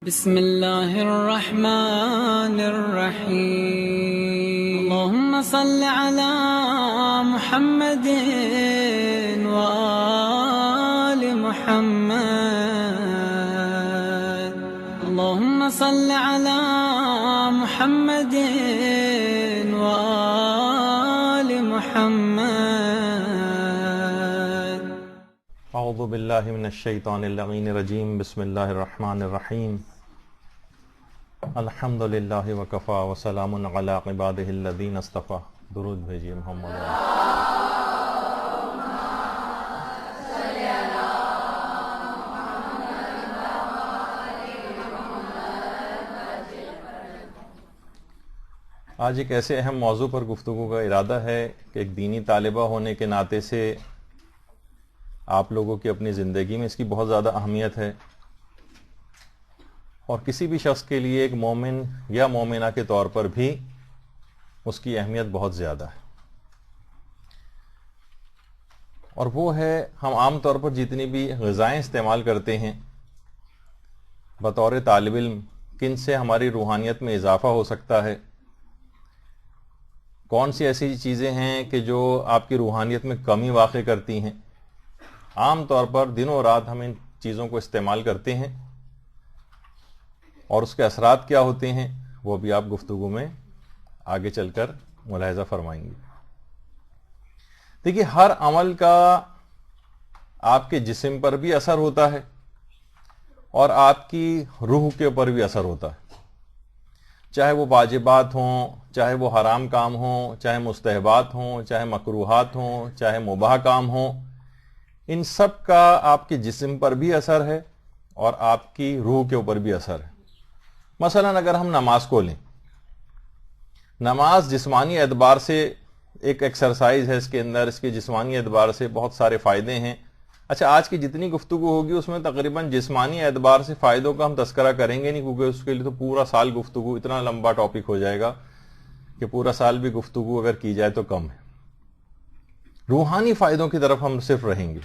بسم اللہ الرحمن الرحیم اللہم صل علی محمد وآل محمد اللہم صل علی محمد وآل محمد اعوذ باللہ من الشیطان اللعین الرجیم بسم اللہ الرحمن الرحیم الحمد للہ وکفا وسلام علی عبادہ الذین اصطفی. درود بھیجیے محمد. آج ایک ایسے اہم موضوع پر گفتگو کا ارادہ ہے کہ ایک دینی طالبہ ہونے کے ناطے سے آپ لوگوں کی اپنی زندگی میں اس کی بہت زیادہ اہمیت ہے، اور کسی بھی شخص کے لیے ایک مومن یا مومنہ کے طور پر بھی اس کی اہمیت بہت زیادہ ہے. اور وہ ہے، ہم عام طور پر جتنی بھی غذائیں استعمال کرتے ہیں بطور طالب علم، کن سے ہماری روحانیت میں اضافہ ہو سکتا ہے، کون سی ایسی چیزیں ہیں کہ جو آپ کی روحانیت میں کمی واقع کرتی ہیں. عام طور پر دنوں رات ہم ان چیزوں کو استعمال کرتے ہیں، اور اس کے اثرات کیا ہوتے ہیں وہ بھی آپ گفتگو میں آگے چل کر ملاحظہ فرمائیں گے. دیکھیے، ہر عمل کا آپ کے جسم پر بھی اثر ہوتا ہے اور آپ کی روح کے اوپر بھی اثر ہوتا ہے. چاہے وہ واجبات ہوں، چاہے وہ حرام کام ہوں، چاہے مستحبات ہوں، چاہے مکروہات ہوں، چاہے مباح کام ہوں، ان سب کا آپ کے جسم پر بھی اثر ہے اور آپ کی روح کے اوپر بھی اثر ہے. مثلا اگر ہم نماز کو لیں، نماز جسمانی اعتبار سے ایک ایکسرسائز ہے، اس کے اندر اس کے جسمانی اعتبار سے بہت سارے فائدے ہیں. اچھا، آج کی جتنی گفتگو ہوگی اس میں تقریباً جسمانی اعتبار سے فائدوں کا ہم تذکرہ کریں گے نہیں، کیونکہ اس کے لیے تو پورا سال گفتگو، اتنا لمبا ٹاپک ہو جائے گا کہ پورا سال بھی گفتگو اگر کی جائے تو کم ہے. روحانی فائدوں کی طرف ہم صرف رہیں گے.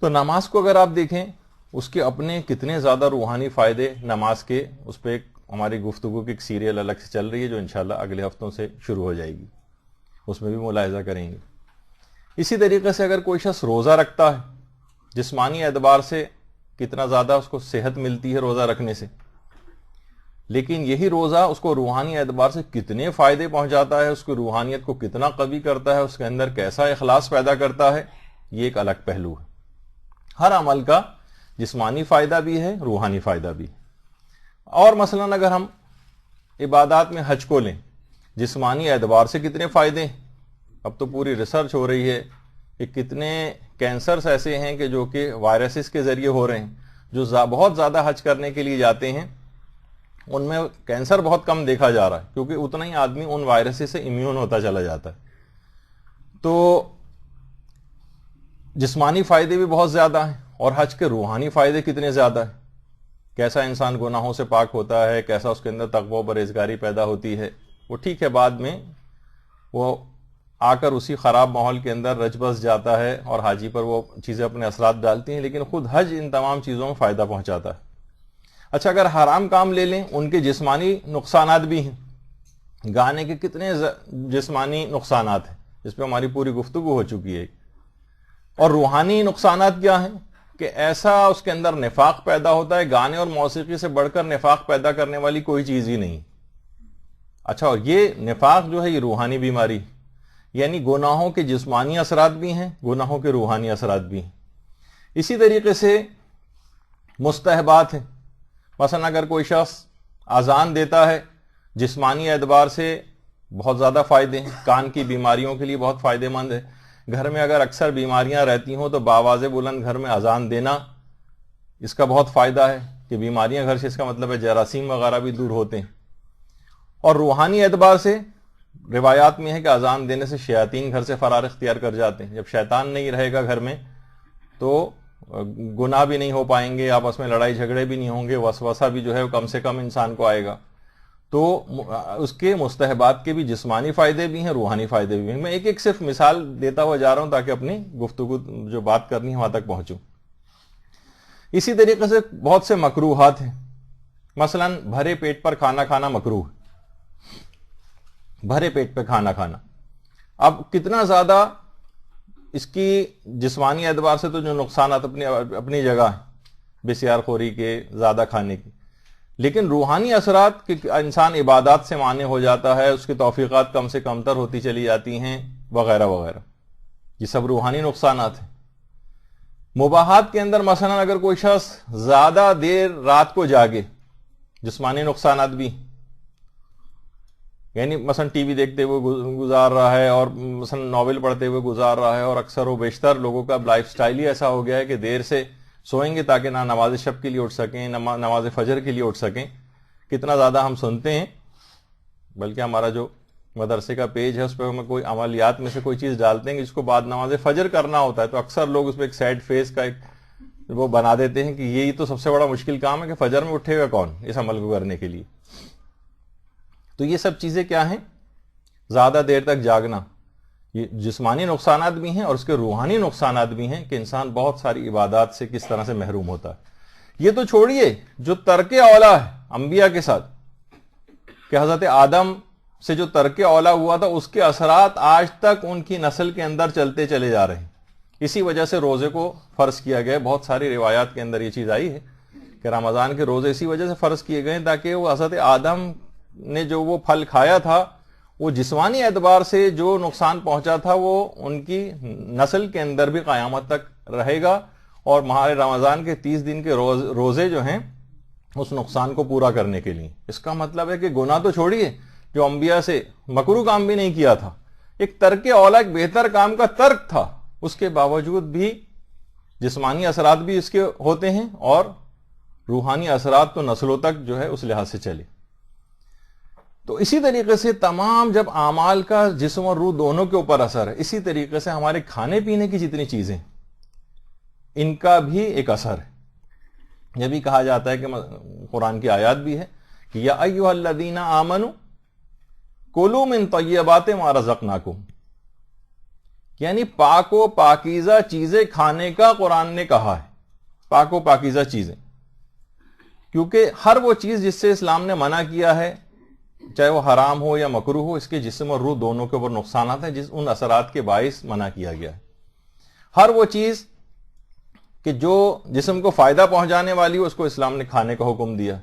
تو نماز کو اگر آپ دیکھیں، اس کے اپنے کتنے زیادہ روحانی فائدے نماز کے، اس پہ ایک ہماری گفتگو کی ایک سیریل الگ سے چل رہی ہے جو انشاءاللہ اگلے ہفتوں سے شروع ہو جائے گی، اس میں بھی ملاحظہ کریں گے. اسی طریقے سے اگر کوئی شخص روزہ رکھتا ہے، جسمانی اعتبار سے کتنا زیادہ اس کو صحت ملتی ہے روزہ رکھنے سے، لیکن یہی روزہ اس کو روحانی اعتبار سے کتنے فائدے پہنچاتا ہے، اس کی روحانیت کو کتنا قوی کرتا ہے، اس کے اندر کیسا اخلاص پیدا کرتا ہے، یہ ایک الگ پہلو ہے. ہر عمل کا جسمانی فائدہ بھی ہے، روحانی فائدہ بھی ہے. اور مثلا اگر ہم عبادات میں حج کو لیں، جسمانی اعتبار سے کتنے فائدے ہیں. اب تو پوری ریسرچ ہو رہی ہے کہ کتنے کینسرز ایسے ہیں کہ جو کہ وائرسز کے ذریعے ہو رہے ہیں. جو بہت زیادہ حج کرنے کے لیے جاتے ہیں ان میں کینسر بہت کم دیکھا جا رہا ہے، کیونکہ اتنا ہی آدمی ان وائرسز سے امیون ہوتا چلا جاتا ہے. تو جسمانی فائدے بھی بہت زیادہ ہیں، اور حج کے روحانی فائدے کتنے زیادہ ہیں. کیسا انسان گناہوں سے پاک ہوتا ہے، کیسا اس کے اندر تقوی و پرہیزگاری پیدا ہوتی ہے. وہ ٹھیک ہے، بعد میں وہ آ کر اسی خراب ماحول کے اندر رچ بس جاتا ہے اور حاجی پر وہ چیزیں اپنے اثرات ڈالتی ہیں، لیکن خود حج ان تمام چیزوں میں فائدہ پہنچاتا ہے. اچھا، اگر حرام کام لے لیں، ان کے جسمانی نقصانات بھی ہیں. گانے کے کتنے جسمانی نقصانات ہیں، اس پہ ہماری پوری گفتگو ہو چکی ہے. اور روحانی نقصانات کیا ہیں کہ ایسا اس کے اندر نفاق پیدا ہوتا ہے، گانے اور موسیقی سے بڑھ کر نفاق پیدا کرنے والی کوئی چیز ہی نہیں. اچھا، اور یہ نفاق جو ہے یہ روحانی بیماری، یعنی گناہوں کے جسمانی اثرات بھی ہیں، گناہوں کے روحانی اثرات بھی ہیں. اسی طریقے سے مستحبات ہیں. مثلا اگر کوئی شخص اذان دیتا ہے، جسمانی اعتبار سے بہت زیادہ فائدے ہیں، کان کی بیماریوں کے لیے بہت فائدہ مند ہے. گھر میں اگر اکثر بیماریاں رہتی ہوں تو بآواز بلند گھر میں اذان دینا، اس کا بہت فائدہ ہے کہ بیماریاں گھر سے، اس کا مطلب ہے جراثیم وغیرہ بھی دور ہوتے ہیں. اور روحانی اعتبار سے روایات میں ہے کہ اذان دینے سے شیاطین گھر سے فرار اختیار کر جاتے ہیں. جب شیطان نہیں رہے گا گھر میں تو گناہ بھی نہیں ہو پائیں گے، آپس میں لڑائی جھگڑے بھی نہیں ہوں گے، وسوسہ بھی جو ہے کم سے کم انسان کو آئے گا. تو اس کے مستحبات کے بھی جسمانی فائدے بھی ہیں، روحانی فائدے بھی ہیں. میں ایک ایک صرف مثال دیتا ہوا جا رہا ہوں تاکہ اپنی گفتگو جو بات کرنی ہے وہاں تک پہنچوں. اسی طریقے سے بہت سے مکروہات ہیں. مثلا بھرے پیٹ پر کھانا کھانا مکروہ، بھرے پیٹ پہ کھانا کھانا. اب کتنا زیادہ اس کی جسمانی اعتبار سے تو جو نقصانات اپنی جگہ ہیں بسیار خوری کے، زیادہ کھانے کی، لیکن روحانی اثرات کہ انسان عبادات سے مانع ہو جاتا ہے، اس کی توفیقات کم سے کم تر ہوتی چلی جاتی ہیں وغیرہ وغیرہ، یہ سب روحانی نقصانات ہیں. مباحات کے اندر مثلا اگر کوئی شخص زیادہ دیر رات کو جاگے، جسمانی نقصانات بھی، یعنی مثلا ٹی وی دیکھتے ہوئے گزار رہا ہے اور مثلا ناول پڑھتے ہوئے گزار رہا ہے، اور اکثر و بیشتر لوگوں کا لائف سٹائل ہی ایسا ہو گیا ہے کہ دیر سے سوئیں گے تاکہ نہ نماز شب کے لیے اٹھ سکیں، نماز فجر کے لیے اٹھ سکیں. کتنا زیادہ ہم سنتے ہیں، بلکہ ہمارا جو مدرسے کا پیج ہے اس پہ ہمیں کوئی عملیات میں سے کوئی چیز ڈالتے ہیں جس کو بعد نماز فجر کرنا ہوتا ہے، تو اکثر لوگ اس پہ ایک سیڈ فیس کا ایک وہ بنا دیتے ہیں کہ یہی تو سب سے بڑا مشکل کام ہے کہ فجر میں اٹھے گا کون اس عمل کو کرنے کے لیے. تو یہ سب چیزیں کیا ہیں؟ زیادہ دیر تک جاگنا، یہ جسمانی نقصانات بھی ہیں اور اس کے روحانی نقصانات بھی ہیں کہ انسان بہت ساری عبادات سے کس طرح سے محروم ہوتا ہے. یہ تو چھوڑیے جو ترک اولا ہے انبیاء کے ساتھ، کہ حضرت آدم سے جو ترک اولا ہوا تھا اس کے اثرات آج تک ان کی نسل کے اندر چلتے چلے جا رہے ہیں. اسی وجہ سے روزے کو فرض کیا گیا. بہت ساری روایات کے اندر یہ چیز آئی ہے کہ رمضان کے روزے اسی وجہ سے فرض کیے گئے تاکہ وہ حضرت آدم نے جو وہ پھل کھایا تھا وہ جسمانی اعتبار سے جو نقصان پہنچا تھا وہ ان کی نسل کے اندر بھی قیامت تک رہے گا، اور ماہ رمضان کے 30 دن کے روزے جو ہیں اس نقصان کو پورا کرنے کے لیے. اس کا مطلب ہے کہ گناہ تو چھوڑیے، جو انبیاء سے مکروہ کام بھی نہیں کیا تھا، ایک ترک اولا ایک بہتر کام کا ترک تھا، اس کے باوجود بھی جسمانی اثرات بھی اس کے ہوتے ہیں اور روحانی اثرات تو نسلوں تک جو ہے اس لحاظ سے چلے. تو اسی طریقے سے تمام جب اعمال کا جسم اور روح دونوں کے اوپر اثر ہے، اسی طریقے سے ہمارے کھانے پینے کی جتنی چیزیں ان کا بھی ایک اثر ہے. یہ بھی کہا جاتا ہے کہ قرآن کی آیات بھی ہے کہ یا ایھا الذین آمنوا کلوا من طیبات ما رزقناکم، یعنی پاک و پاکیزہ چیزیں کھانے کا قرآن نے کہا ہے. پاک و پاکیزہ چیزیں، کیونکہ ہر وہ چیز جس سے اسلام نے منع کیا ہے، چاہے وہ حرام ہو یا مکروہ ہو، اس کے جسم اور روح دونوں کے اوپر نقصانات ہیں، ان اثرات کے باعث منع کیا گیا ہے. ہر وہ چیز کہ جو جسم کو فائدہ پہنچانے والی ہو اس کو اسلام نے کھانے کا حکم دیا.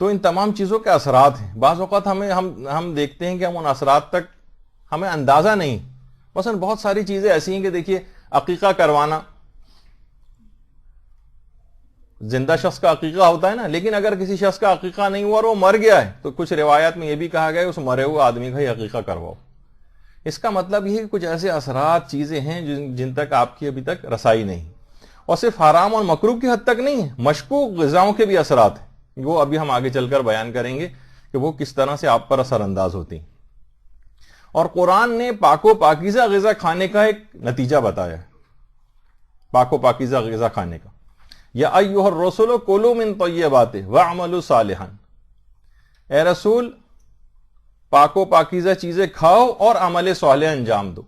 تو ان تمام چیزوں کے اثرات ہیں. بعض اوقات ہم دیکھتے ہیں کہ ہم ان اثرات تک ہمیں اندازہ نہیں. مثلا بہت ساری چیزیں ایسی ہیں کہ دیکھیے عقیقہ کروانا، زندہ شخص کا عقیقہ ہوتا ہے نا، لیکن اگر کسی شخص کا عقیقہ نہیں ہوا اور وہ مر گیا ہے تو کچھ روایات میں یہ بھی کہا گیا ہے اس مرے ہوئے آدمی کا ہی عقیقہ کرواؤ. اس کا مطلب یہ ہے کہ کچھ ایسے اثرات چیزیں ہیں جن تک آپ کی ابھی تک رسائی نہیں، اور صرف حرام اور مکروہ کی حد تک نہیں ہے، مشکوک غذاؤں کے بھی اثرات ہیں. وہ ابھی ہم آگے چل کر بیان کریں گے کہ وہ کس طرح سے آپ پر اثر انداز ہوتی ہیں. اور قرآن نے پاک و پاکیزہ غذا کھانے کا ایک نتیجہ بتایا ہے. پاک و پاکیزہ غذا کھانے کا، یا ایھا الرسول کلوا من طیبات واعملوا صالحا، اے رسول پاک و پاکیزہ چیزیں کھاؤ اور عمل صالح انجام دو.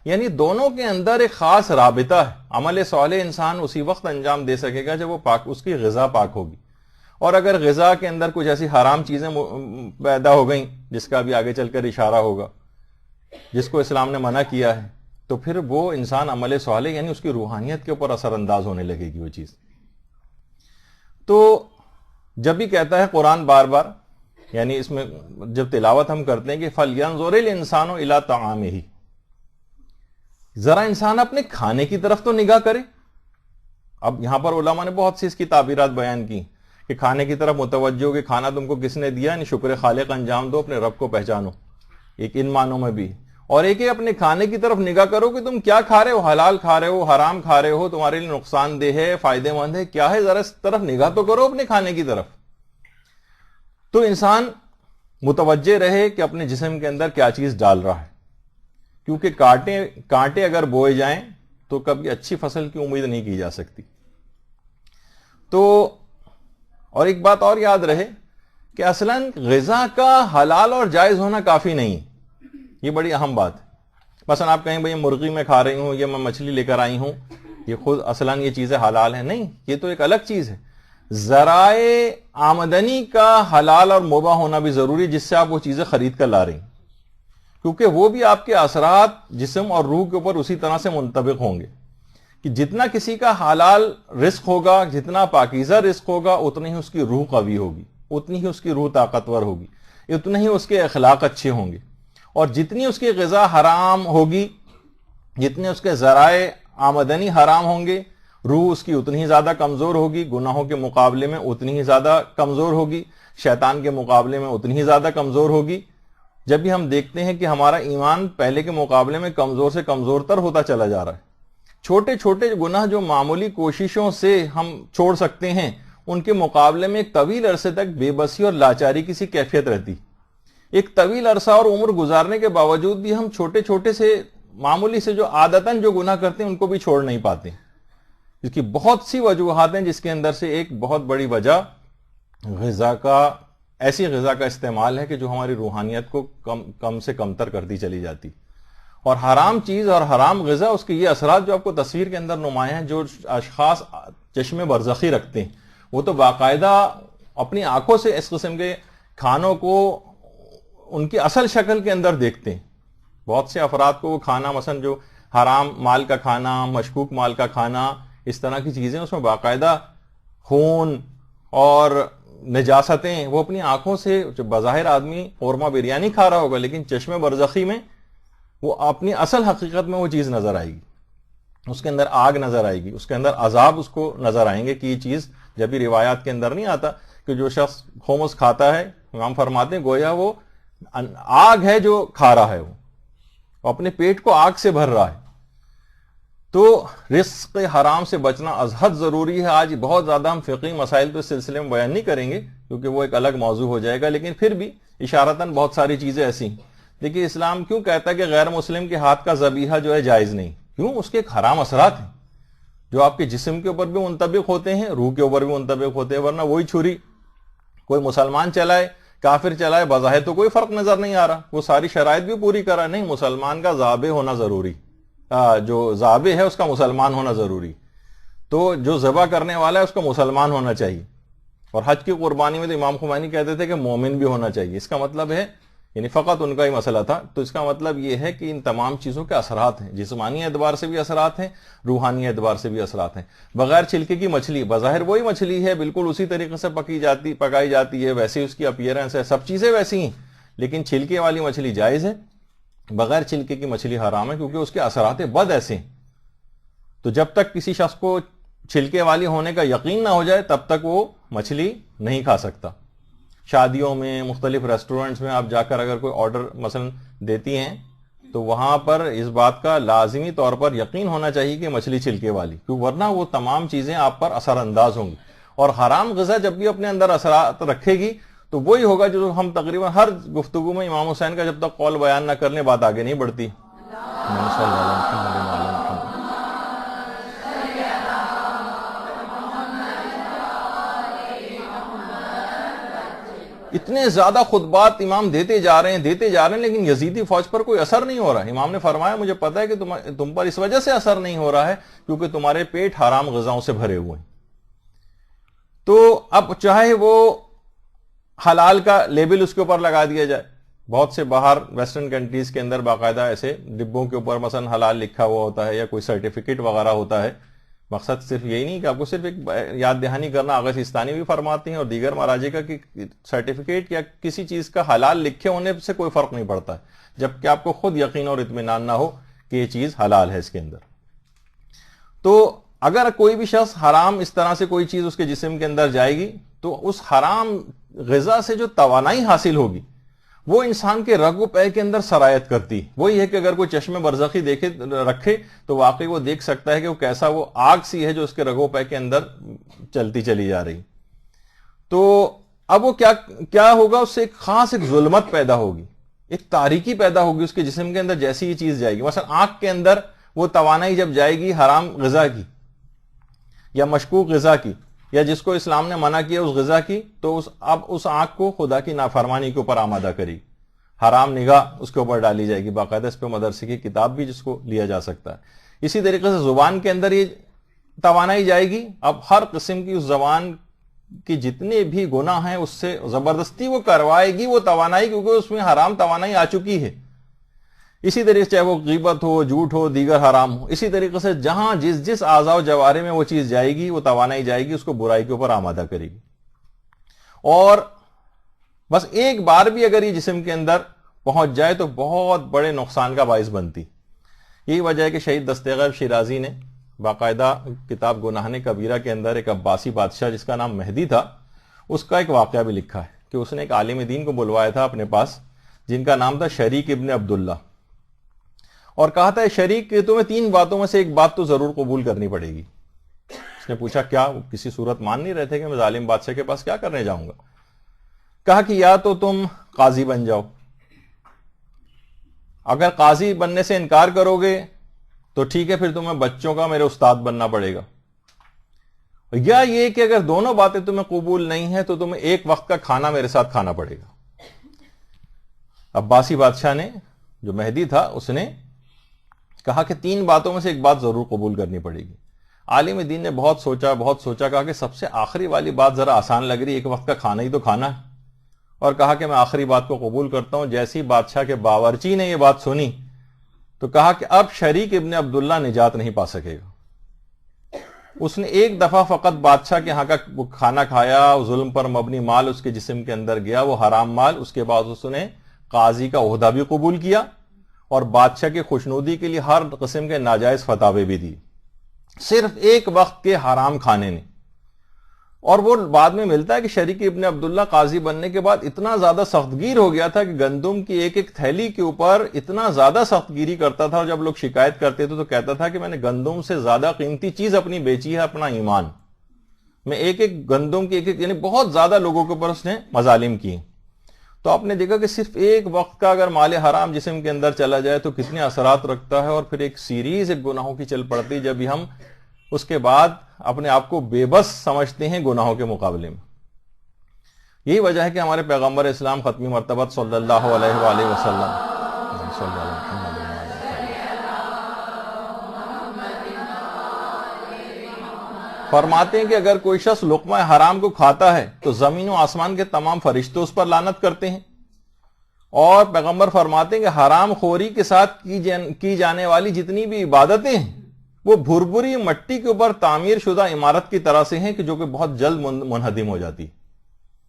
یعنی دونوں کے اندر ایک خاص رابطہ ہے. عمل صالح انسان اسی وقت انجام دے سکے گا جب وہ اس کی غذا پاک ہوگی، اور اگر غذا کے اندر کچھ ایسی حرام چیزیں پیدا ہو گئیں جس کا بھی آگے چل کر اشارہ ہوگا، جس کو اسلام نے منع کیا ہے، تو پھر وہ انسان عمل صالح یعنی اس کی روحانیت کے اوپر اثر انداز ہونے لگے گی وہ چیز. تو جب بھی کہتا ہے قرآن بار بار، یعنی اس میں جب تلاوت ہم کرتے ہیں کہ فَلْيَنظُرِ الْإِنسَانُ إِلَىٰ طَعَامِهِ، ذرا انسان اپنے کھانے کی طرف تو نگاہ کرے. اب یہاں پر علماء نے بہت سی اس کی تعبیرات بیان کی کہ کھانے کی طرف متوجہ ہو کہ کھانا تم کو کس نے دیا، یعنی شکر خالق انجام دو، اپنے رب کو پہچانو، ایک ان معنوں میں بھی. اور ایک اپنے کھانے کی طرف نگاہ کرو کہ تم کیا کھا رہے ہو، حلال کھا رہے ہو، حرام کھا رہے ہو، تمہارے لیے نقصان دہ ہے، فائدے مند ہے، کیا ہے، ذرا اس طرف نگاہ تو کرو اپنے کھانے کی طرف. تو انسان متوجہ رہے کہ اپنے جسم کے اندر کیا چیز ڈال رہا ہے، کیونکہ کانٹے اگر بوئے جائیں تو کبھی اچھی فصل کی امید نہیں کی جا سکتی. تو اور ایک بات اور یاد رہے کہ اصلاً غذا کا حلال اور جائز ہونا کافی نہیں، یہ بڑی اہم بات ہے. مثلا آپ کہیں بھئی مرغی میں کھا رہی ہوں یا میں مچھلی لے کر آئی ہوں، یہ خود اصلاً یہ چیزیں حلال ہیں، نہیں، یہ تو ایک الگ چیز ہے. ذرائع آمدنی کا حلال اور مباح ہونا بھی ضروری، جس سے آپ وہ چیزیں خرید کر لا رہی ہیں، کیونکہ وہ بھی آپ کے اثرات جسم اور روح کے اوپر اسی طرح سے منطبق ہوں گے کہ جتنا کسی کا حلال رزق ہوگا، جتنا پاکیزہ رزق ہوگا، اتنی ہی اس کی روح قوی ہوگی، اتنی ہی اس کی روح طاقتور ہوگی، اتنے ہی اس کے اخلاق اچھے ہوں گے. اور جتنی اس کی غذا حرام ہوگی، جتنے اس کے ذرائع آمدنی حرام ہوں گے، روح اس کی اتنی ہی زیادہ کمزور ہوگی، گناہوں کے مقابلے میں اتنی ہی زیادہ کمزور ہوگی، شیطان کے مقابلے میں اتنی ہی زیادہ کمزور ہوگی. جب بھی ہم دیکھتے ہیں کہ ہمارا ایمان پہلے کے مقابلے میں کمزور سے کمزور تر ہوتا چلا جا رہا ہے، چھوٹے چھوٹے گناہ جو معمولی کوششوں سے ہم چھوڑ سکتے ہیں، ان کے مقابلے میں ایک طویل عرصے تک بے بسی اور لاچاری کی سی کیفیت رہتی. ایک طویل عرصہ اور عمر گزارنے کے باوجود بھی ہم چھوٹے چھوٹے سے معمولی سے جو عادتاً جو گناہ کرتے ہیں ان کو بھی چھوڑ نہیں پاتے. اس کی بہت سی وجوہات ہیں، جس کے اندر سے ایک بہت بڑی وجہ ایسی غذا کا استعمال ہے کہ جو ہماری روحانیت کو کم سے کم تر کرتی چلی جاتی. اور حرام چیز اور حرام غذا، اس کے یہ اثرات جو آپ کو تصویر کے اندر نمایاں ہیں، جو اشخاص چشم برزخی رکھتے ہیں وہ تو باقاعدہ اپنی آنکھوں سے اس قسم کے کھانوں کو ان کی اصل شکل کے اندر دیکھتے ہیں. بہت سے افراد کو وہ کھانا، مثلا جو حرام مال کا کھانا، مشکوک مال کا کھانا، اس طرح کی چیزیں، اس میں باقاعدہ خون اور نجاستیں، وہ اپنی آنکھوں سے، جو بظاہر آدمی قورمہ بریانی کھا رہا ہوگا، لیکن چشم برزخی میں وہ اپنی اصل حقیقت میں وہ چیز نظر آئے گی، اس کے اندر آگ نظر آئے گی، اس کے اندر عذاب اس کو نظر آئیں گے. کہ یہ چیز جب بھی روایات کے اندر نہیں آتا کہ جو شخص خمس کھاتا ہے، امام فرماتے ہیں گویا وہ آگ ہے جو کھا رہا ہے، وہ اپنے پیٹ کو آگ سے بھر رہا ہے. تو رزق حرام سے بچنا ازحد ضروری ہے. آج بہت زیادہ ہم فقہی مسائل تو اس سلسلے میں بیان نہیں کریں گے کیونکہ وہ ایک الگ موضوع ہو جائے گا، لیکن پھر بھی اشارتاً بہت ساری چیزیں ایسی ہیں. دیکھیے اسلام کیوں کہتا ہے کہ غیر مسلم کے ہاتھ کا ذبیحہ جو ہے جائز نہیں؟ کیوں؟ اس کے ایک حرام اثرات ہیں جو آپ کے جسم کے اوپر بھی منطبق ہوتے ہیں، روح کے اوپر بھی منطبق ہوتے ہیں. ورنہ وہی چھری کوئی مسلمان چلائے، کافر چلائے، بظاہر تو کوئی فرق نظر نہیں آ رہا، وہ ساری شرائط بھی پوری کرا. نہیں، مسلمان کا ذابح ہونا ضروری، جو ذابح ہے اس کا مسلمان ہونا ضروری. تو جو ذبح کرنے والا ہے اس کا مسلمان ہونا چاہیے. اور حج کی قربانی میں تو امام خمینی کہتے تھے کہ مومن بھی ہونا چاہیے. اس کا مطلب ہے، یعنی فقط ان کا ہی مسئلہ تھا، تو اس کا مطلب یہ ہے کہ ان تمام چیزوں کے اثرات ہیں، جسمانی اعتبار سے بھی اثرات ہیں، روحانی اعتبار سے بھی اثرات ہیں. بغیر چھلکے کی مچھلی، بظاہر وہی مچھلی ہے، بالکل اسی طریقے سے پکائی جاتی ہے، ویسے اس کی اپیرنس ہے، سب چیزیں ویسی ہیں، لیکن چھلکے والی مچھلی جائز ہے، بغیر چھلکے کی مچھلی حرام ہے، کیونکہ اس کے اثرات بد ایسے ہیں. تو جب تک کسی شخص کو چھلکے والی ہونے کا یقین نہ ہو جائے تب تک وہ مچھلی نہیں کھا سکتا. شادیوں میں، مختلف ریسٹورنٹس میں آپ جا کر اگر کوئی آرڈر مثلا دیتی ہیں تو وہاں پر اس بات کا لازمی طور پر یقین ہونا چاہیے کہ مچھلی چھلکے والی، کیوں ورنہ وہ تمام چیزیں آپ پر اثر انداز ہوں گی. اور حرام غذا جب بھی اپنے اندر اثرات رکھے گی تو وہی ہوگا جو ہم تقریباً ہر گفتگو میں امام حسین کا جب تک قول بیان نہ کر لیں بات آگے نہیں بڑھتی. اتنے زیادہ خطبات امام دیتے جا رہے ہیں لیکن یزیدی فوج پر کوئی اثر نہیں ہو رہا. امام نے فرمایا مجھے پتا ہے کہ تم پر اس وجہ سے اثر نہیں ہو رہا ہے کیونکہ تمہارے پیٹ حرام غذاؤں سے بھرے ہوئے ہیں. تو اب چاہے وہ حلال کا لیبل اس کے اوپر لگا دیا جائے، بہت سے باہر ویسٹرن کنٹریز کے اندر باقاعدہ ایسے ڈبوں کے اوپر مثلا حلال لکھا ہوا ہوتا ہے یا کوئی سرٹیفکیٹ وغیرہ ہوتا ہے. مقصد صرف یہی نہیں کہ آپ کو صرف ایک یاد دہانی کرنا، آغا سیستانی بھی فرماتے ہیں اور دیگر مراجع کا کہ سرٹیفکیٹ یا کسی چیز کا حلال لکھے ہونے سے کوئی فرق نہیں پڑتا ہے جبکہ آپ کو خود یقین اور اطمینان نہ ہو کہ یہ چیز حلال ہے اس کے اندر. تو اگر کوئی بھی شخص حرام اس طرح سے کوئی چیز اس کے جسم کے اندر جائے گی تو اس حرام غذا سے جو توانائی حاصل ہوگی وہ انسان کے رگ و پے کے اندر سرایت کرتی. وہی ہے کہ اگر کوئی چشم برزخی رکھے تو واقعی وہ دیکھ سکتا ہے کہ وہ کیسا وہ آگ سی ہے جو اس کے رگ و پے کے اندر چلتی چلی جا رہی. تو اب وہ کیا ہوگا، اس سے ایک خاص ایک ظلمت پیدا ہوگی، ایک تاریکی پیدا ہوگی اس کے جسم کے اندر جیسی یہ چیز جائے گی. مثلا آنکھ کے اندر وہ توانائی جب جائے گی حرام غذا کی یا مشکوک غذا کی یا جس کو اسلام نے منع کیا اس غذا کی، تو اب اس آنکھ کو خدا کی نافرمانی کے اوپر آمادہ کرے گی، حرام نگاہ اس کے اوپر ڈالی جائے گی. باقاعدہ اس پہ مدرسے کی کتاب بھی جس کو لیا جا سکتا ہے. اسی طریقے سے زبان کے اندر یہ توانائی جائے گی. اب ہر قسم کی اس زبان کی جتنے بھی گناہ ہیں اس سے زبردستی وہ کروائے گی وہ توانائی, کیونکہ اس میں حرام توانائی آ چکی ہے. اسی طریقے سے چاہے وہ غیبت ہو, جھوٹ ہو, دیگر حرام ہو, اسی طریقے سے جہاں جس اعضاء و جوارح میں وہ چیز جائے گی, وہ توانائی جائے گی, اس کو برائی کے اوپر آمادہ کرے گی. اور بس ایک بار بھی اگر یہ جسم کے اندر پہنچ جائے تو بہت بڑے نقصان کا باعث بنتی. یہی وجہ ہے کہ شہید دستغیب شیرازی نے باقاعدہ کتاب گناہ کبیرہ کے اندر ایک عباسی بادشاہ جس کا نام مہدی تھا, اس کا ایک واقعہ بھی لکھا ہے کہ اس نے ایک عالم دین کو بلوایا تھا اپنے پاس جن کا نام تھا شریک ابن عبداللہ, اور کہا تھا شریک کہ تمہیں 3 باتوں میں سے ایک بات تو ضرور قبول کرنی پڑے گی. اس نے پوچھا کیا؟ کسی صورت مان نہیں رہے تھے کہ میں ظالم بادشاہ کے پاس کیا کرنے جاؤں گا. کہا کہ یا تو تم قاضی بن جاؤ, اگر قاضی بننے سے انکار کرو گے تو ٹھیک ہے, پھر تمہیں بچوں کا میرے استاد بننا پڑے گا, یا یہ کہ اگر دونوں باتیں تمہیں قبول نہیں ہیں تو تمہیں ایک وقت کا کھانا میرے ساتھ کھانا پڑے گا. عباسی بادشاہ نے جو مہدی تھا اس نے کہا کہ 3 باتوں میں سے ایک بات ضرور قبول کرنی پڑے گی. عالم دین نے بہت سوچا, کہا کہ سب سے آخری والی بات ذرا آسان لگ رہی, ایک وقت کا کھانا ہی تو کھانا ہے, اور کہا کہ میں آخری بات کو قبول کرتا ہوں. جیسی بادشاہ کے باورچی نے یہ بات سنی تو کہا کہ اب شریک ابن عبداللہ نجات نہیں پا سکے گا. اس نے ایک دفعہ فقط بادشاہ کے ہاں کا کھانا کھایا, ظلم پر مبنی مال اس کے جسم کے اندر گیا, وہ حرام مال. اس کے بعد اس نے قاضی کا عہدہ بھی قبول کیا اور بادشاہ کی خوشنودی کے لیے ہر قسم کے ناجائز فتاوے بھی دی, صرف ایک وقت کے حرام کھانے نے. اور وہ بعد میں ملتا ہے کہ شریک ابن عبداللہ قاضی بننے کے بعد اتنا زیادہ سخت گیر ہو گیا تھا کہ گندم کی ایک ایک تھیلی کے اوپر اتنا زیادہ سخت گیری کرتا تھا, اور جب لوگ شکایت کرتے تھے تو کہتا تھا کہ میں نے گندم سے زیادہ قیمتی چیز اپنی بیچی ہے, اپنا ایمان. میں ایک ایک گندم کی ایک یعنی بہت زیادہ لوگوں کے اوپر اس نے مظالم کیے. تو آپ نے دیکھا کہ صرف ایک وقت کا اگر مال حرام جسم کے اندر چلا جائے تو کتنے اثرات رکھتا ہے, اور پھر ایک سیریز ایک گناہوں کی چل پڑتی جب ہم اس کے بعد اپنے آپ کو بے بس سمجھتے ہیں گناہوں کے مقابلے میں. یہی وجہ ہے کہ ہمارے پیغمبر اسلام ختمی مرتبہ صلی اللہ علیہ وآلہ وسلم فرماتے ہیں کہ اگر کوئی شخص لقمہ حرام کو کھاتا ہے تو زمین و آسمان کے تمام فرشتے اس پر لعنت کرتے ہیں. اور پیغمبر فرماتے ہیں کہ حرام خوری کے ساتھ کی جانے والی جتنی بھی عبادتیں ہیں وہ بھربری مٹی کے اوپر تعمیر شدہ عمارت کی طرح سے ہیں کہ جو کہ بہت جلد منہدم ہو جاتی.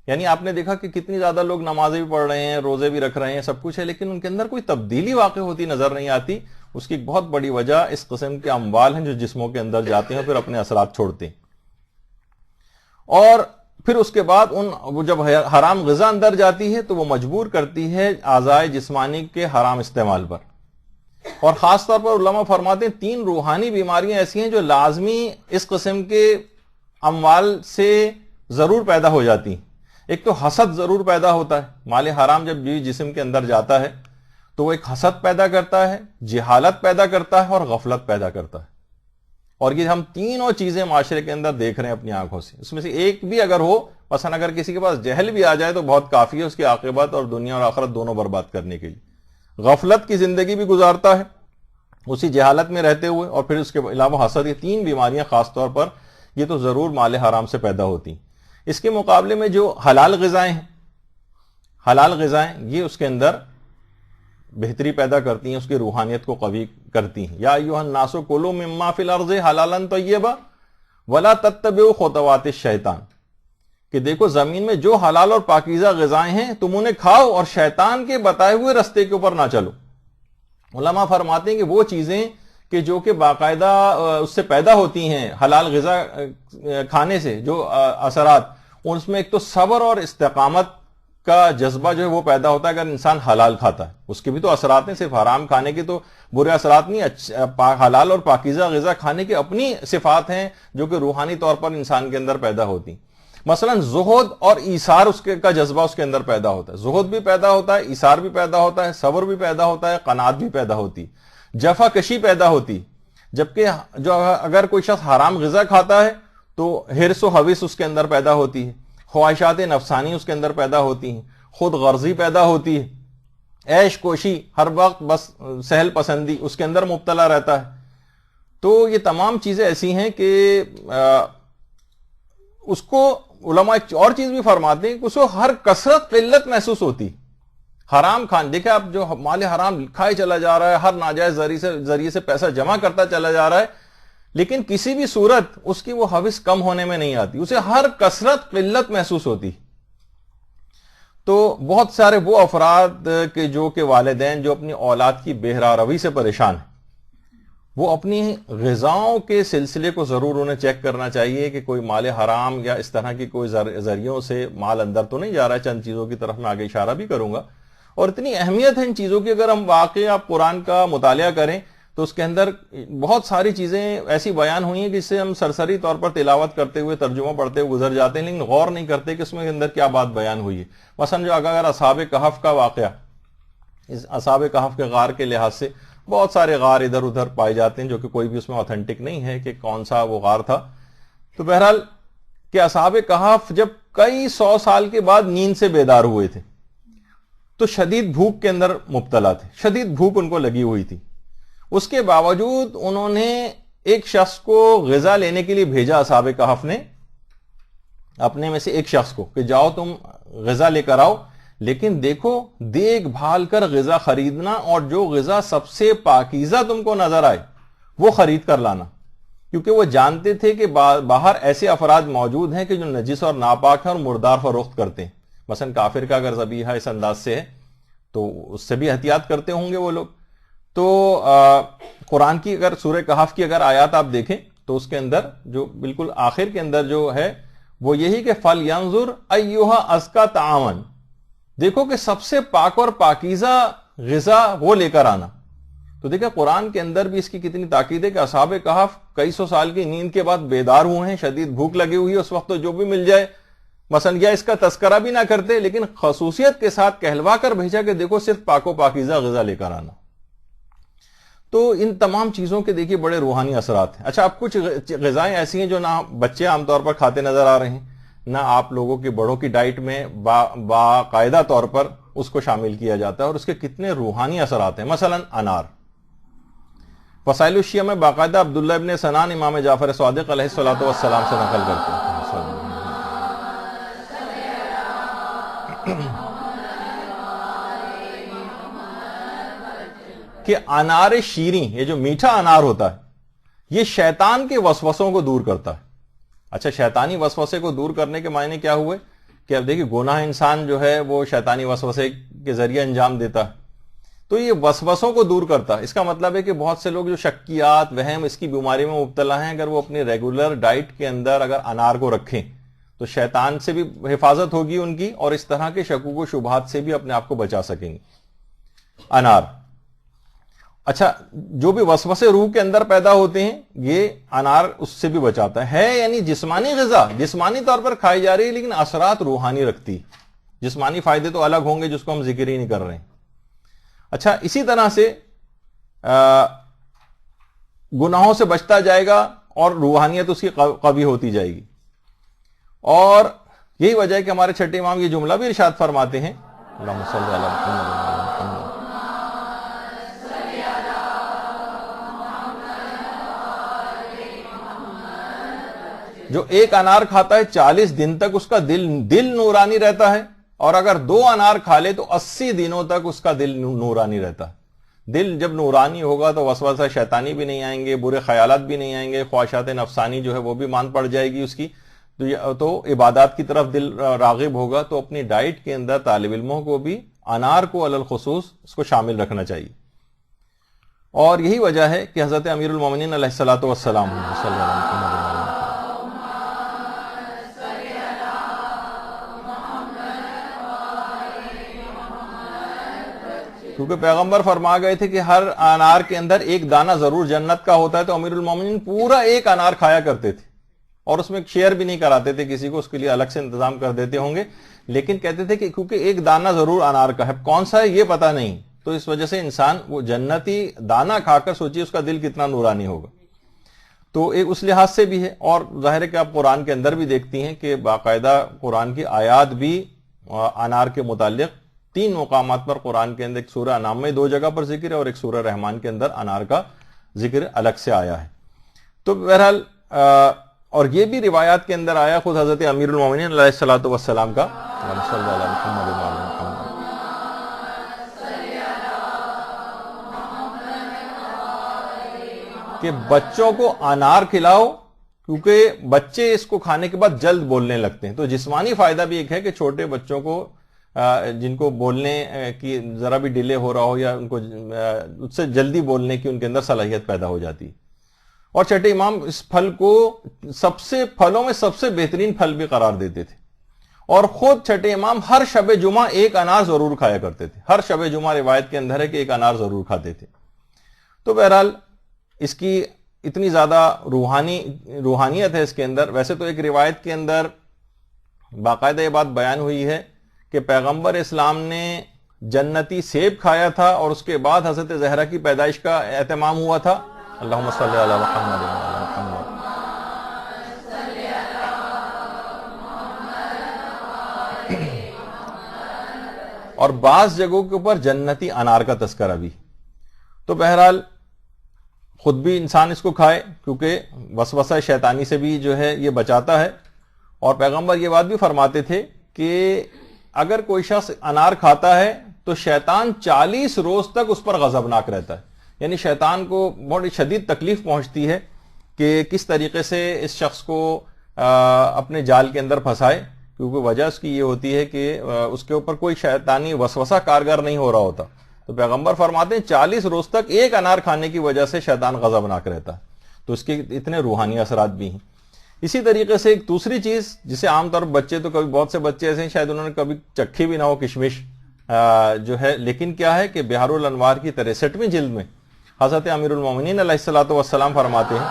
یعنی آپ نے دیکھا کہ کتنی زیادہ لوگ نمازیں بھی پڑھ رہے ہیں, روزے بھی رکھ رہے ہیں, سب کچھ ہے, لیکن ان کے اندر کوئی تبدیلی واقع ہوتی نظر نہیں آتی. اس کی ایک بہت بڑی وجہ اس قسم کے اموال ہیں جو جسموں کے اندر جاتے ہیں اور پھر اپنے اثرات چھوڑتے ہیں. اور پھر اس کے بعد وہ جب حرام غذا اندر جاتی ہے تو وہ مجبور کرتی ہے اعضائے جسمانی کے حرام استعمال پر. اور خاص طور پر علماء فرماتے ہیں 3 روحانی بیماریاں ایسی ہیں جو لازمی اس قسم کے اموال سے ضرور پیدا ہو جاتی ہیں. ایک تو حسد ضرور پیدا ہوتا ہے, مال حرام جب بھی جسم کے اندر جاتا ہے تو وہ ایک حسد پیدا کرتا ہے, جہالت پیدا کرتا ہے اور غفلت پیدا کرتا ہے. اور یہ ہم تینوں چیزیں معاشرے کے اندر دیکھ رہے ہیں اپنی آنکھوں سے. اس میں سے ایک بھی اگر ہو, مثلا اگر کسی کے پاس جہل بھی آ جائے تو بہت کافی ہے اس کی عاقبت اور دنیا اور آخرت دونوں برباد کرنے کے لیے. غفلت کی زندگی بھی گزارتا ہے اسی جہالت میں رہتے ہوئے, اور پھر اس کے علاوہ حسد. یہ 3 بیماریاں خاص طور پر یہ تو ضرور مال حرام سے پیدا ہوتی ہیں. اس کے مقابلے میں جو حلال غذائیں ہیں, حلال غذائیں یہ اس کے اندر بہتری پیدا کرتی ہیں, اس کی روحانیت کو قوی کرتی ہیں. یا ایھا الناس کلوا مما فی الارض حلالا طیبا ولا تتبعوا خطوات الشیطان, کہ دیکھو زمین میں جو حلال اور پاکیزہ غذائیں ہیں تم انہیں کھاؤ اور شیطان کے بتائے ہوئے رستے کے اوپر نہ چلو. علماء فرماتے ہیں کہ وہ چیزیں کہ جو کہ باقاعدہ اس سے پیدا ہوتی ہیں حلال غذا کھانے سے, جو اثرات, اس میں ایک تو صبر اور استقامت کا جذبہ جو ہے وہ پیدا ہوتا ہے اگر انسان حلال کھاتا ہے. اس کے بھی تو اثرات ہیں, صرف حرام کھانے کے تو برے اثرات نہیں, حلال اور پاکیزہ غذا کھانے کی اپنی صفات ہیں جو کہ روحانی طور پر انسان کے اندر پیدا ہوتی ہیں. مثلا زہد اور ایثار اس کا جذبہ اس کے اندر پیدا ہوتا ہے. زہد بھی پیدا ہوتا ہے, ایثار بھی پیدا ہوتا ہے, صبر بھی پیدا ہوتا ہے, قناعت بھی پیدا ہوتی, جفا کشی پیدا ہوتی. جبکہ جو اگر کوئی شخص حرام غذا کھاتا ہے تو حرص و حوث اس کے اندر پیدا ہوتی ہے, خواہشات نفسانی اس کے اندر پیدا ہوتی ہیں, خود غرضی پیدا ہوتی ہے, عیش کوشی, ہر وقت بس سہل پسندی اس کے اندر مبتلا رہتا ہے. تو یہ تمام چیزیں ایسی ہیں کہ اس کو علماء ایک اور چیز بھی فرماتے ہیں کہ اس کو ہر کثرت قلت محسوس ہوتی. حرام کھان دیکھیں آپ، جو مال حرام کھائے چلا جا رہا ہے، ہر ناجائز ذریعے سے پیسہ جمع کرتا چلا جا رہا ہے، لیکن کسی بھی صورت اس کی وہ حوث کم ہونے میں نہیں آتی، اسے ہر کثرت قلت محسوس ہوتی. تو بہت سارے وہ افراد کے جو کہ والدین جو اپنی اولاد کی بہراروی سے پریشان ہیں، وہ اپنی غذاؤں کے سلسلے کو ضرور انہیں چیک کرنا چاہیے کہ کوئی مال حرام یا اس طرح کی کوئی ذریعوں سے مال اندر تو نہیں جا رہا ہے. چند چیزوں کی طرف میں آگے اشارہ بھی کروں گا، اور اتنی اہمیت ہے ان چیزوں کی. اگر ہم واقعی آپ قرآن کا مطالعہ کریں تو اس کے اندر بہت ساری چیزیں ایسی بیان ہوئی ہیں جس سے ہم سرسری طور پر تلاوت کرتے ہوئے، ترجمہ پڑھتے ہوئے گزر جاتے ہیں، لیکن غور نہیں کرتے کہ اس میں اندر کیا بات بیان ہوئی ہے. مثلا جو اگر اصحاب کہف کا واقعہ، اس اصحاب کہف کے غار کے لحاظ سے بہت سارے غار ادھر ادھر پائے جاتے ہیں جو کہ کوئی بھی اس میں اوتھینٹک نہیں ہے کہ کون سا وہ غار تھا. تو بہرحال کہ اصحاب کہف جب کئی 100 سال کے بعد نیند سے بیدار ہوئے تھے تو شدید بھوک کے اندر مبتلا تھے، شدید بھوک ان کو لگی ہوئی تھی. اس کے باوجود انہوں نے ایک شخص کو غذا لینے کے لیے بھیجا، اصحاب کہف نے اپنے میں سے ایک شخص کو کہ جاؤ تم غذا لے کر آؤ، لیکن دیکھو دیکھ بھال کر غذا خریدنا، اور جو غذا سب سے پاکیزہ تم کو نظر آئے وہ خرید کر لانا، کیونکہ وہ جانتے تھے کہ باہر ایسے افراد موجود ہیں کہ جو نجس اور ناپاک ہیں اور مردار فروخت کرتے ہیں. مثلا کافر کا اگر ذبیحہ اس انداز سے ہے تو اس سے بھی احتیاط کرتے ہوں گے وہ لوگ. تو قرآن کی اگر سورہ کہف کی اگر آیات آپ دیکھیں تو اس کے اندر جو بالکل آخر کے اندر جو ہے وہ یہی کہ فَلْيَنظُرْ أَيُّهَا أَزْكَىٰ طَعَامًا، دیکھو کہ سب سے پاک اور پاکیزہ غذا وہ لے کر آنا. تو دیکھیں قرآن کے اندر بھی اس کی کتنی تاکید ہے کہ اصحاب کہف کئی 100 سال کی نیند کے بعد بیدار ہوئے ہیں، شدید بھوک لگی ہوئی ہے، اس وقت تو جو بھی مل جائے مثلا یا اس کا تذکرہ بھی نہ کرتے، لیکن خصوصیت کے ساتھ کہلوا کر بھیجا کہ دیکھو صرف پاک و پاکیزہ غذا لے کر آنا. تو ان تمام چیزوں کے دیکھیے بڑے روحانی اثرات ہیں. اچھا، اب کچھ غذائیں ایسی ہیں جو نہ بچے عام طور پر کھاتے نظر آ رہے ہیں، نہ آپ لوگوں کی بڑوں کی ڈائٹ میں باقاعدہ طور پر اس کو شامل کیا جاتا ہے، اور اس کے کتنے روحانی اثرات ہیں. مثلا انار، وسائل الشیعہ میں باقاعدہ عبداللہ ابن سنان امام جعفر صادق علیہ الصلوۃ والسلام سے نقل کرتے ہیں کہ انار شیریں، یہ جو میٹھا انار ہوتا ہے، یہ شیطان کے وسوسوں کو دور کرتا ہے. اچھا، شیطانی وسوسے کو دور کرنے کے معنی کیا ہوئے کہ اب دیکھیں گناہ انسان جو ہے وہ شیطانی وسوسے کے ذریعے انجام دیتا ہے، تو یہ وسوسوں کو دور کرتا ہے. اس کا مطلب ہے کہ بہت سے لوگ جو شکیات، وہم، اس کی بیماری میں مبتلا ہیں، اگر وہ اپنی ریگولر ڈائٹ کے اندر اگر انار کو رکھیں تو شیطان سے بھی حفاظت ہوگی ان کی، اور اس طرح کے شکوک و شبہات سے بھی اپنے آپ کو بچا سکیں گے. انار. اچھا، جو بھی وسوسے روح کے اندر پیدا ہوتے ہیں یہ انار اس سے بھی بچاتا ہے. یعنی جسمانی غذا جسمانی طور پر کھائی جا رہی ہے، لیکن اثرات روحانی رکھتی. جسمانی فائدے تو الگ ہوں گے جس کو ہم ذکر ہی نہیں کر رہے ہیں. اچھا، اسی طرح سے گناہوں سے بچتا جائے گا اور روحانیت اس کی قوی ہوتی جائے گی. اور یہی وجہ ہے کہ ہمارے چھٹے امام یہ جملہ بھی ارشاد فرماتے ہیں، اللہم صلی علی محمد، جو ایک انار کھاتا ہے 40 دن تک اس کا دل نورانی رہتا ہے، اور اگر 2 انار کھا لے تو 80 دنوں تک اس کا دل نورانی رہتا ہے. دل جب نورانی ہوگا تو وسوسہ شیطانی بھی نہیں آئیں گے، برے خیالات بھی نہیں آئیں گے، خواہشات نفسانی جو ہے وہ بھی مان پڑ جائے گی اس کی، تو عبادات کی طرف دل راغب ہوگا. تو اپنی ڈائٹ کے اندر طالب علموں کو بھی انار کو علی الخصوص اس کو شامل رکھنا چاہیے. اور یہی وجہ ہے کہ حضرت امیر المومنین علیہ الصلوۃ والسلام صلی اللہ علیہ وسلم کیونکہ پیغمبر فرما گئے تھے کہ ہر انار کے اندر ایک دانہ ضرور جنت کا ہوتا ہے، تو امیر المومنین پورا ایک انار کھایا کرتے تھے، اور اس میں شیئر بھی نہیں کراتے تھے کسی کو، اس کے لیے الگ سے انتظام کر دیتے ہوں گے، لیکن کہتے تھے کہ کیونکہ ایک دانہ ضرور انار کا ہے، کون سا ہے یہ پتہ نہیں، تو اس وجہ سے انسان وہ جنتی دانہ کھا کر سوچیے اس کا دل کتنا نورانی ہوگا. تو ایک اس لحاظ سے بھی ہے. اور ظاہر ہے کہ آپ قرآن کے اندر بھی دیکھتی ہیں کہ باقاعدہ قرآن کی آیات بھی انار کے متعلق 3 مقامات پر قرآن کے اندر، ایک سورہ انعام میں 2 جگہ پر ذکر ہے، اور ایک سورہ رحمان کے اندر انار کا ذکر الگ سے آیا ہے. تو بہرحال اور یہ بھی روایات کے اندر آیا خود حضرت امیر المومنین علیہ الصلوۃ والسلام کا کہ بچوں کو انار کھلاؤ، کیونکہ بچے اس کو کھانے کے بعد جلد بولنے لگتے ہیں. تو جسمانی فائدہ بھی ایک ہے کہ چھوٹے بچوں کو جن کو بولنے کی ذرا بھی ڈیلے ہو رہا ہو یا ان کو اس سے جلدی بولنے کی ان کے اندر صلاحیت پیدا ہو جاتی. اور چھٹے امام اس پھل کو پھلوں میں سب سے بہترین پھل بھی قرار دیتے تھے، اور خود چھٹے امام ہر شب جمعہ ایک انار ضرور کھایا کرتے تھے. ہر شب جمعہ روایت کے اندر ہے کہ ایک انار ضرور کھاتے تھے. تو بہرحال اس کی اتنی زیادہ روحانیت ہے اس کے اندر. ویسے تو ایک روایت کے اندر باقاعدہ یہ بات بیان ہوئی ہے کہ پیغمبر اسلام نے جنتی سیب کھایا تھا اور اس کے بعد حضرت زہرا کی پیدائش کا اہتمام ہوا تھا. اللہم صلی علی محمد وعلی محمد. اور بعض جگہوں کے اوپر جنتی انار کا تذکرہ بھی. تو بہرحال خود بھی انسان اس کو کھائے کیونکہ وسوسہ شیطانی سے بھی جو ہے یہ بچاتا ہے. اور پیغمبر یہ بات بھی فرماتے تھے کہ اگر کوئی شخص انار کھاتا ہے تو شیطان 40 روز تک اس پر غضبناک رہتا ہے. یعنی شیطان کو بہت شدید تکلیف پہنچتی ہے کہ کس طریقے سے اس شخص کو اپنے جال کے اندر پھنسائے، کیونکہ وجہ اس کی یہ ہوتی ہے کہ اس کے اوپر کوئی شیطانی وسوسہ کارگر نہیں ہو رہا ہوتا. تو پیغمبر فرماتے ہیں 40 روز تک ایک انار کھانے کی وجہ سے شیطان غضبناک رہتا ہے. تو اس کے اتنے روحانی اثرات بھی ہیں. اسی طریقے سے ایک دوسری چیز جسے عام طور پر بچے، تو کبھی بہت سے بچے ایسے ہیں شاید انہوں نے کبھی چکھی بھی نہ ہو، کشمش جو ہے، لیکن کیا ہے کہ بہار الانوار کی 63ویں جلد میں حضرت امیر المومنین علیہ الصلوۃ والسلام فرماتے ہیں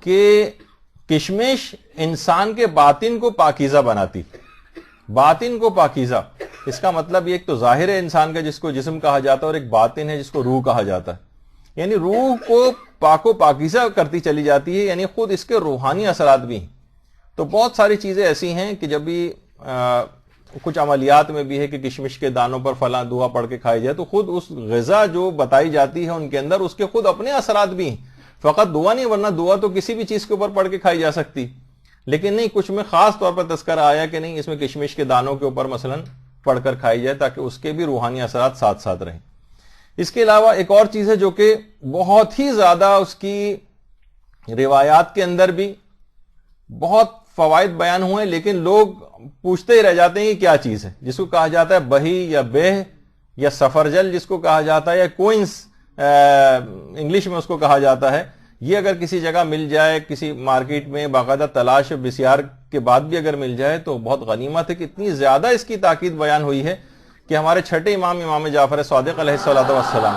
کہ کشمش انسان کے باطن کو پاکیزہ بناتی. باطن کو پاکیزہ، اس کا مطلب ایک تو ظاہر ہے انسان کا جس کو جسم کہا جاتا ہے، اور ایک باطن ہے جس کو روح کہا جاتا ہے. یعنی روح کو پاک و پاکیزہ کرتی چلی جاتی ہے، یعنی خود اس کے روحانی اثرات بھی ہیں. تو بہت ساری چیزیں ایسی ہیں کہ جب بھی کچھ عملیات میں بھی ہے کہ کشمش کے دانوں پر فلاں دعا پڑھ کے کھائی جائے، تو خود اس غذا جو بتائی جاتی ہے ان کے اندر اس کے خود اپنے اثرات بھی ہیں. فقط دعا نہیں، ورنہ دعا تو کسی بھی چیز کے اوپر پڑھ کے کھائی جا سکتی، لیکن نہیں، کچھ میں خاص طور پر تذکرہ آیا کہ نہیں، اس میں کشمش کے دانوں کے اوپر مثلا پڑھ کر کھائی جائے تاکہ اس کے بھی روحانی اثرات ساتھ ساتھ رہیں. اس کے علاوہ ایک اور چیز ہے جو کہ بہت ہی زیادہ اس کی روایات کے اندر بھی بہت فوائد بیان ہوئے، لیکن لوگ پوچھتے ہی رہ جاتے ہیں کہ کیا چیز ہے، جس کو کہا جاتا ہے بہی یا بہ یا سفرجل جس کو کہا جاتا ہے، یا کوئنس انگلش میں اس کو کہا جاتا ہے. یہ اگر کسی جگہ مل جائے، کسی مارکیٹ میں باقاعدہ تلاش بسیار کے بعد بھی اگر مل جائے تو بہت غنیمت ہے. کہ اتنی زیادہ اس کی تاکید بیان ہوئی ہے کہ ہمارے چھٹے امام امام جعفر صادق علیہ الصلوۃ والسلام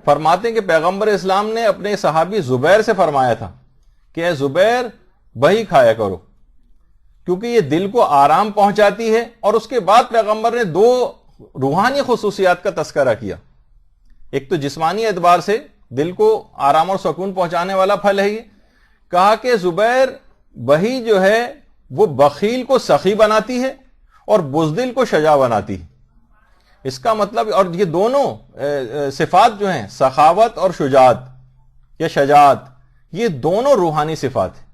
فرماتے ہیں کہ پیغمبر اسلام نے اپنے صحابی زبیر سے فرمایا تھا کہ اے زبیر بہی کھایا کرو کیونکہ یہ دل کو آرام پہنچاتی ہے. اور اس کے بعد پیغمبر نے 2 روحانی خصوصیات کا تذکرہ کیا. ایک تو جسمانی اعتبار سے دل کو آرام اور سکون پہنچانے والا پھل ہے یہ. کہا کہ زبیر بہی جو ہے وہ بخیل کو سخی بناتی ہے اور بزدل کو شجاع بناتی ہے. اس کا مطلب، اور یہ دونوں صفات جو ہیں سخاوت اور شجاعت یا شجاعت، یہ دونوں روحانی صفات ہیں.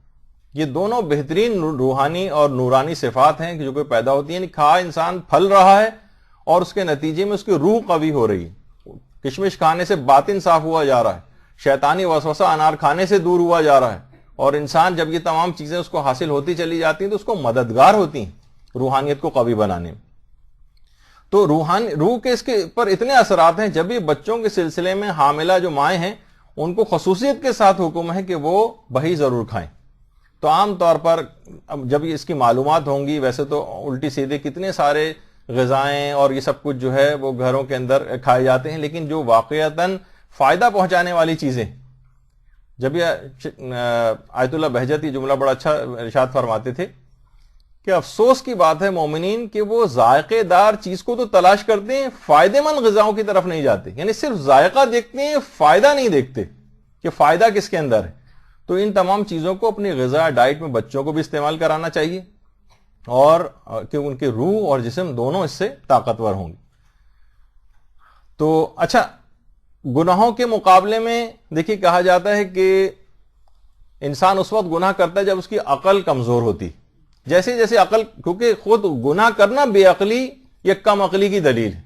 یہ دونوں بہترین روحانی اور نورانی صفات ہیں جو کہ پیدا ہوتی ہیں. یعنی کھا انسان پھل رہا ہے اور اس کے نتیجے میں اس کی روح قوی ہو رہی ہے. کشمش کھانے سے باطن صاف ہوا جا رہا ہے، شیطانی وسوسہ انار کھانے سے دور ہوا جا رہا ہے، اور انسان جب یہ تمام چیزیں اس کو حاصل ہوتی چلی جاتی ہیں تو اس کو مددگار ہوتی ہیں روحانیت کو قوی بنانے میں. تو روح کے اس کے پر اتنے اثرات ہیں. جب بھی بچوں کے سلسلے میں حاملہ جو مائیں ہیں ان کو خصوصیت کے ساتھ حکم ہے کہ وہ بہی ضرور کھائیں. تو عام طور پر جب اس کی معلومات ہوں گی، ویسے تو الٹی سیدھے کتنے سارے غذائیں اور یہ سب کچھ جو ہے وہ گھروں کے اندر کھائے جاتے ہیں، لیکن جو واقعتاً فائدہ پہنچانے والی چیزیں، جب یہ آیت اللہ بہجت یہ جملہ بڑا اچھا ارشاد فرماتے تھے کہ افسوس کی بات ہے مومنین کہ وہ ذائقے دار چیز کو تو تلاش کرتے ہیں، فائدے مند غذاؤں کی طرف نہیں جاتے. یعنی صرف ذائقہ دیکھتے ہیں، فائدہ نہیں دیکھتے. کہ فائدہ کس کے اندر ہے. تو ان تمام چیزوں کو اپنی غذا ڈائٹ میں بچوں کو بھی استعمال کرانا چاہیے اور کہ ان کے روح اور جسم دونوں اس سے طاقتور ہوں گے. تو اچھا، گناہوں کے مقابلے میں دیکھیے کہا جاتا ہے کہ انسان اس وقت گناہ کرتا ہے جب اس کی عقل کمزور ہوتی. جیسے جیسے عقل، کیونکہ خود گناہ کرنا بے عقلی یا کم عقلی کی دلیل ہے.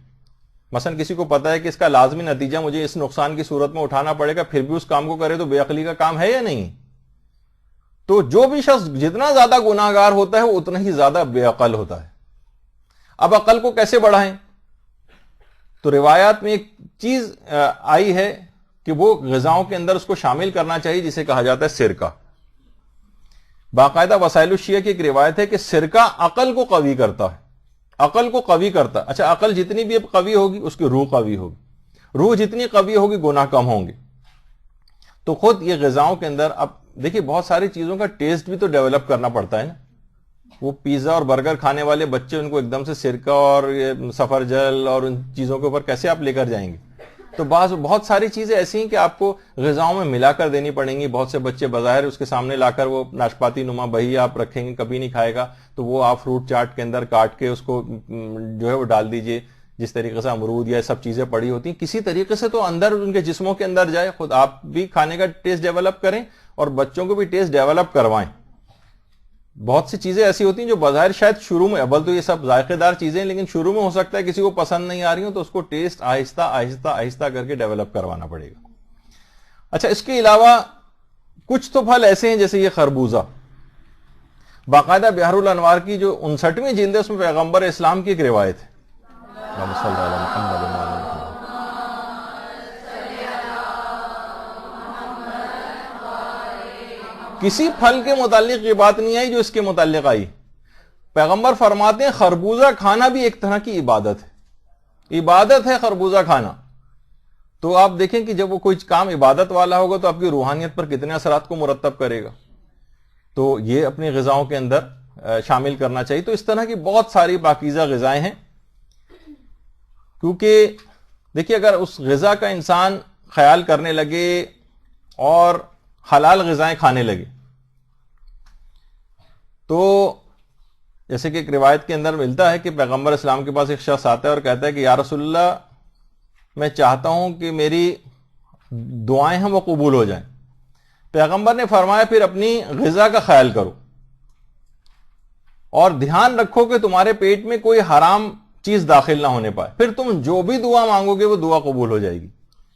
مثلا کسی کو پتا ہے کہ اس کا لازمی نتیجہ مجھے اس نقصان کی صورت میں اٹھانا پڑے گا، پھر بھی اس کام کو کرے تو بے عقلی کا کام ہے یا نہیں؟ تو جو بھی شخص جتنا زیادہ گناہ گار ہوتا ہے وہ اتنا ہی زیادہ بے عقل ہوتا ہے. اب عقل کو کیسے بڑھائیں؟ تو روایات میں ایک چیز آئی ہے کہ وہ غذاؤں کے اندر اس کو شامل کرنا چاہیے جسے کہا جاتا ہے سرکہ. باقاعدہ وسائل الشیعہ کی ایک روایت ہے کہ سرکہ عقل کو قوی کرتا ہے، عقل کو قوی کرتا ہے. اچھا، عقل جتنی بھی قوی ہوگی اس کی روح قوی ہوگی، روح جتنی قوی ہوگی گناہ کم ہوں گے. تو خود یہ غذاؤں کے اندر اب دیکھیے بہت ساری چیزوں کا ٹیسٹ بھی تو ڈیولپ کرنا پڑتا ہے نا. وہ پیزا اور برگر کھانے والے بچے، ان کو ایک دم سے سرکہ اور یہ سفرجل اور ان چیزوں کے اوپر کیسے آپ لے کر جائیں گے؟ تو بہت ساری چیزیں ایسی ہیں کہ آپ کو غذاؤں میں ملا کر دینی پڑیں گی. بہت سے بچے بظاہر اس کے سامنے لا کر وہ ناشپاتی نما بہی آپ رکھیں گے، کبھی نہیں کھائے گا، تو وہ آپ فروٹ چاٹ کے اندر کاٹ کے اس کو جو ہے وہ ڈال دیجئے. جس طریقے سے امرود یا سب چیزیں پڑی ہوتی ہیں، کسی طریقے سے تو اندر ان کے جسموں کے اندر جائے. خود آپ بھی کھانے کا ٹیسٹ ڈیولپ کریں اور بچوں کو بھی ٹیسٹ ڈیولپ کروائیں. بہت سی چیزیں ایسی ہوتی ہیں جو بظاہر شاید شروع میں، اول تو یہ سب ذائقے دار چیزیں، لیکن شروع میں ہو سکتا ہے کسی کو پسند نہیں آ رہی ہوں، تو اس کو ٹیسٹ آہستہ آہستہ آہستہ کر کے ڈیولپ کروانا پڑے گا. اچھا، اس کے علاوہ کچھ تو پھل ایسے ہیں جیسے یہ خربوزہ. باقاعدہ بحر الانوار کی جو 59ویں جلد ہے اس میں پیغمبر اسلام کی ایک روایت ہے. کسی پھل کے متعلق یہ بات نہیں آئی جو اس کے متعلق آئی. پیغمبر فرماتے ہیں خربوزہ کھانا بھی ایک طرح کی عبادت ہے، عبادت ہے خربوزہ کھانا. تو آپ دیکھیں کہ جب وہ کوئی کام عبادت والا ہوگا تو آپ کی روحانیت پر کتنے اثرات کو مرتب کرے گا. تو یہ اپنی غذاؤں کے اندر شامل کرنا چاہیے. تو اس طرح کی بہت ساری پاکیزہ غذائیں ہیں، کیونکہ دیکھیے اگر اس غذا کا انسان خیال کرنے لگے اور حلال غذائیں کھانے لگے، تو جیسے کہ ایک روایت کے اندر ملتا ہے کہ پیغمبر اسلام کے پاس ایک شخص آتا ہے اور کہتا ہے کہ یا رسول اللہ، میں چاہتا ہوں کہ میری دعائیں ہیں وہ قبول ہو جائیں. پیغمبر نے فرمایا پھر اپنی غذا کا خیال کرو اور دھیان رکھو کہ تمہارے پیٹ میں کوئی حرام چیز داخل نہ ہونے پائے، پھر تم جو بھی دعا مانگو گے وہ دعا قبول ہو جائے گی.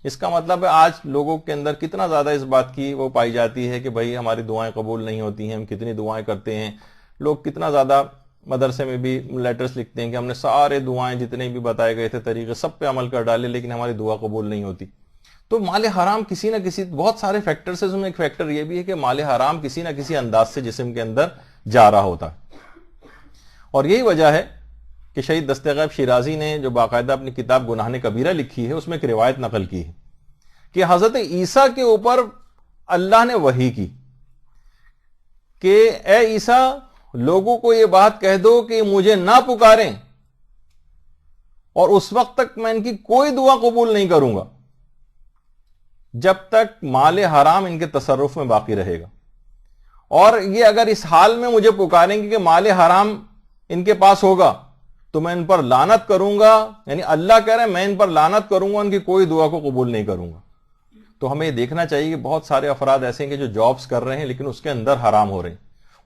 اس کا مطلب ہے آج لوگوں کے اندر کتنا زیادہ اس بات کی وہ پائی جاتی ہے کہ بھائی ہماری دعائیں قبول نہیں ہوتی ہیں، ہم کتنی دعائیں کرتے ہیں. لوگ کتنا زیادہ مدرسے میں بھی لیٹرز لکھتے ہیں کہ ہم نے سارے دعائیں جتنے بھی بتائے گئے تھے طریقے سب پہ عمل کر ڈالے لیکن ہماری دعا قبول نہیں ہوتی. تو مال حرام کسی نہ کسی، بہت سارے فیکٹر سے ایک فیکٹر یہ بھی ہے کہ مال حرام کسی نہ کسی انداز سے جسم کے اندر جا رہا ہوتا ہے. اور یہی وجہ ہے کہ شہید دست غیب شیرازی نے جو باقاعدہ اپنی کتاب گناہ کبیرہ لکھی ہے اس میں ایک روایت نقل کی ہے کہ حضرت عیسیٰ کے اوپر اللہ نے وحی کی کہ اے عیسیٰ، لوگوں کو یہ بات کہہ دو کہ مجھے نہ پکاریں اور اس وقت تک میں ان کی کوئی دعا قبول نہیں کروں گا جب تک مال حرام ان کے تصرف میں باقی رہے گا. اور یہ اگر اس حال میں مجھے پکاریں گے کہ مال حرام ان کے پاس ہوگا تو میں ان پر لعنت کروں گا، یعنی اللہ کہہ رہے ہیں میں ان پر لعنت کروں گا، ان کی کوئی دعا کو قبول نہیں کروں گا. تو ہمیں یہ دیکھنا چاہیے کہ بہت سارے افراد ایسے ہیں کہ جو جابز کر رہے ہیں لیکن اس کے اندر حرام ہو رہے ہیں،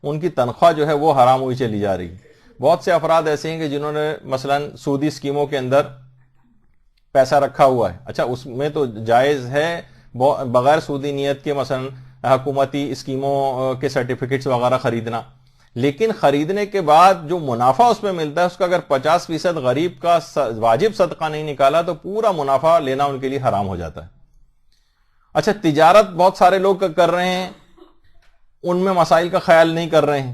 ان کی تنخواہ جو ہے وہ حرام ہوئی چلی جا رہی ہے. بہت سے افراد ایسے ہیں کہ جنہوں نے مثلا سودی اسکیموں کے اندر پیسہ رکھا ہوا ہے. اچھا، اس میں تو جائز ہے بغیر سودی نیت کے مثلا حکومتی اسکیموں کے سرٹیفکیٹس وغیرہ خریدنا، لیکن خریدنے کے بعد جو منافع اس میں ملتا ہے اس کا اگر 50% غریب کا واجب صدقہ نہیں نکالا تو پورا منافع لینا ان کے لیے حرام ہو جاتا ہے. اچھا، تجارت بہت سارے لوگ کر رہے ہیں، ان میں مسائل کا خیال نہیں کر رہے ہیں.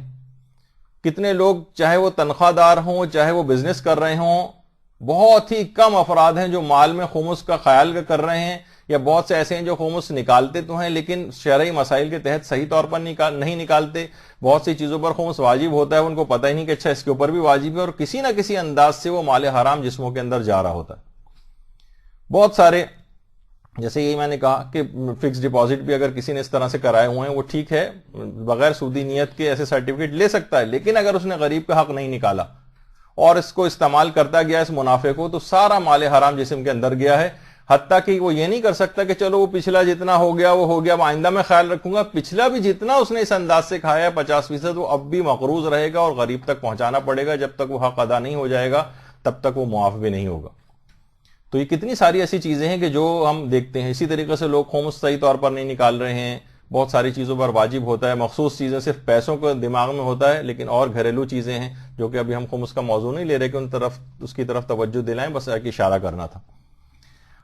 کتنے لوگ چاہے وہ تنخواہ دار ہوں چاہے وہ بزنس کر رہے ہوں، بہت ہی کم افراد ہیں جو مال میں خمس کا خیال کر رہے ہیں، یا بہت سے ایسے ہیں جو خمس نکالتے تو ہیں لیکن شرعی مسائل کے تحت صحیح طور پر نہیں نکالتے. بہت سی چیزوں پر خمس واجب ہوتا ہے، ان کو پتہ ہی نہیں کہ اچھا اس کے اوپر بھی واجب ہے، اور کسی نہ کسی انداز سے وہ مال حرام جسموں کے اندر جا رہا ہوتا ہے. بہت سارے جیسے یہی میں نے کہا کہ فکس ڈپازٹ بھی اگر کسی نے اس طرح سے کرائے ہوئے ہیں وہ ٹھیک ہے، بغیر سودی نیت کے ایسے سرٹیفکیٹ لے سکتا ہے، لیکن اگر اس نے غریب کا حق نہیں نکالا اور اس کو استعمال کرتا گیا اس منافع کو، تو سارا مال حرام جسم کے اندر گیا ہے. حتیٰ کہ وہ یہ نہیں کر سکتا کہ چلو وہ پچھلا جتنا ہو گیا وہ ہو گیا، آئندہ میں خیال رکھوں گا. پچھلا بھی جتنا اس نے اس انداز سے کھایا ہے 50%، وہ اب بھی مقروض رہے گا اور غریب تک پہنچانا پڑے گا. جب تک وہ حق ادا نہیں ہو جائے گا تب تک وہ معاف بھی نہیں ہوگا. تو یہ کتنی ساری ایسی چیزیں ہیں کہ جو ہم دیکھتے ہیں. اسی طریقے سے لوگ خمس صحیح طور پر نہیں نکال رہے ہیں، بہت ساری چیزوں پر واجب ہوتا ہے، مخصوص چیزیں صرف پیسوں کو دماغ میں ہوتا ہے، لیکن اور گھریلو چیزیں ہیں جو کہ ابھی ہم خمس کا موضوع نہیں لے رہے کہ اس کی طرف توجہ دلائیں، بس ایک اشارہ کرنا تھا.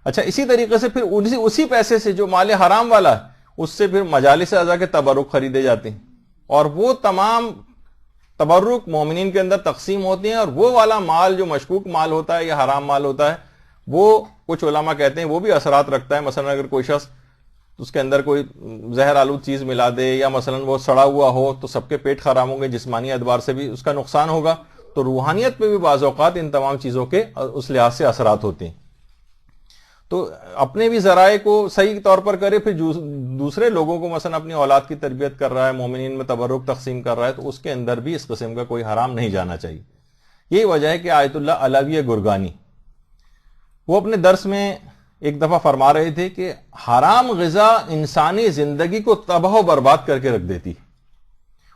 اچھا، اسی طریقے سے پھر اسی پیسے سے جو مال حرام والا ہے اس سے پھر مجالس اعضاء کے تبرک خریدے جاتے ہیں، اور وہ تمام تبرک مومنین کے اندر تقسیم ہوتے ہیں. اور وہ والا مال جو مشکوک مال ہوتا ہے یا حرام مال ہوتا ہے، وہ کچھ علماء کہتے ہیں وہ بھی اثرات رکھتا ہے. مثلا اگر کوئی شخص اس کے اندر کوئی زہر آلود چیز ملا دے، یا مثلا وہ سڑا ہوا ہو، تو سب کے پیٹ خراب ہوں گے، جسمانی اعتبار سے بھی اس کا نقصان ہوگا. تو روحانیت پہ بھی بعض اوقات ان تمام چیزوں کے اس لحاظ سے اثرات ہوتے ہیں. تو اپنے بھی ذرائع کو صحیح طور پر کرے، پھر دوسرے لوگوں کو مثلا اپنی اولاد کی تربیت کر رہا ہے، مومنین میں تبرک تقسیم کر رہا ہے، تو اس کے اندر بھی اس قسم کا کوئی حرام نہیں جانا چاہیے. یہی وجہ ہے کہ آیت اللہ علاویہ گرگانی وہ اپنے درس میں ایک دفعہ فرما رہے تھے کہ حرام غذا انسانی زندگی کو تباہ و برباد کر کے رکھ دیتی،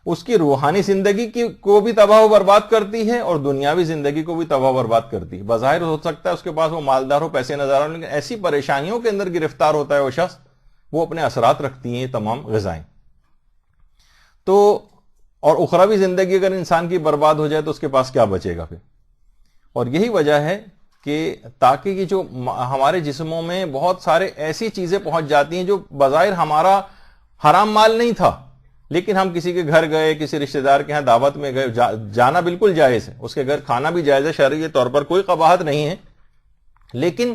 اس کی روحانی زندگی کو بھی تباہ و برباد کرتی ہے اور دنیاوی زندگی کو بھی تباہ و برباد کرتی ہے. بظاہر ہو سکتا ہے اس کے پاس وہ مالدار ہو، پیسے نظر آ، لیکن ایسی پریشانیوں کے اندر گرفتار ہوتا ہے وہ شخص، وہ اپنے اثرات رکھتی ہیں تمام غذائیں. تو اور اخروی زندگی اگر انسان کی برباد ہو جائے تو اس کے پاس کیا بچے گا پھر. اور یہی وجہ ہے کہ تاکہ یہ جو ہمارے جسموں میں بہت سارے ایسی چیزیں پہنچ جاتی ہیں جو بظاہر ہمارا حرام مال نہیں تھا، لیکن ہم کسی کے گھر گئے، کسی رشتہ دار کے ہاں دعوت میں گئے، جانا بالکل جائز ہے، اس کے گھر کھانا بھی جائز ہے، شرعی طور پر کوئی قباحت نہیں ہے، لیکن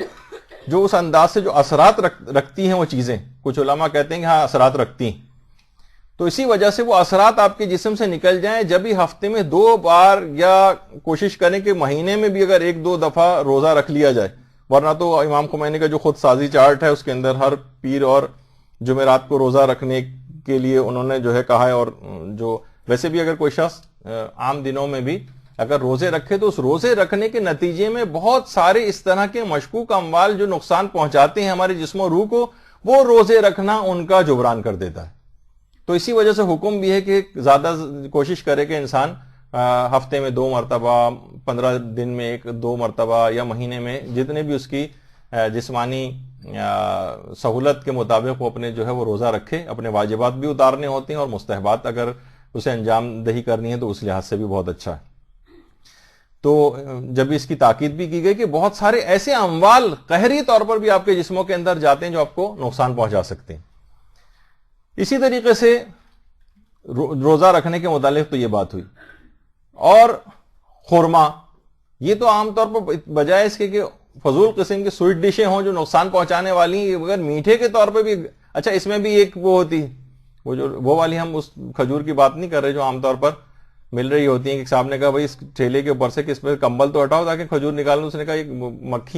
جو اس انداز سے جو اثرات رکھتی ہیں وہ چیزیں، کچھ علماء کہتے ہیں کہ ہاں اثرات رکھتی ہیں. تو اسی وجہ سے وہ اثرات آپ کے جسم سے نکل جائیں. جب بھی ہفتے میں 2 بار یا کوشش کریں کہ مہینے میں بھی اگر 1-2 دفعہ روزہ رکھ لیا جائے، ورنہ تو امام خمینی کا جو خود سازی چارٹ ہے اس کے اندر ہر پیر اور جمعرات کو روزہ رکھنے کے لیے انہوں نے جو ہے کہا ہے. اور جو ویسے بھی اگر کوئی شخص عام دنوں میں بھی اگر روزے رکھے تو اس روزے رکھنے کے نتیجے میں بہت سارے اس طرح کے مشکوک اموال جو نقصان پہنچاتے ہیں ہمارے جسم و روح کو، وہ روزے رکھنا ان کا جبران کر دیتا ہے. تو اسی وجہ سے حکم بھی ہے کہ زیادہ کوشش کرے کہ انسان ہفتے میں 2 مرتبہ، 15 دن میں 1-2 مرتبہ، یا مہینے میں جتنے بھی اس کی جسمانی سہولت کے مطابق وہ اپنے جو ہے وہ روزہ رکھے. اپنے واجبات بھی اتارنے ہوتے ہیں اور مستحبات اگر اسے انجام دہی کرنی ہے تو اس لحاظ سے بھی بہت اچھا ہے. تو جب اس کی تاکید بھی کی گئی کہ بہت سارے ایسے اموال قہری طور پر بھی آپ کے جسموں کے اندر جاتے ہیں جو آپ کو نقصان پہنچا سکتے ہیں. اسی طریقے سے روزہ رکھنے کے متعلق تو یہ بات ہوئی. اور خورما، یہ تو عام طور پر بجائے اس کے کہ فضول قسم کی سویٹ ڈشیں ہوں جو نقصان پہنچانے والی ہیں، اگر میٹھے کے طور پہ بھی اچھا، اس میں بھی ایک وہ ہوتی ہے، وہ والی ہم اس کھجور کی بات نہیں کر رہے جو عام طور پر مل رہی ہوتی ہیں. کہ صاحب نے کہا بھائی اس ٹھیلے کے اوپر سے کہ اس پہ کمبل تو ہٹاؤ تاکہ کھجور نکالوں. اس نے کہا ایک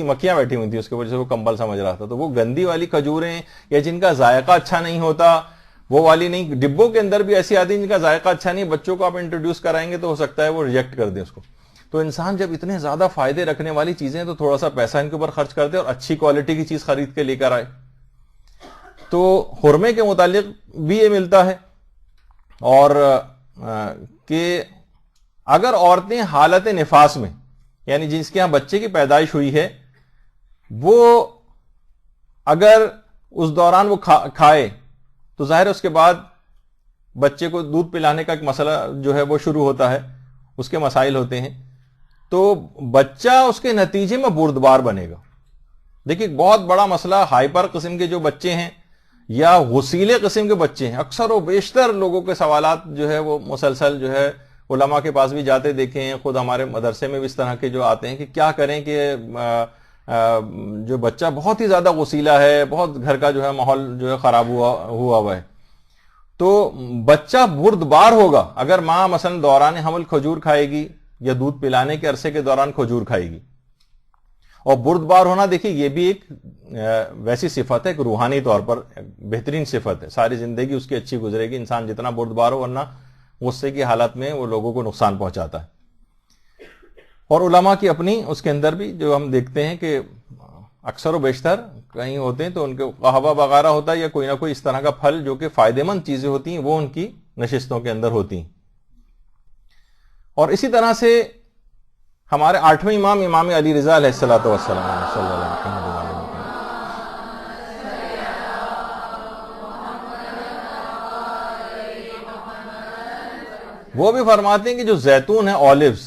مکھیاں بیٹھی ہوئی تھی اس کے اوپر، جسے وہ کمبل سمجھ رہا تھا. تو وہ گندی والی کھجوریں یا جن کا ذائقہ اچھا نہیں ہوتا وہ والی نہیں. ڈبوں کے اندر بھی ایسی آتی ہیں جن کا ذائقہ اچھا نہیں، بچوں کو آپ انٹروڈیوس کرائیں گے تو ہو سکتا ہے وہ ریجیکٹ کر دیں اس کو. تو انسان جب اتنے زیادہ فائدے رکھنے والی چیزیں تو تھوڑا سا پیسہ ان کے اوپر خرچ کر دے اور اچھی کوالٹی کی چیز خرید کے لے کر آئے. تو حرمے کے متعلق بھی یہ ملتا ہے. اور کہ اگر عورتیں حالت نفاس میں، یعنی جس کے ہاں بچے کی پیدائش ہوئی ہے، وہ اگر اس دوران وہ کھائے تو ظاہر ہے اس کے بعد بچے کو دودھ پلانے کا ایک مسئلہ جو ہے وہ شروع ہوتا ہے، اس کے مسائل ہوتے ہیں. تو بچہ اس کے نتیجے میں بردبار بنے گا. دیکھیے بہت بڑا مسئلہ ہائپر قسم کے جو بچے ہیں یا غسیلے قسم کے بچے ہیں، اکثر و بیشتر لوگوں کے سوالات جو ہے وہ مسلسل جو ہے علماء کے پاس بھی جاتے دیکھے ہیں، خود ہمارے مدرسے میں بھی اس طرح کے جو آتے ہیں کہ کیا کریں کہ جو بچہ بہت ہی زیادہ غسیلہ ہے، بہت گھر کا جو ہے ماحول جو ہے خراب ہوا ہے، تو بچہ بردبار ہوگا اگر ماں مثلا دوران حمل کھجور کھائے گی یا دودھ پلانے کے عرصے کے دوران کھجور کھائے گی. اور بردبار ہونا دیکھیے یہ بھی ایک ویسی صفت ہے کہ روحانی طور پر بہترین صفت ہے. ساری زندگی اس کی اچھی گزرے گی انسان جتنا بردبار ہو, ورنہ غصے کی حالت میں وہ لوگوں کو نقصان پہنچاتا ہے. اور علماء کی اپنی اس کے اندر بھی جو ہم دیکھتے ہیں کہ اکثر و بیشتر کہیں ہوتے ہیں تو ان کے قہوہ وغیرہ ہوتا ہے یا کوئی نہ کوئی اس طرح کا پھل جو کہ فائدہ مند چیزیں ہوتی ہیں وہ ان کی نشستوں کے اندر ہوتی ہیں. اور اسی طرح سے ہمارے 8ویں امام امام علی رضا علیہ الصلوۃ والسلام صلی اللہ علیہ وسلم وہ بھی فرماتے ہیں کہ جو زیتون ہے اولیوز,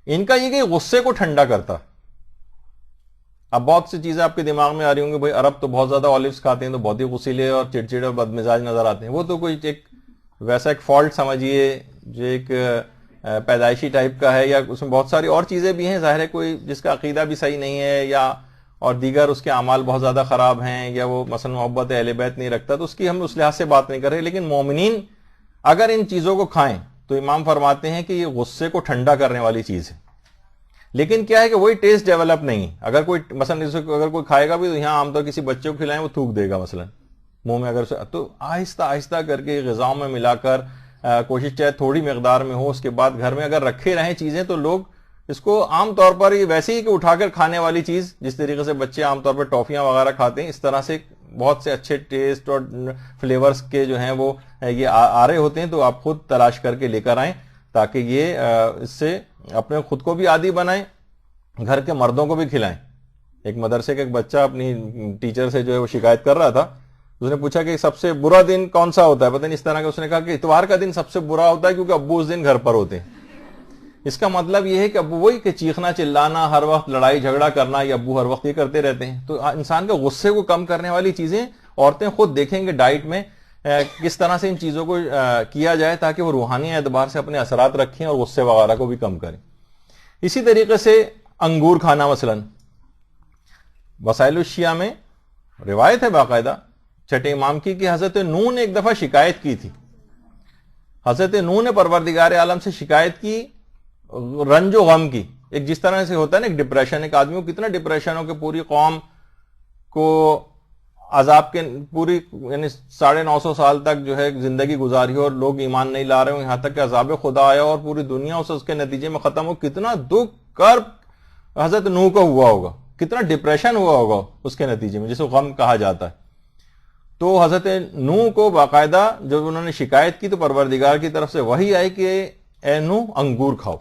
ان کا یہ کہ غصے کو ٹھنڈا کرتا. اب بہت سی چیزیں آپ کے دماغ میں آ رہی ہوں گی, بھائی عرب تو بہت زیادہ اولیوز کھاتے ہیں تو بہت ہی غصیلے اور چڑچڑے اور بدمزاج نظر آتے ہیں. وہ تو کوئی ایک ویسا ایک فالٹ سمجھیے جو ایک پیدائشی ٹائپ کا ہے, یا اس میں بہت ساری اور چیزیں بھی ہیں. ظاہر ہے کوئی جس کا عقیدہ بھی صحیح نہیں ہے یا اور دیگر اس کے اعمال بہت زیادہ خراب ہیں, یا وہ مثلا محبت اہل بیت نہیں رکھتا, تو اس کی ہم اس لحاظ سے بات نہیں کر رہے. لیکن مومنین اگر ان چیزوں کو کھائیں تو امام فرماتے ہیں کہ یہ غصے کو ٹھنڈا کرنے والی چیز ہے. لیکن کیا ہے کہ وہی ٹیسٹ ڈیولپ نہیں. اگر کوئی مثلا اگر کوئی کھائے گا بھی تو یہاں عام طور کسی بچے کو کھلائیں وہ تھوک دے گا مثلا منہ میں, اگر تو آہستہ آہستہ کر کے غذاؤں میں ملا کر کوشش چاہے تھوڑی مقدار میں ہو, اس کے بعد گھر میں اگر رکھے رہیں چیزیں تو لوگ اس کو عام طور پر یہ ویسے ہی کہ اٹھا کر کھانے والی چیز, جس طریقے سے بچے عام طور پر ٹافیاں وغیرہ کھاتے ہیں, اس طرح سے بہت سے اچھے ٹیسٹ اور فلیورز کے جو ہیں وہ یہ آ رہے ہوتے ہیں. تو آپ خود تلاش کر کے لے کر آئیں تاکہ یہ اس سے اپنے خود کو بھی عادی بنائیں, گھر کے مردوں کو بھی کھلائیں. ایک مدرسے کا ایک بچہ اپنی ٹیچر سے جو ہے وہ شکایت کر رہا تھا, اس نے پوچھا کہ سب سے برا دن کون سا ہوتا ہے, پتہ نہیں اس طرح کا. اس نے کہا کہ اتوار کا دن سب سے برا ہوتا ہے کیونکہ ابو اس دن گھر پر ہوتے ہیں. اس کا مطلب یہ ہے کہ ابو وہی کہ چیخنا چلانا, ہر وقت لڑائی جھگڑا کرنا, یہ ابو ہر وقت یہ کرتے رہتے ہیں. تو انسان کے غصے کو کم کرنے والی چیزیں عورتیں خود دیکھیں گے ڈائٹ میں کس طرح سے ان چیزوں کو کیا جائے تاکہ وہ روحانی اعتبار سے اپنے اثرات رکھیں اور غصے وغیرہ کو بھی کم کریں. اسی طریقے سے انگور کھانا مثلا وسائل الشیعہ میں روایت ہے باقاعدہ چھٹے امام کی کہ حضرت نوح نے ایک دفعہ شکایت کی تھی. حضرت نوح نے پروردگار عالم سے شکایت کی رنج و غم کی. ایک جس طرح سے ہوتا ہے نا ایک ڈپریشن, ایک آدمی کو کتنا ڈپریشن ہو کہ پوری قوم کو عذاب کے پوری یعنی 950 سال تک جو ہے زندگی گزاری ہو اور لوگ ایمان نہیں لا رہے ہوں, یہاں تک کہ عذاب خدا آیا اور پوری دنیا اس کے نتیجے میں ختم ہو. کتنا دکھ کرب حضرت نوح کو ہوا ہوگا, کتنا ڈپریشن ہوا ہوگا اس کے نتیجے میں, جسے غم کہا جاتا ہے. تو حضرت نوح کو باقاعدہ جب انہوں نے شکایت کی تو پروردگار کی طرف سے وحی آئی کہ اے نوح انگور کھاؤ.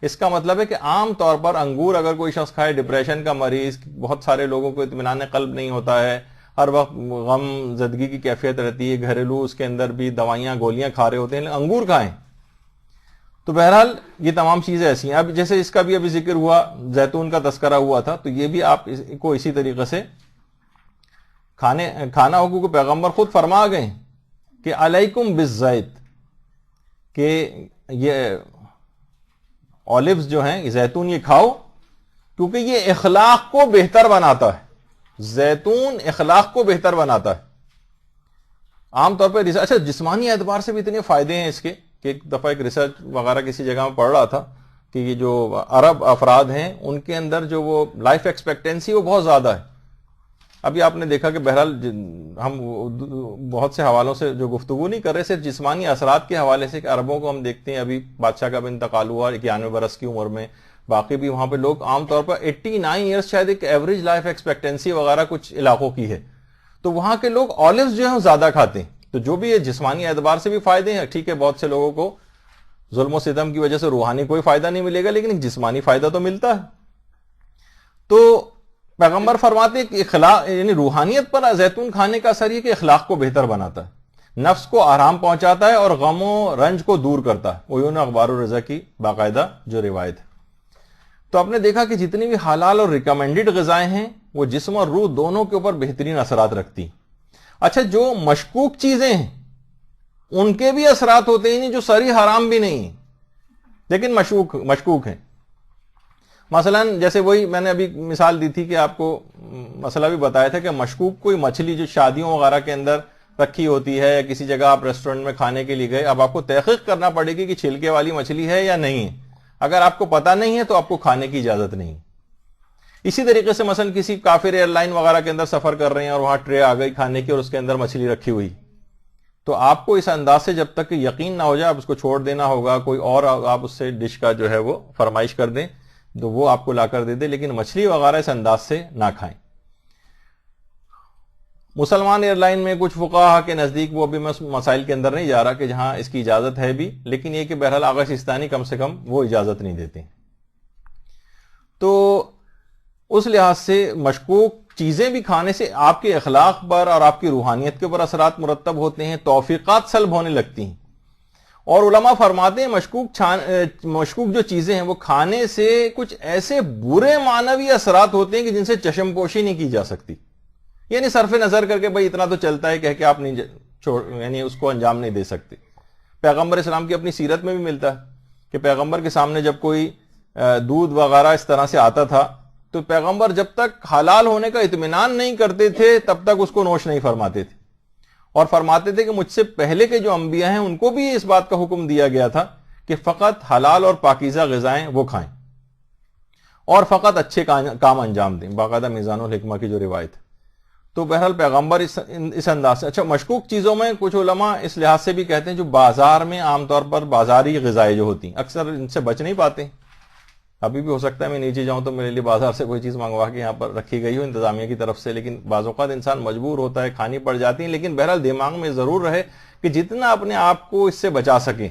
اس کا مطلب ہے کہ عام طور پر انگور اگر کوئی شخص کھائے, ڈپریشن کا مریض, بہت سارے لوگوں کو اطمینان قلب نہیں ہوتا ہے, ہر وقت غم زدگی کی کیفیت رہتی ہے, گھریلو اس کے اندر بھی دوائیاں گولیاں کھا رہے ہوتے ہیں, انگور کھائیں. تو بہرحال یہ تمام چیزیں ایسی ہیں. اب جیسے اس کا بھی ابھی ذکر ہوا, زیتون کا تذکرہ ہوا تھا, تو یہ بھی آپ کو اسی طریقے سے کھانا ہو, کیونکہ پیغمبر خود فرما گئے کہ علیکم بالزیت, کہ یہ اولیوز جو ہیں زیتون یہ کھاؤ کیونکہ یہ اخلاق کو بہتر بناتا ہے. زیتون اخلاق کو بہتر بناتا ہے. عام طور پر اچھا جسمانی اعتبار سے بھی اتنے فائدے ہیں اس کے کہ ایک دفعہ ایک ریسرچ وغیرہ کسی جگہ میں پڑھ رہا تھا کہ یہ جو عرب افراد ہیں ان کے اندر جو وہ لائف ایکسپیکٹنسی وہ بہت زیادہ ہے. ابھی آپ نے دیکھا کہ بہرحال ہم بہت سے حوالوں سے جو گفتگو نہیں کر رہے, صرف جسمانی اثرات کے حوالے سے کہ عربوں کو ہم دیکھتے ہیں, ابھی بادشاہ کا بھی انتقال ہوا 91 برس کی عمر میں, باقی بھی وہاں پہ لوگ عام طور پر 89 ایئرس شاید ایک ایوریج لائف ایکسپیکٹنسی وغیرہ کچھ علاقوں کی ہے. تو وہاں کے لوگ اولیوز جو ہیں زیادہ کھاتے ہیں. تو جو بھی یہ جسمانی اعتبار سے بھی فائدے ہیں, ٹھیک ہے بہت سے لوگوں کو ظلم و ستم کی وجہ سے روحانی کوئی فائدہ نہیں ملے گا, لیکن ایک جسمانی فائدہ تو ملتا ہے. تو پیغمبر فرماتے ہیں کہ اخلاق یعنی روحانیت پر زیتون کھانے کا اثر یہ کہ اخلاق کو بہتر بناتا ہے, نفس کو آرام پہنچاتا ہے اور غم و رنج کو دور کرتا ہے. وہ اخبار الرضا کی باقاعدہ جو روایت ہے. تو آپ نے دیکھا کہ جتنی بھی حلال اور ریکمینڈڈ غذائیں ہیں وہ جسم اور روح دونوں کے اوپر بہترین اثرات رکھتی. اچھا جو مشکوک چیزیں ہیں ان کے بھی اثرات ہوتے ہیں جو صریح حرام بھی نہیں ہیں لیکن مشکوک ہیں. مثلا جیسے وہی میں نے ابھی مثال دی تھی کہ آپ کو مسئلہ بھی بتایا تھا کہ مشکوک کوئی مچھلی جو شادیوں وغیرہ کے اندر رکھی ہوتی ہے یا کسی جگہ آپ ریسٹورنٹ میں کھانے کے لیے گئے, اب آپ کو تحقیق کرنا پڑے گی کہ چھلکے والی مچھلی ہے یا نہیں ہے. اگر آپ کو پتا نہیں ہے تو آپ کو کھانے کی اجازت نہیں. اسی طریقے سے مثلا کسی کافر ایئر لائن وغیرہ کے اندر سفر کر رہے ہیں اور وہاں ٹرے آ گئی کھانے کی اور اس کے اندر مچھلی رکھی ہوئی، تو آپ کو اس انداز سے جب تک یقین نہ ہو جائے آپ اس کو چھوڑ دینا ہوگا، کوئی اور آپ اس سے ڈش کا جو ہے وہ فرمائش کر دیں تو وہ آپ کو لا کر دے دے، لیکن مچھلی وغیرہ اس انداز سے نہ کھائیں۔ مسلمان ایئر لائن میں کچھ فقہا کے نزدیک، وہ بھی مسائل کے اندر نہیں جا رہا کہ جہاں اس کی اجازت ہے بھی، لیکن یہ کہ بہرحال آغا سیستانی کم سے کم وہ اجازت نہیں دیتے۔ تو اس لحاظ سے مشکوک چیزیں بھی کھانے سے آپ کے اخلاق پر اور آپ کی روحانیت کے اوپر اثرات مرتب ہوتے ہیں، توفیقات سلب ہونے لگتی ہیں، اور علماء فرماتے ہیں مشکوک جو چیزیں ہیں وہ کھانے سے کچھ ایسے برے معنوی اثرات ہوتے ہیں کہ جن سے چشم پوشی نہیں کی جا سکتی، یعنی صرف نظر کر کے بھائی اتنا تو چلتا ہے کہہ کے آپ نہیں یعنی اس کو انجام نہیں دے سکتے۔ پیغمبر اسلام کی اپنی سیرت میں بھی ملتا ہے کہ پیغمبر کے سامنے جب کوئی دودھ وغیرہ اس طرح سے آتا تھا تو پیغمبر جب تک حلال ہونے کا اطمینان نہیں کرتے تھے تب تک اس کو نوش نہیں فرماتے تھے، اور فرماتے تھے کہ مجھ سے پہلے کے جو انبیاء ہیں ان کو بھی اس بات کا حکم دیا گیا تھا کہ فقط حلال اور پاکیزہ غذائیں وہ کھائیں اور فقط اچھے کام انجام دیں، باقاعدہ میزان الحکمہ کی جو روایت ہے۔ تو بہرحال پیغمبر اس انداز سے، اچھا مشکوک چیزوں میں کچھ علماء اس لحاظ سے بھی کہتے ہیں جو بازار میں عام طور پر بازاری غذائیں جو ہوتی ہیں اکثر ان سے بچ نہیں پاتے، ابھی بھی ہو سکتا ہے میں نیچے جاؤں تو میرے لیے بازار سے کوئی چیز منگوا کے یہاں پر رکھی گئی ہو انتظامیہ کی طرف سے، لیکن بعض اوقات انسان مجبور ہوتا ہے، کھانی پڑ جاتی ہیں، لیکن بہرحال دماغ میں ضرور رہے کہ جتنا اپنے آپ کو اس سے بچا سکیں،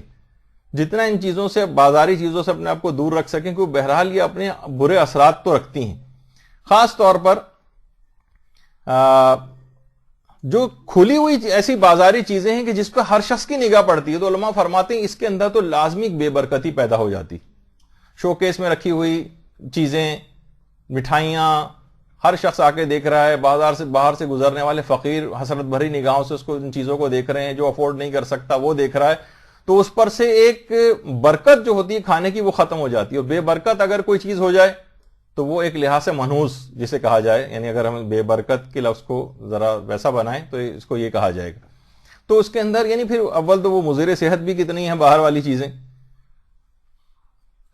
جتنا ان چیزوں سے بازاری چیزوں سے اپنے آپ کو دور رکھ سکیں، کیونکہ بہرحال یہ اپنے برے اثرات تو رکھتی ہیں۔ خاص طور پر جو کھلی ہوئی ایسی بازاری چیزیں ہیں کہ جس پہ ہر شخص کی نگاہ پڑتی ہے، تو علماء فرماتے ہیں اس کے اندر تو لازمی بے برکتی پیدا ہو جاتی، شو کیس میں رکھی ہوئی چیزیں، مٹھائیاں، ہر شخص آ کے دیکھ رہا ہے، باہر سے گزرنے والے فقیر حسرت بھری نگاہوں سے اس کو ان چیزوں کو دیکھ رہے ہیں، جو افورڈ نہیں کر سکتا وہ دیکھ رہا ہے، تو اس پر سے ایک برکت جو ہوتی ہے کھانے کی وہ ختم ہو جاتی ہے، اور بے برکت اگر کوئی چیز ہو جائے تو وہ ایک لحاظ سے منحوس جسے کہا جائے، یعنی اگر ہم بے برکت کے لفظ کو ذرا ویسا بنائیں تو اس کو یہ کہا جائے گا، تو اس کے اندر یعنی پھر اول تو وہ مضر صحت بھی کتنی ہیں باہر والی چیزیں،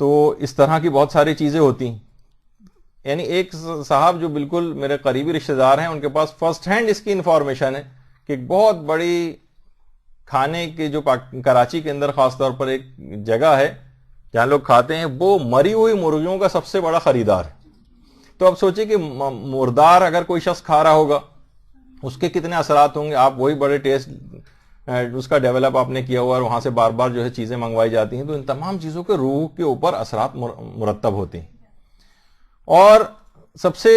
تو اس طرح کی بہت ساری چیزیں ہوتی ہیں۔ یعنی ایک صاحب جو بالکل میرے قریبی رشتہ دار ہیں، ان کے پاس فرسٹ ہینڈ اس کی انفارمیشن ہے کہ ایک بہت بڑی کھانے کے جو کراچی کے اندر خاص طور پر ایک جگہ ہے جہاں لوگ کھاتے ہیں، وہ مری ہوئی مرغیوں کا سب سے بڑا خریدار ہے۔ تو اب سوچیں کہ مردار اگر کوئی شخص کھا رہا ہوگا اس کے کتنے اثرات ہوں گے، آپ وہی بڑے ٹیسٹ اس کا ڈیولپ آپ نے کیا ہوا اور وہاں سے بار بار جو ہے چیزیں منگوائی جاتی ہیں، تو ان تمام چیزوں کے روح کے اوپر اثرات مرتب ہوتے ہیں۔ اور سب سے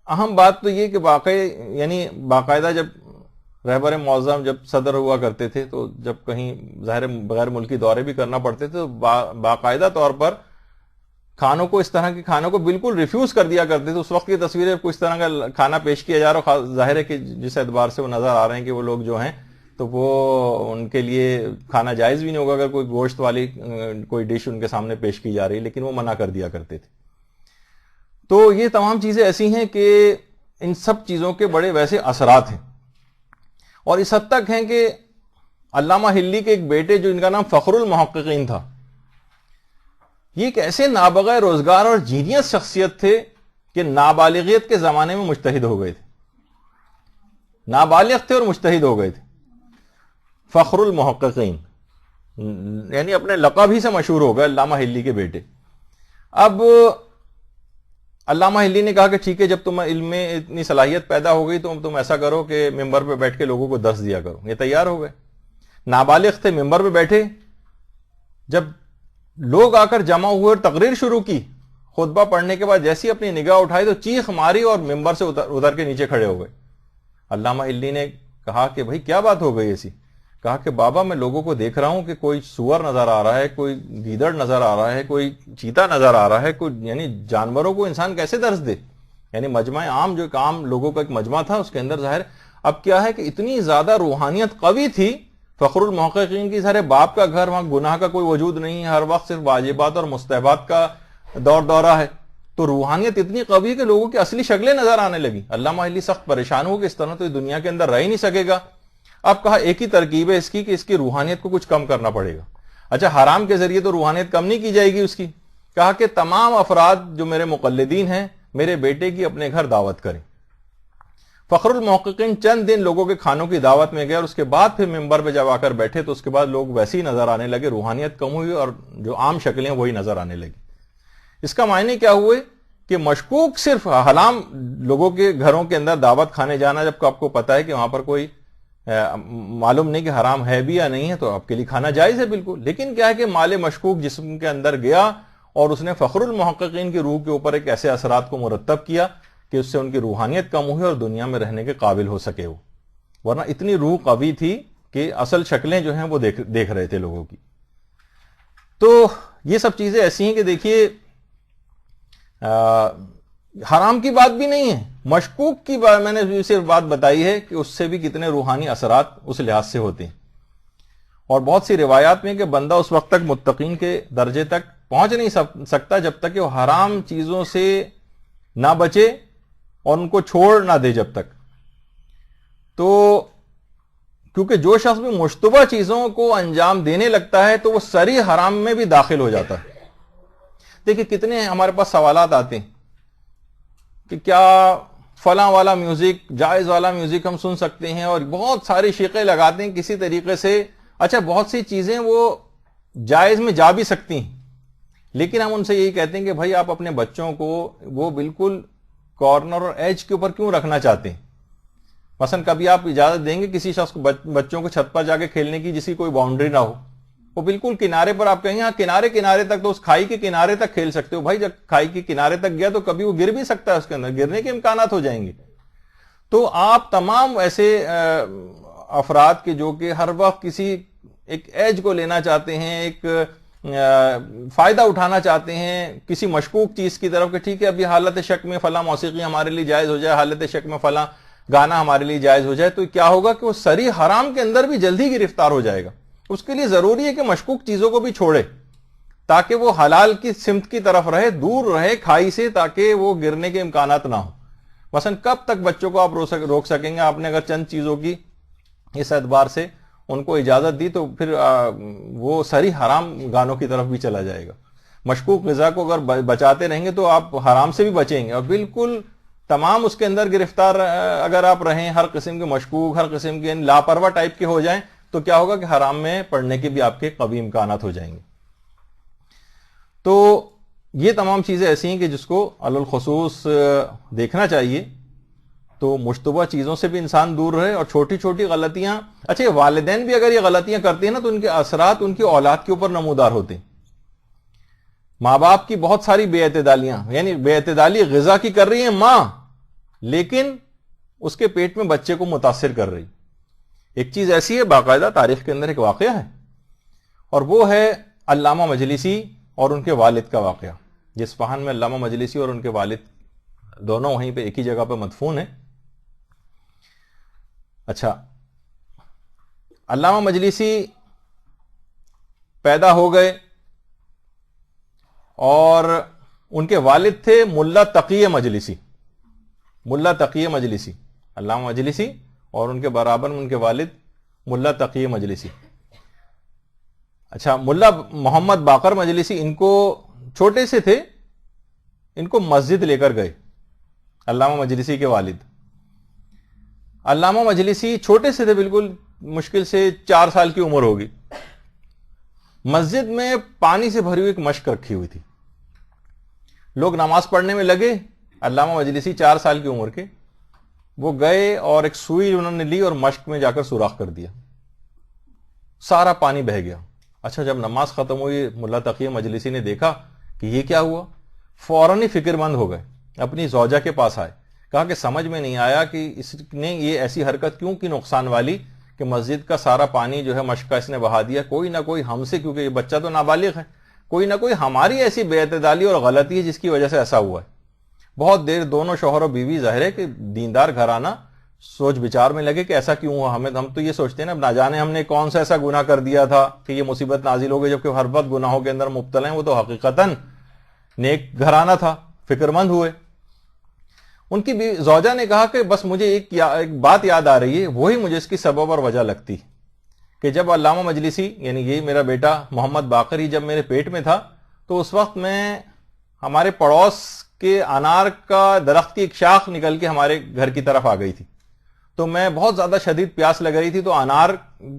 اہم بات تو یہ کہ باقاعدہ جب رہبر معظم جب صدر ہوا کرتے تھے تو جب کہیں ظاہر بغیر ملکی دورے بھی کرنا پڑتے تھے تو باقاعدہ طور پر کھانوں کو، اس طرح کے کھانوں کو بالکل ریفیوز کر دیا کرتے تھے۔ اس وقت کی تصویریں کچھ طرح کا کھانا پیش کیا جا رہا، ظاہر ہے کہ جس اعتبار سے وہ نظر آ رہے ہیں کہ وہ لوگ جو ہیں تو وہ ان کے لیے کھانا جائز بھی نہیں ہوگا اگر کوئی گوشت والی کوئی ڈش ان کے سامنے پیش کی جا رہی، لیکن وہ منع کر دیا کرتے تھے۔ تو یہ تمام چیزیں ایسی ہیں کہ ان سب چیزوں کے بڑے ویسے اثرات ہیں، اور اس حد تک ہیں کہ علامہ ہلی کے ایک بیٹے جو ان کا نام فخر المحققین تھا، یہ ایک ایسے نابغہ روزگار اور جینیس شخصیت تھے کہ نابالغیت کے زمانے میں مجتہد ہو گئے تھے، نابالغ تھے اور مجتہد ہو گئے تھے، فخر المحققین، یعنی اپنے لقب ہی سے مشہور ہو گئے علامہ ہلی کے بیٹے۔ اب علامہ ہلی نے کہا کہ ٹھیک ہے، جب تم علم میں اتنی صلاحیت پیدا ہو گئی تو تم ایسا کرو کہ ممبر پہ بیٹھ کے لوگوں کو درس دیا کرو۔ یہ تیار ہو گئے، نابالغ تھے، ممبر پہ بیٹھے، جب لوگ آ کر جمع ہوئے اور تقریر شروع کی، خطبہ پڑھنے کے بعد جیسی اپنی نگاہ اٹھائی تو چیخ ماری اور ممبر سے اتر کے نیچے کھڑے ہو گئے۔ علامہ ہلی نے کہا کہ بھائی کیا بات ہو گئی ایسی؟ کہا کہ بابا میں لوگوں کو دیکھ رہا ہوں کہ کوئی سور نظر آ رہا ہے، کوئی گیدڑ نظر آ رہا ہے، کوئی چیتا نظر آ رہا ہے، کوئی یعنی جانوروں کو انسان کیسے درس دے؟ یعنی مجمع عام جو ایک عام لوگوں کا ایک مجمع تھا اس کے اندر ظاہر اب کیا ہے کہ اتنی زیادہ روحانیت قوی تھی فخر المحققین کی، سارے باپ کا گھر، وہاں گناہ کا کوئی وجود نہیں ہے، ہر وقت صرف واجبات اور مستحبات کا دورہ ہے، تو روحانیت اتنی قوی کہ لوگوں کی اصلی شکلیں نظر آنے لگی۔ علامہ ہلی سخت پریشان ہو کہ اس طرح تو دنیا کے اندر رہ ہی نہیں سکے گا۔ اب کہا ایک ہی ترکیب ہے اس کی کہ اس کی روحانیت کو کچھ کم کرنا پڑے گا۔ اچھا حرام کے ذریعے تو روحانیت کم نہیں کی جائے گی اس کی، کہا کہ تمام افراد جو میرے مقلدین ہیں میرے بیٹے کی اپنے گھر دعوت کریں. فخر المحققین چند دن لوگوں کے کھانوں کی دعوت میں گئے اور اس کے بعد پھر ممبر پہ جب آ کر بیٹھے تو اس کے بعد لوگ ویسے ہی نظر آنے لگے, روحانیت کم ہوئی اور جو عام شکلیں وہی نظر آنے لگی. اس کا معنی کیا ہوئے کہ مشکوک صرف حرام لوگوں کے گھروں کے اندر دعوت کھانے جانا, جب آپ کو پتا ہے کہ وہاں پر کوئی معلوم نہیں کہ حرام ہے بھی یا نہیں ہے تو آپ کے لیے کھانا جائز ہے بالکل. لیکن کیا ہے کہ مال مشکوک جسم کے اندر گیا اور اس نے فخر المحققین کی روح کے اوپر ایک ایسے اثرات کو مرتب کیا کہ اس سے ان کی روحانیت کم ہوئی اور دنیا میں رہنے کے قابل ہو سکے وہ, ورنہ اتنی روح قوی تھی کہ اصل شکلیں جو ہیں وہ دیکھ رہے تھے لوگوں کی. تو یہ سب چیزیں ایسی ہیں کہ دیکھیے حرام کی بات بھی نہیں ہے, مشکوک کی بات میں نے صرف بات بتائی ہے کہ اس سے بھی کتنے روحانی اثرات اس لحاظ سے ہوتے ہیں. اور بہت سی روایات میں کہ بندہ اس وقت تک متقین کے درجے تک پہنچ نہیں سکتا جب تک کہ وہ حرام چیزوں سے نہ بچے اور ان کو چھوڑ نہ دے جب تک. تو کیونکہ جو شخص بھی مشتبہ چیزوں کو انجام دینے لگتا ہے تو وہ سری حرام میں بھی داخل ہو جاتا ہے. دیکھیں کتنے ہمارے پاس سوالات آتے ہیں کہ کیا فلاں والا میوزک, جائز والا میوزک ہم سن سکتے ہیں, اور بہت ساری شیخیں لگاتے ہیں کسی طریقے سے. اچھا بہت سی چیزیں وہ جائز میں جا بھی سکتی ہیں, لیکن ہم ان سے یہی کہتے ہیں کہ بھائی آپ اپنے بچوں کو وہ بالکل کارنر اور ایج کے اوپر کیوں رکھنا چاہتے ہیں؟ مثلا کبھی آپ اجازت دیں گے کسی شخص کو بچوں کو چھت پر جا کے کھیلنے کی جس کی کوئی باؤنڈری نہ ہو, وہ بالکل کنارے پر آپ کہیں گے ہاں کنارے تک تو اس کھائی کے کنارے تک کھیل سکتے ہو. بھائی جب کھائی کے کنارے تک گیا تو کبھی وہ گر بھی سکتا ہے, اس کے اندر گرنے کے امکانات ہو جائیں گے. تو آپ تمام ایسے افراد کے جو کہ ہر وقت کسی ایک ایج کو لینا چاہتے ہیں, ایک فائدہ اٹھانا چاہتے ہیں کسی مشکوک چیز کی طرف کہ ٹھیک ہے ابھی حالت شک میں فلاں موسیقی ہمارے لیے جائز ہو جائے, حالت شک میں فلاں گانا ہمارے لیے جائز ہو جائے, تو کیا ہوگا کہ وہ سری حرام کے اندر بھی جلدی گرفتار ہو جائے گا. اس کے لیے ضروری ہے کہ مشکوک چیزوں کو بھی چھوڑے تاکہ وہ حلال کی سمت کی طرف رہے, دور رہے کھائی سے, تاکہ وہ گرنے کے امکانات نہ ہو. مثلا کب تک بچوں کو آپ روک سکیں گے؟ آپ نے اگر چند چیزوں کی اس اعتبار سے ان کو اجازت دی تو پھر وہ سری حرام گانوں کی طرف بھی چلا جائے گا. مشکوک غذا کو اگر بچاتے رہیں گے تو آپ حرام سے بھی بچیں گے, اور بالکل تمام اس کے اندر گرفتار اگر آپ رہیں, ہر قسم کے مشکوک, ہر قسم کے لاپرواہ ٹائپ کے ہو جائیں تو کیا ہوگا کہ حرام میں پڑنے کے بھی آپ کے قوی امکانات ہو جائیں گے. تو یہ تمام چیزیں ایسی ہیں کہ جس کو علی الخصوص دیکھنا چاہیے. تو مشتبہ چیزوں سے بھی انسان دور رہے, اور چھوٹی چھوٹی غلطیاں, اچھا والدین بھی اگر یہ غلطیاں کرتے ہیں نا تو ان کے اثرات ان کی اولاد کے اوپر نمودار ہوتے ہیں. ماں باپ کی بہت ساری بے اعتدالیاں, یعنی بے اعتدالی غذا کی کر رہی ہیں ماں, لیکن اس کے پیٹ میں بچے کو متاثر کر رہی. ایک چیز ایسی ہے, باقاعدہ تاریخ کے اندر ایک واقعہ ہے, اور وہ ہے علامہ مجلسی اور ان کے والد کا واقعہ. اصفہان میں علامہ مجلسی اور ان کے والد دونوں وہیں پہ ایک ہی جگہ پہ مدفون ہیں. اچھا, علامہ مجلسی پیدا ہو گئے اور ان کے والد تھے ملا تقی مجلسی. ملا تقی مجلسی, علامہ مجلسی اور ان کے برابر میں ان کے والد ملا تقی مجلسی. اچھا, ملا محمد باقر مجلسی ان کو چھوٹے سے تھے, ان کو مسجد لے کر گئے علامہ مجلسی کے والد. علامہ مجلسی چھوٹے سے تھے, بالکل مشکل سے 4 سال کی عمر ہوگی. مسجد میں پانی سے بھری ہوئی ایک مشک رکھی ہوئی تھی, لوگ نماز پڑھنے میں لگے. علامہ مجلسی 4 سال کی عمر کے وہ گئے اور ایک سوئی انہوں نے لی اور مشک میں جا کر سوراخ کر دیا, سارا پانی بہہ گیا. اچھا, جب نماز ختم ہوئی ملا تقی مجلسی نے دیکھا کہ یہ کیا ہوا, فوراً ہی فکر مند ہو گئے, اپنی زوجہ کے پاس آئے, کہا کہ سمجھ میں نہیں آیا کہ اس نے یہ ایسی حرکت کیوں کی نقصان والی کہ مسجد کا سارا پانی جو ہے مشک کا اس نے بہا دیا. کوئی نہ کوئی ہم سے, کیونکہ یہ بچہ تو نابالغ ہے, کوئی نہ کوئی ہماری ایسی بے اعتدالی اور غلطی ہے جس کی وجہ سے ایسا ہوا ہے. بہت دیر دونوں شوہر و بیوی, ظاہر ہے کہ دیندار گھرانہ, سوچ بچار میں لگے کہ ایسا کیوں ہوا. ہم تو یہ سوچتے ہیں نا, نہ جانے ہم نے کون سا ایسا گناہ کر دیا تھا کہ یہ مصیبت نازل ہو گئی, جبکہ ہر وقت گناہوں کے اندر مبتلا ہیں. وہ تو حقیقتاً نیک گھرانہ تھا, فکر مند ہوئے. ان کی زوجہ نے کہا کہ بس مجھے ایک بات یاد آ رہی ہے, وہی مجھے اس کی سبب اور وجہ لگتی کہ جب علامہ مجلسی یعنی یہ میرا بیٹا محمد باقر ہی جب میرے پیٹ میں تھا تو اس وقت میں ہمارے پڑوس کہ انار کا درخت کی ایک شاخ نکل کے ہمارے گھر کی طرف آ گئی تھی. تو میں بہت زیادہ شدید پیاس لگ رہی تھی, تو انار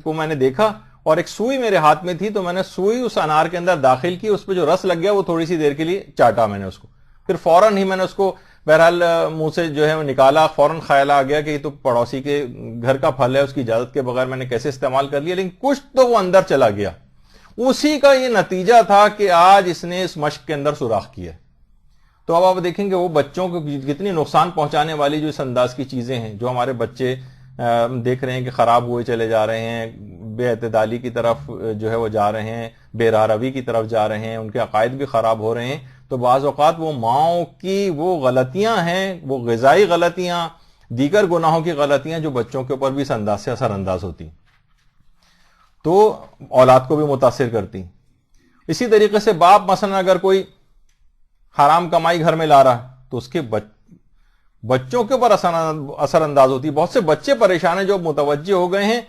کو میں نے دیکھا اور ایک سوئی میرے ہاتھ میں تھی, تو میں نے سوئی اس انار کے اندر داخل کی, اس پہ جو رس لگ گیا وہ تھوڑی سی دیر کے لیے چاٹا میں نے اس کو, پھر فوراً ہی میں نے اس کو بہرحال منہ سے جو ہے وہ نکالا. فوراً خیال آ گیا کہ یہ تو پڑوسی کے گھر کا پھل ہے, اس کی اجازت کے بغیر میں نے کیسے استعمال کر لیا, لیکن کچھ تو وہ اندر چلا گیا. اسی کا یہ نتیجہ تھا کہ آج اس نے اس مشق کے اندر سوراخ کیا. تو اب آپ دیکھیں گے وہ بچوں کو کتنی نقصان پہنچانے والی جو اس انداز کی چیزیں ہیں, جو ہمارے بچے دیکھ رہے ہیں کہ خراب ہوئے چلے جا رہے ہیں, بے اعتدالی کی طرف جو ہے وہ جا رہے ہیں, بے راہ روی کی طرف جا رہے ہیں, ان کے عقائد بھی خراب ہو رہے ہیں. تو بعض اوقات وہ ماؤں کی وہ غلطیاں ہیں, وہ غذائی غلطیاں, دیگر گناہوں کی غلطیاں جو بچوں کے اوپر بھی اس انداز سے اثر انداز ہوتی, تو اولاد کو بھی متاثر کرتی. اسی طریقے سے باپ مثلا اگر کوئی حرام کمائی گھر میں لا رہا ہے تو اس کے بچوں کے اوپر اثر انداز ہوتی. بہت سے بچے پریشان ہیں جو متوجہ ہو گئے ہیں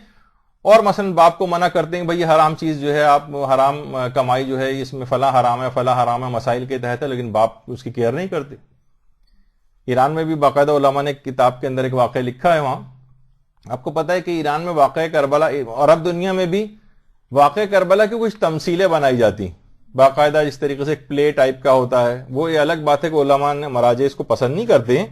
اور مثلا باپ کو منع کرتے ہیں بھئی یہ حرام چیز جو ہے, آپ حرام کمائی جو ہے اس میں فلاں حرام ہے فلاں حرام ہے, مسائل کے تحت ہے, لیکن باپ اس کی کیئر نہیں کرتے. ایران میں بھی باقاعدہ علماء نے کتاب کے اندر ایک واقعہ لکھا ہے. وہاں آپ کو پتا ہے کہ ایران میں واقعہ کربلا, اور اب دنیا میں بھی واقعہ کربلا کی کچھ تمثیلیں بنائی جاتی باقاعدہ, جس طریقے سے ایک پلے ٹائپ کا ہوتا ہے. وہ یہ الگ بات ہے کہ علماء نے مراجع اس کو پسند نہیں کرتے ہیں,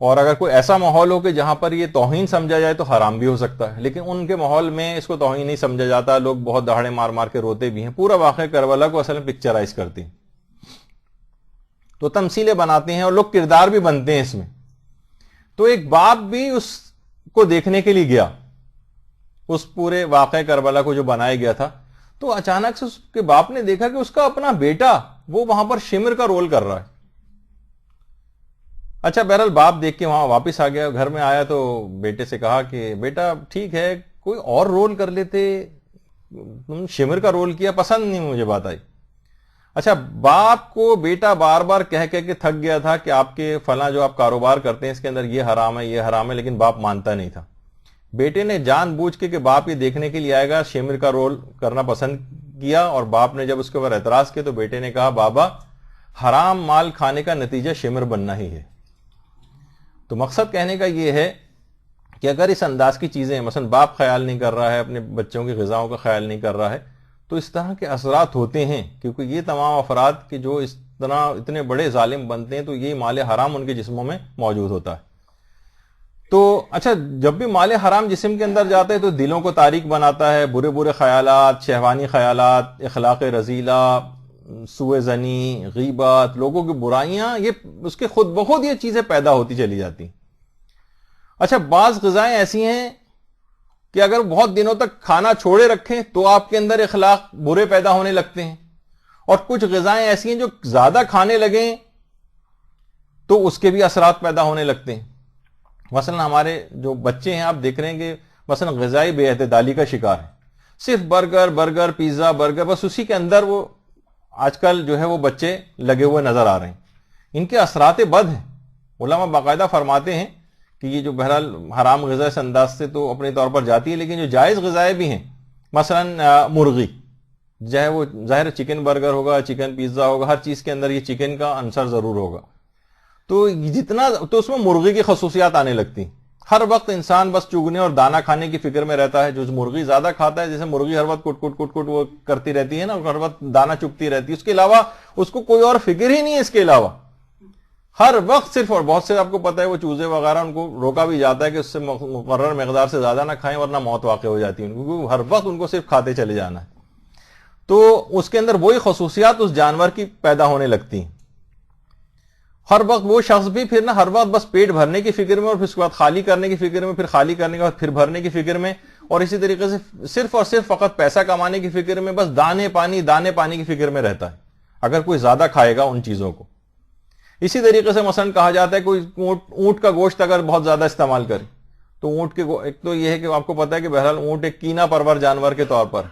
اور اگر کوئی ایسا ماحول ہو کہ جہاں پر یہ توہین سمجھا جائے تو حرام بھی ہو سکتا ہے, لیکن ان کے ماحول میں اس کو توہین نہیں سمجھا جاتا. لوگ بہت دہاڑے مار مار کے روتے بھی ہیں. پورا واقعہ کربلا کو اصل میں پکچرائز کرتے ہیں, تو تمثیلیں بناتے ہیں اور لوگ کردار بھی بنتے ہیں اس میں. تو ایک باپ بھی اس کو دیکھنے کے لیے گیا, اس پورے واقعہ کربلا کو جو بنایا گیا تھا. تو اچانک سے اس کے باپ نے دیکھا کہ اس کا اپنا بیٹا وہ وہاں پر شمر کا رول کر رہا ہے. اچھا بہرحال باپ دیکھ کے وہاں واپس آ گیا, گھر میں آیا تو بیٹے سے کہا کہ بیٹا ٹھیک ہے کوئی اور رول کر لیتے, تم شمر کا رول کیا, پسند نہیں مجھے بات آئی. اچھا باپ کو بیٹا بار بار کہہ کے تھک گیا تھا کہ آپ کے فلاں جو آپ کاروبار کرتے ہیں اس کے اندر یہ حرام ہے یہ حرام ہے, لیکن باپ مانتا نہیں تھا. بیٹے نے جان بوجھ کے کہ باپ یہ دیکھنے کے لیے آئے گا شمر کا رول کرنا پسند کیا, اور باپ نے جب اس کے اوپر اعتراض کیا تو بیٹے نے کہا بابا حرام مال کھانے کا نتیجہ شمر بننا ہی ہے. تو مقصد کہنے کا یہ ہے کہ اگر اس انداز کی چیزیں مثلا باپ خیال نہیں کر رہا ہے, اپنے بچوں کی غذاؤں کا خیال نہیں کر رہا ہے, تو اس طرح کے اثرات ہوتے ہیں. کیونکہ یہ تمام افراد کے جو اس طرح اتنے بڑے ظالم بنتے ہیں تو یہ مال حرام ان کے جسموں میں موجود ہوتا ہے. تو اچھا جب بھی مال حرام جسم کے اندر جاتا ہے تو دلوں کو تاریک بناتا ہے, برے برے خیالات, شہوانی خیالات, اخلاق رذیلہ, سوء ظنی, غیبت, لوگوں کی برائیاں, یہ اس کے خود بخود یہ چیزیں پیدا ہوتی چلی جاتی. اچھا بعض غذائیں ایسی ہیں کہ اگر بہت دنوں تک کھانا چھوڑے رکھیں تو آپ کے اندر اخلاق برے پیدا ہونے لگتے ہیں, اور کچھ غذائیں ایسی ہیں جو زیادہ کھانے لگیں تو اس کے بھی اثرات پیدا ہونے لگتے ہیں. مثلا ہمارے جو بچے ہیں آپ دیکھ رہے ہیں کہ مثلا غذائی بے اعتدالی کا شکار ہے, صرف برگر پیزا برگر, بس اسی کے اندر وہ آج کل جو ہے وہ بچے لگے ہوئے نظر آ رہے ہیں. ان کے اثرات بد ہیں. علماء باقاعدہ فرماتے ہیں کہ یہ جو بہرحال حرام غذا اس انداز سے تو اپنے طور پر جاتی ہے, لیکن جو جائز غذائیں بھی ہیں مثلا مرغی, چاہے وہ ظاہر چکن برگر ہوگا, چکن پیزا ہوگا, ہر چیز کے اندر یہ چکن کا عنصر ضرور ہوگا, تو جتنا تو اس میں مرغی کی خصوصیات آنے لگتی. ہر وقت انسان بس چگنے اور دانا کھانے کی فکر میں رہتا ہے. جو مرغی زیادہ کھاتا ہے, جیسے مرغی ہر وقت کٹ کٹ کٹ کٹ وہ کرتی رہتی ہے نا, ہر وقت دانا چگتی رہتی ہے, اس کے علاوہ اس کو کوئی اور فکر ہی نہیں ہے. اس کے علاوہ ہر وقت صرف, اور بہت سے آپ کو پتا ہے وہ چوزے وغیرہ ان کو روکا بھی جاتا ہے کہ اس سے مقرر مقدار سے زیادہ نہ کھائیں ورنہ موت واقع ہو جاتی ہے, کیونکہ ہر وقت ان کو صرف کھاتے چلے جانا ہے. تو اس کے اندر وہی خصوصیات اس جانور کی پیدا ہونے لگتی ہیں. ہر وقت وہ شخص بھی پھر ہر وقت بس پیٹ بھرنے کی فکر میں, اور پھر اس کے بعد خالی کرنے کی فکر میں, پھر خالی کرنے کے بعد پھر بھرنے کی فکر میں, اور اسی طریقے سے صرف اور صرف فقط پیسہ کمانے کی فکر میں, بس دانے پانی کی فکر میں رہتا ہے اگر کوئی زیادہ کھائے گا ان چیزوں کو. اسی طریقے سے مثلا کہا جاتا ہے کوئی اونٹ کا گوشت اگر بہت زیادہ استعمال کرے تو اونٹ کے ایک تو یہ ہے کہ آپ کو پتا ہے کہ بہرحال اونٹ ایک کینا پرور جانور کے طور پر,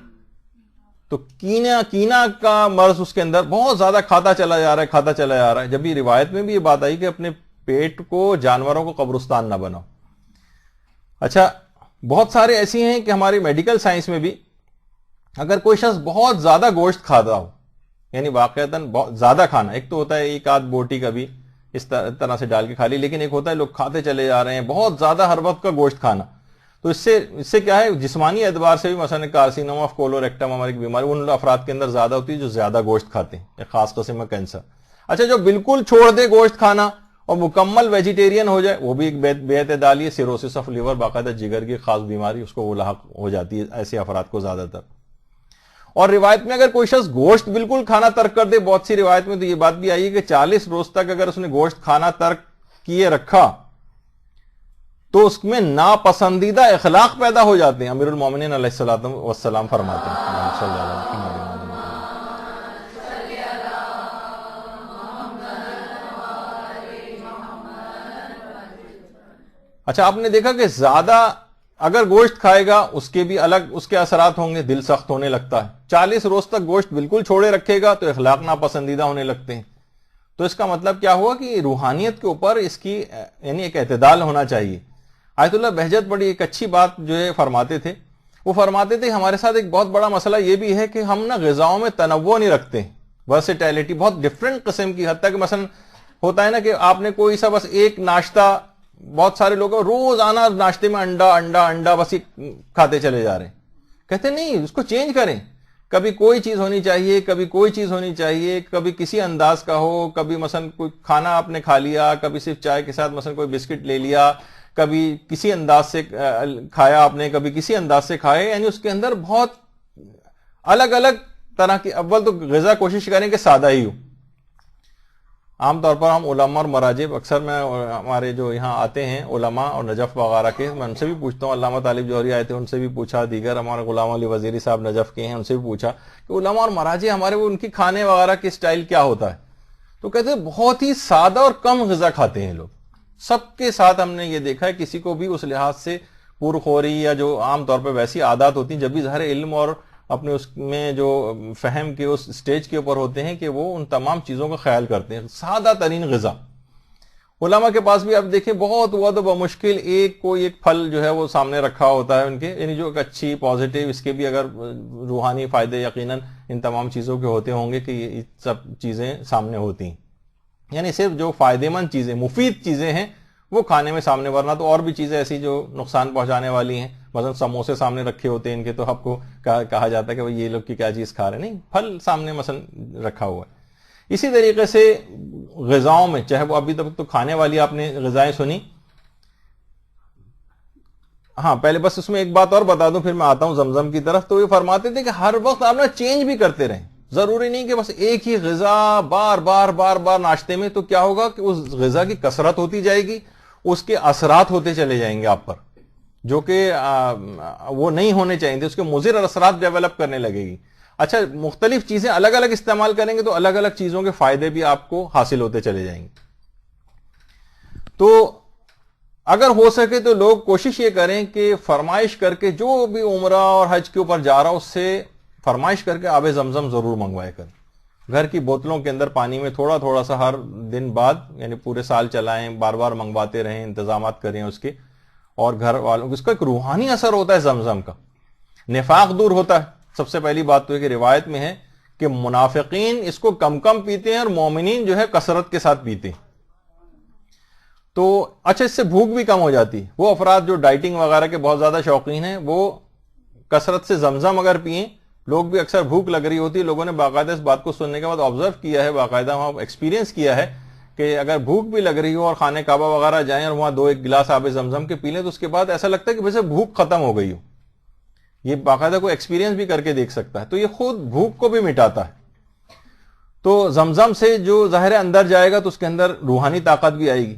تو کینا کا مرض اس کے اندر بہت زیادہ کھاتا چلا جا رہا ہے. جب یہ روایت میں بھی یہ بات آئی کہ اپنے پیٹ کو جانوروں کو قبرستان نہ بناؤ. اچھا بہت سارے ایسی ہیں کہ ہماری میڈیکل سائنس میں بھی اگر کوئی شخص بہت زیادہ گوشت کھاتا ہو, یعنی واقعتاً بہت زیادہ کھانا. ایک تو ہوتا ہے ایک آدھ بوٹی کبھی اس طرح سے ڈال کے کھا لی, لیکن ایک ہوتا ہے لوگ کھاتے چلے جا رہے ہیں بہت زیادہ ہر وقت کا گوشت کھانا. تو اس سے کیا ہے, جسمانی اعتبار سے بھی مثلا کارسینوما آف کولوریکٹم ہماری ایک بیماری ان افراد کے اندر زیادہ ہوتی ہے جو زیادہ گوشت کھاتے ہیں, ایک خاص قسم کا کینسر. اچھا, جو بالکل چھوڑ دے گوشت کھانا اور مکمل ویجیٹیرین ہو جائے, وہ بھی ایک بے اعتدالی ہے, سیروسس آف لیور, باقاعدہ جگر کی خاص بیماری, اس کو وہ لاحق ہو جاتی ہے ایسے افراد کو زیادہ تر. اور روایت میں اگر کوئی شخص گوشت بالکل کھانا ترک کر دے, بہت سی روایت میں تو یہ بات بھی آئی ہے کہ 40 روز تک اگر اس نے گوشت کھانا ترک کیے رکھا تو اس میں ناپسندیدہ اخلاق پیدا ہو جاتے ہیں. امیر المومنین علیہ الصلوۃ والسلام فرماتے ہیں. اچھا, آپ نے دیکھا کہ زیادہ اگر گوشت کھائے گا اس کے بھی الگ اس کے اثرات ہوں گے, دل سخت ہونے لگتا ہے. 40 روز تک گوشت بالکل چھوڑے رکھے گا تو اخلاق ناپسندیدہ ہونے لگتے ہیں. تو اس کا مطلب کیا ہوا کہ روحانیت کے اوپر اس کی یعنی ایک اعتدال ہونا چاہیے. آیت اللہ بہجت بڑی ایک اچھی بات جو ہے فرماتے تھے. وہ فرماتے تھے ہمارے ساتھ ایک بہت بڑا مسئلہ یہ بھی ہے کہ ہم نا غذاؤں میں تنوع نہیں رکھتے ہیں, ورسٹیلٹی, بہت ڈفرینٹ قسم کی, حتیٰ کہ مثلا ہوتا ہے نا کہ آپ نے کوئی سا بس ایک ناشتہ, بہت سارے لوگ روز آنا ناشتے میں انڈا انڈا انڈا بس یہ کھاتے چلے جا رہے ہیں. کہتے نہیں, اس کو چینج کریں, کبھی کوئی چیز ہونی چاہیے, کبھی کوئی چیز ہونی چاہیے, کبھی کسی انداز کا ہو, کبھی مثلا کوئی کھانا آپ نے کھا لیا, کبھی صرف چائے کے ساتھ مثلا کوئی بسکٹ لے لیا, کبھی کسی انداز سے کھایا آپ نے, کبھی کسی انداز سے کھائے, یعنی اس کے اندر بہت الگ الگ طرح کی. اول تو غذا کوشش کریں کہ سادہ ہی ہو. عام طور پر ہم علماء اور مراجع, اکثر میں ہمارے جو یہاں آتے ہیں علماء اور نجف وغیرہ کے, میں ان سے بھی پوچھتا ہوں. علامہ طالب جوہری آئے تھے, ان سے بھی پوچھا, دیگر ہمارے غلام علی وزیری صاحب نجف کے ہیں, ان سے بھی پوچھا کہ علماء اور مراجع ہمارے وہ ان کی کھانے وغیرہ کی سٹائل کیا ہوتا ہے. تو کہتے ہیں بہت ہی سادہ اور کم غذا کھاتے ہیں لوگ. سب کے ساتھ ہم نے یہ دیکھا ہے, کسی کو بھی اس لحاظ سے پرخوری یا جو عام طور پہ ویسی عادات ہوتی ہیں, جب بھی ظاہر علم اور اپنے اس میں جو فہم کے اس سٹیج کے اوپر ہوتے ہیں کہ وہ ان تمام چیزوں کا خیال کرتے ہیں. سادہ ترین غذا. علماء کے پاس بھی آپ دیکھیں بہت ہوا تو بمشکل ایک پھل جو ہے وہ سامنے رکھا ہوتا ہے ان کے, یعنی جو اچھی پازیٹیو, اس کے بھی اگر روحانی فائدے یقیناً ان تمام چیزوں کے ہوتے ہوں گے کہ یہ سب چیزیں سامنے ہوتی ہیں. یعنی صرف جو فائدے مند چیزیں, مفید چیزیں ہیں وہ کھانے میں سامنے, ورنہ تو اور بھی چیزیں ایسی جو نقصان پہنچانے والی ہیں. مثلا سموسے سامنے رکھے ہوتے ہیں ان کے, تو آپ کو کہا جاتا ہے کہ یہ لوگ کی کیا چیز کھا رہے ہیں. نہیں, پھل سامنے مثلا رکھا ہوا ہے. اسی طریقے سے غذاؤں میں, چاہے وہ ابھی تک تو کھانے والی آپ نے غذائیں سنی. ہاں, پہلے بس اس میں ایک بات اور بتا دوں, پھر میں آتا ہوں زمزم کی طرف. تو یہ فرماتے تھے کہ ہر وقت آپ نا چینج بھی کرتے رہیں. ضروری نہیں کہ بس ایک ہی غذا بار بار بار بار ناشتے میں. تو کیا ہوگا کہ اس غذا کی کثرت ہوتی جائے گی, اس کے اثرات ہوتے چلے جائیں گے آپ پر, جو کہ وہ نہیں ہونے چاہیے تھے. اس کے مضر اثرات ڈیولپ کرنے لگے گی. اچھا, مختلف چیزیں الگ الگ استعمال کریں گے تو الگ الگ چیزوں کے فائدے بھی آپ کو حاصل ہوتے چلے جائیں گے. تو اگر ہو سکے تو لوگ کوشش یہ کریں کہ فرمائش کر کے, جو بھی عمرہ اور حج کے اوپر جا رہا اس سے فرمائش کر کے آب زمزم ضرور منگوائے کر. گھر کی بوتلوں کے اندر پانی میں تھوڑا تھوڑا سا ہر دن بعد, یعنی پورے سال چلائیں, بار بار منگواتے رہیں, انتظامات کریں اس کے. اور گھر والوں کو اس کا ایک روحانی اثر ہوتا ہے زمزم کا. نفاق دور ہوتا ہے. سب سے پہلی بات تو ہے کہ روایت میں ہے کہ منافقین اس کو کم کم پیتے ہیں اور مومنین جو ہے کثرت کے ساتھ پیتے ہیں. تو اچھا, اس سے بھوک بھی کم ہو جاتی ہے. وہ افراد جو ڈائٹنگ وغیرہ کے بہت زیادہ شوقین ہیں وہ کثرت سے زمزم اگر پئیں, لوگ بھی اکثر بھوک لگ رہی ہوتی ہے, لوگوں نے باقاعدہ اس بات کو سننے کے بعد آبزرو کیا ہے, باقاعدہ وہاں ایکسپیرینس کیا ہے کہ اگر بھوک بھی لگ رہی ہو اور خانہ کعبہ وغیرہ جائیں اور وہاں 2-1 گلاس آب زمزم کے پی لیں تو اس کے بعد ایسا لگتا ہے کہ ویسے بھوک ختم ہو گئی ہو. یہ باقاعدہ کوئی ایکسپیرینس بھی کر کے دیکھ سکتا ہے. تو یہ خود بھوک کو بھی مٹاتا ہے. تو زمزم سے جو ظاہر اندر جائے گا تو اس کے اندر روحانی طاقت بھی آئے گی,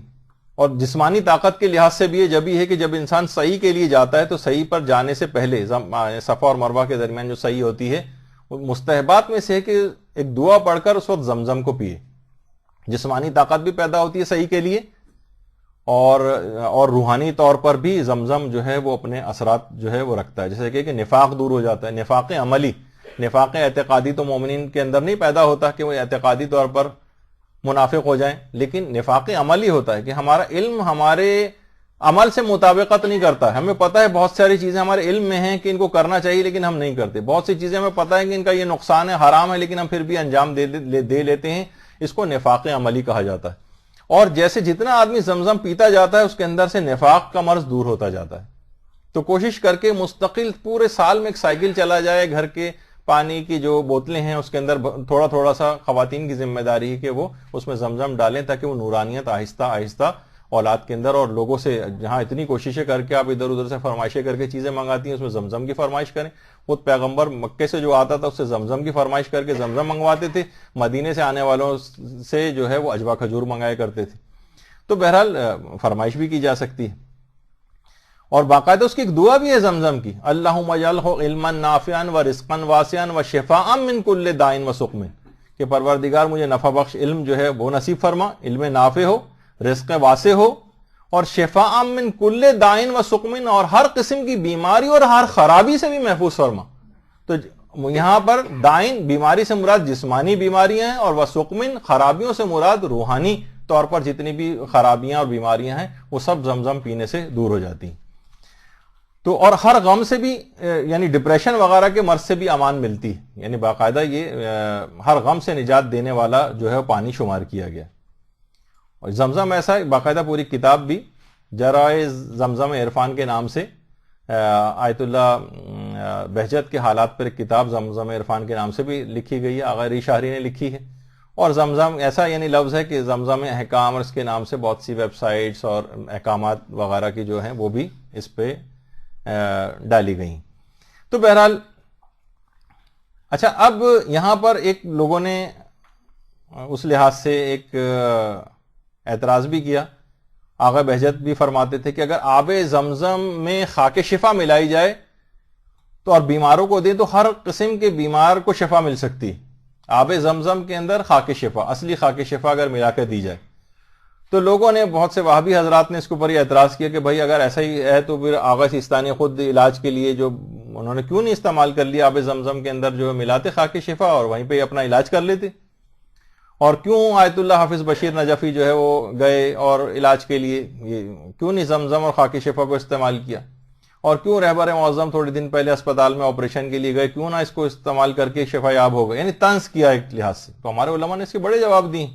اور جسمانی طاقت کے لحاظ سے بھی یہ جب ہی ہے کہ جب انسان صحیح کے لیے جاتا ہے تو صحیح پر جانے سے پہلے صفا اور مروہ کے درمیان جو صحیح ہوتی ہے, مستحبات میں سے ہے کہ ایک دعا پڑھ کر اس وقت زمزم کو پیے. جسمانی طاقت بھی پیدا ہوتی ہے صحیح کے لیے, اور روحانی طور پر بھی زمزم جو ہے وہ اپنے اثرات جو ہے وہ رکھتا ہے. جیسے کہ نفاق دور ہو جاتا ہے. نفاق عملی, نفاق اعتقادی تو مومنین کے اندر نہیں پیدا ہوتا کہ وہ اعتقادی طور پر منافق ہو جائیں, لیکن نفاق عملی ہوتا ہے کہ ہمارا علم ہمارے عمل سے مطابقت نہیں کرتا. ہمیں پتہ ہے بہت ساری چیزیں ہمارے علم میں ہیں کہ ان کو کرنا چاہیے لیکن ہم نہیں کرتے. بہت سی چیزیں ہمیں پتہ ہے کہ ان کا یہ نقصان ہے، حرام ہے، لیکن ہم پھر بھی انجام دے لیتے ہیں. اس کو نفاق عملی کہا جاتا ہے. اور جیسے جتنا آدمی زمزم پیتا جاتا ہے اس کے اندر سے نفاق کا مرض دور ہوتا جاتا ہے. تو کوشش کر کے مستقل پورے سال میں ایک سائیکل چلا جائے. گھر کے پانی کی جو بوتلیں ہیں اس کے اندر تھوڑا تھوڑا سا خواتین کی ذمہ داری ہے کہ وہ اس میں زمزم ڈالیں تاکہ وہ نورانیت آہستہ آہستہ اولاد کے اندر، اور لوگوں سے جہاں اتنی کوششیں کر کے آپ ادھر ادھر سے فرمائشیں کر کے چیزیں منگاتی ہیں اس میں زمزم کی فرمائش کریں. خود پیغمبر مکے سے جو آتا تھا اس سے زمزم کی فرمائش کر کے زمزم منگواتے تھے. مدینے سے آنے والوں سے جو ہے وہ اجوا کھجور منگایا کرتے تھے. تو بہرحال فرمائش بھی کی جا سکتی ہے. اور باقاعدہ اس کی ایک دعا بھی ہے زمزم کی، اللہم اجعلہ علما نافعا و رزقا واسعا و شفاء من کل داء و سقم، کہ پروردگار مجھے نفع بخش علم جو ہے وہ نصیب فرما، علم نافع ہو، رزق واسع ہو، اور شفاء من کل داء و سقم، اور ہر قسم کی بیماری اور ہر خرابی سے بھی محفوظ فرما. تو یہاں پر دائن بیماری سے مراد جسمانی بیماریاں ہیں، اور وسقمن خرابیوں سے مراد روحانی طور پر جتنی بھی خرابیاں اور بیماریاں ہیں وہ سب زمزم پینے سے دور ہو جاتی ہیں. تو اور ہر غم سے بھی یعنی ڈپریشن وغیرہ کے مرض سے بھی امان ملتی ہے. یعنی باقاعدہ یہ ہر غم سے نجات دینے والا جو ہے پانی شمار کیا گیا. اور زمزم ایسا باقاعدہ پوری کتاب بھی جرائے زمزم عرفان کے نام سے آیت اللہ بہجت کے حالات پر ایک کتاب زمزم عرفان کے نام سے بھی لکھی گئی ہے، آغا ری شاہری نے لکھی ہے. اور زمزم ایسا یعنی لفظ ہے کہ زمزم احکام، اور اس کے نام سے بہت سی ویب سائٹس اور احکامات وغیرہ کی جو ہیں وہ بھی اس پہ ڈالی گئی. تو بہرحال اچھا، اب یہاں پر ایک لوگوں نے اس لحاظ سے ایک اعتراض بھی کیا. آغا بہجت بھی فرماتے تھے کہ اگر آب زمزم میں خاک شفا ملائی جائے تو اور بیماروں کو دیں تو ہر قسم کے بیمار کو شفا مل سکتی. آب زمزم کے اندر خاک شفا، اصلی خاک شفا اگر ملا کر دی جائے. تو لوگوں نے، بہت سے وہابی حضرات نے اس کے اوپر یہ اعتراض کیا کہ بھائی اگر ایسا ہی ہے تو پھر آغا سیستانی خود علاج کے لیے جو انہوں نے کیوں نہیں استعمال کر لیا آب زمزم کے اندر جو ملاتے خاک شفا اور وہیں پہ اپنا علاج کر لیتے. اور کیوں آیت اللہ حافظ بشیر نجفی جو ہے وہ گئے اور علاج کے لیے کیوں نہیں زمزم اور خاک شفا کو استعمال کیا؟ اور کیوں رہبر معظم تھوڑے دن پہلے اسپتال میں آپریشن کے لیے گئے، کیوں نہ اس کو استعمال کر کے شفا یاب ہو گئے؟ یعنی طنز کیا ایک لحاظ سے. تو ہمارے علماء نے اس کے بڑے جواب دیے.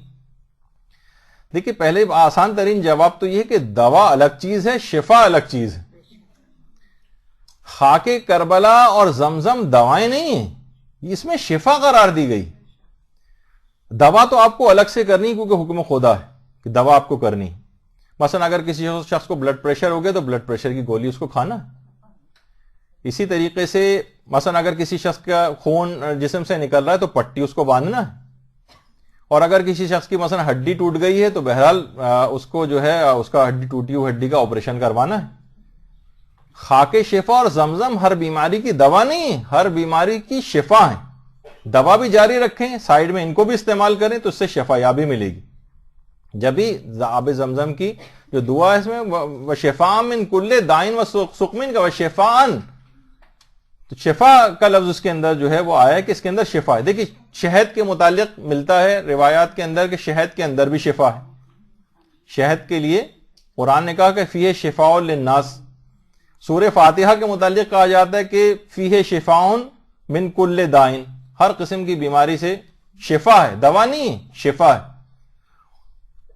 دیکھیے، پہلے آسان ترین جواب تو یہ ہے کہ دوا الگ چیز ہے، شفا الگ چیز ہے. خاک کربلا اور زمزم دوائیں نہیں ہیں، اس میں شفا قرار دی گئی. دوا تو آپ کو الگ سے کرنی کیونکہ حکم خدا ہے کہ دوا آپ کو کرنی. مثلا اگر کسی شخص کو بلڈ پریشر ہو گیا تو بلڈ پریشر کی گولی اس کو کھانا. اسی طریقے سے مثلا اگر کسی شخص کا خون جسم سے نکل رہا ہے تو پٹی اس کو باندھنا ہے. اور اگر کسی شخص کی مثلا ہڈی ٹوٹ گئی ہے تو بہرحال اس کو جو ہے اس کا ہڈی ٹوٹی ہوئی ہڈی کا آپریشن کروانا ہے. خاک شفا اور زمزم ہر بیماری کی دوا نہیں ہے، ہر بیماری کی شفا ہے. دوا بھی جاری رکھیں، سائیڈ میں ان کو بھی استعمال کریں تو اس سے شفا یابی ملے گی. جب بھی آب زمزم کی جو دعا ہے اس میں وشفاء من کل داء و سقم کا وشفاء، تو شفا کا لفظ اس کے اندر جو ہے وہ آیا ہے کہ اس کے اندر شفا ہے. دیکھیے شہد کے متعلق ملتا ہے روایات کے اندر کہ شہد کے اندر بھی شفا ہے. شہد کے لیے قرآن نے کہا کہ فیہ شفاء للناس. سورہ فاتحہ کے متعلق کہا جاتا ہے کہ فیہ شفاء من کل داء، ہر قسم کی بیماری سے شفا ہے، دوا نہیں شفا ہے.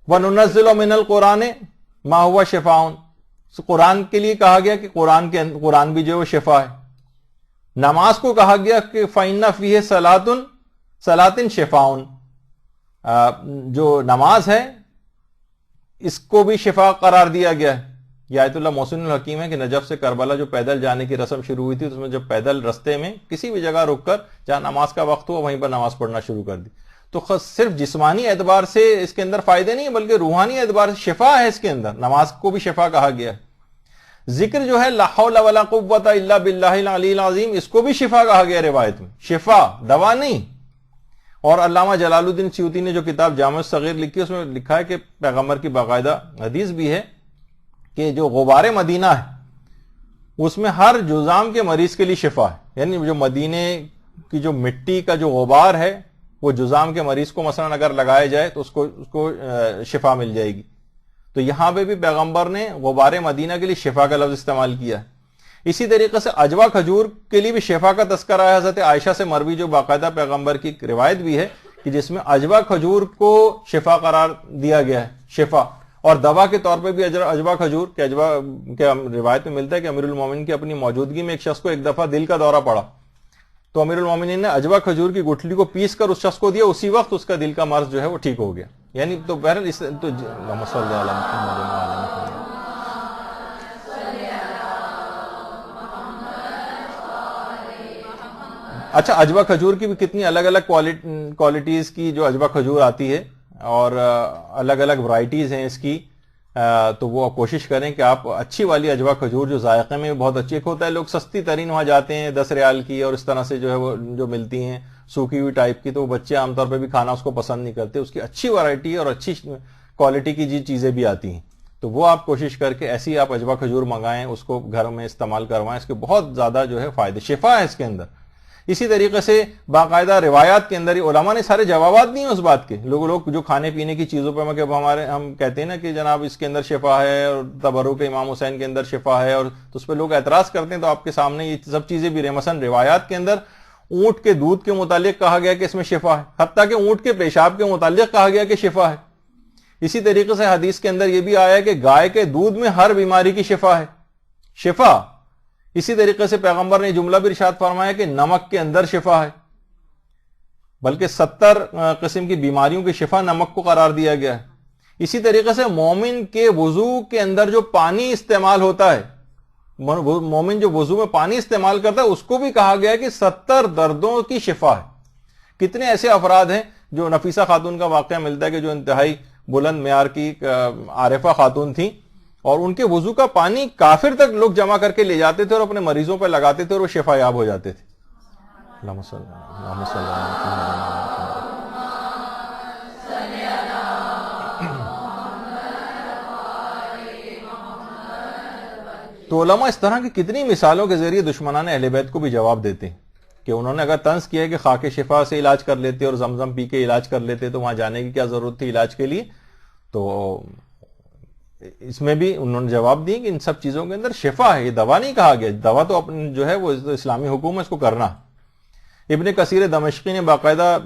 وَنُنَزِّلُ مِنَ الْقُرْآنِ مَا هُوَ شِفَاءٌ، قرآن کے لیے کہا گیا کہ قرآن بھی جو ہے وہ شفا ہے. نماز کو کہا گیا کہ فَإِنَّ فِيهِ صَلَاةٍ شِفَاءٌ، جو نماز ہے اس کو بھی شفا قرار دیا گیا ہے. یہ آیت اللہ محسن الحکیم ہے کہ نجف سے کربلا جو پیدل جانے کی رسم شروع ہوئی تھی، اس میں جب پیدل رستے میں کسی بھی جگہ رک کر جہاں نماز کا وقت ہوا وہیں پر نماز پڑھنا شروع کر دی. تو صرف جسمانی اعتبار سے اس کے اندر فائدے نہیں بلکہ روحانی اعتبار سے شفا ہے. اس کے اندر نماز کو بھی شفا کہا گیا ہے. ذکر جو ہے لا حول ولا قوت الا باللہ العلی العظیم، اس کو بھی شفا کہا گیا روایت میں. شفا، دوا نہیں. اور علامہ جلال الدین سیوطی نے جو کتاب جامع الصغیر لکھی اس میں لکھا ہے کہ پیغمبر کی باقاعدہ حدیث بھی ہے کہ جو غبار مدینہ ہے اس میں ہر جذام کے مریض کے لیے شفا ہے. یعنی جو مدینے کی جو مٹی کا جو غبار ہے وہ جذام کے مریض کو مثلا اگر لگایا جائے تو اس کو شفا مل جائے گی. تو یہاں پہ بھی پیغمبر نے غبار مدینہ کے لیے شفا کا لفظ استعمال کیا ہے. اسی طریقے سے اجوا کھجور کے لیے بھی شفا کا تذکرہ ہے. حضرت عائشہ سے مروی جو باقاعدہ پیغمبر کی روایت بھی ہے کہ جس میں اجوا کھجور کو شفا قرار دیا گیا ہے, شفا اور دوا کے طور پہ بھی اجوا کھجور کہ اجوا کے روایت میں ملتا ہے کہ امیر المومنین کی اپنی موجودگی میں ایک شخص کو ایک دفعہ دل کا دورہ پڑا, تو امیر المومنین نے اجوا کھجور کی گٹھلی کو پیس کر اس شخص کو دیا, اسی وقت اس کا دل کا مرض جو ہے وہ ٹھیک ہو گیا. یعنی تو بہرحال اس تو اچھا, اجوا کھجور کی بھی کتنی الگ الگ کوالٹیز کی جو اجوا کھجور آتی ہے اور الگ الگ ورائٹیز ہیں اس کی, تو وہ کوشش کریں کہ آپ اچھی والی اجوا کھجور جو ذائقے میں بہت اچھی ہوتا ہے, لوگ سستی ترین وہاں جاتے ہیں 10 ریال کی اور اس طرح سے جو ہے وہ جو ملتی ہیں سوکھی ہوئی ٹائپ کی, تو وہ بچے عام طور پہ بھی کھانا اس کو پسند نہیں کرتے. اس کی اچھی ورائٹی اور اچھی کوالٹی کی جی چیزیں بھی آتی ہیں, تو وہ آپ کوشش کر کے ایسی آپ اجوا کھجور منگائیں, اس کو گھر میں استعمال کروائیں. اس کے بہت زیادہ جو ہے فائدے, شفا ہے اس کے اندر. اسی طریقے سے باقاعدہ روایات کے اندر علماء نے سارے جوابات دیے اس بات کے. لوگ جو کھانے پینے کی چیزوں پہ ہم کہتے ہیں نا کہ جناب اس کے اندر شفا ہے اور تبرک امام حسین کے اندر شفا ہے, اور تو اس پہ لوگ اعتراض کرتے ہیں, تو آپ کے سامنے یہ سب چیزیں بھی مثلا روایات کے اندر اونٹ کے دودھ کے متعلق کہا گیا کہ اس میں شفا ہے, حتیٰ کہ اونٹ کے پیشاب کے متعلق کہا گیا کہ شفا ہے. اسی طریقے سے حدیث کے اندر یہ بھی آیا کہ گائے کے دودھ میں ہر بیماری کی شفا ہے, شفا. اسی طریقے سے پیغمبر نے جملہ بھی ارشاد فرمایا کہ نمک کے اندر شفا ہے, بلکہ 70 قسم کی بیماریوں کی شفا نمک کو قرار دیا گیا ہے. اسی طریقے سے مومن کے وضو کے اندر جو پانی استعمال ہوتا ہے, مومن جو وضو میں پانی استعمال کرتا ہے, اس کو بھی کہا گیا ہے کہ 70 دردوں کی شفا ہے. کتنے ایسے افراد ہیں, جو نفیسہ خاتون کا واقعہ ملتا ہے کہ جو انتہائی بلند معیار کی عارفہ خاتون تھیں, اور ان کے وضو کا پانی کافر تک لوگ جمع کر کے لے جاتے تھے اور اپنے مریضوں پہ لگاتے تھے اور وہ شفا یاب ہو جاتے تھے. اللہم صلی اللہ. تو علماء اس طرح کی کتنی مثالوں کے ذریعے دشمنان اہل بیت کو بھی جواب دیتے ہیں کہ انہوں نے اگر طنز کیا کہ خاک شفا سے علاج کر لیتے اور زمزم پی کے علاج کر لیتے تو وہاں جانے کی کیا ضرورت تھی علاج کے لیے. تو اس میں بھی انہوں نے جواب دیے کہ ان سب چیزوں کے اندر شفا ہے, یہ دوا نہیں کہا گیا. دوا تو جو ہے وہ اسلامی حکم ہے, اس کو کرنا. ابن کثیر دمشقی نے باقاعدہ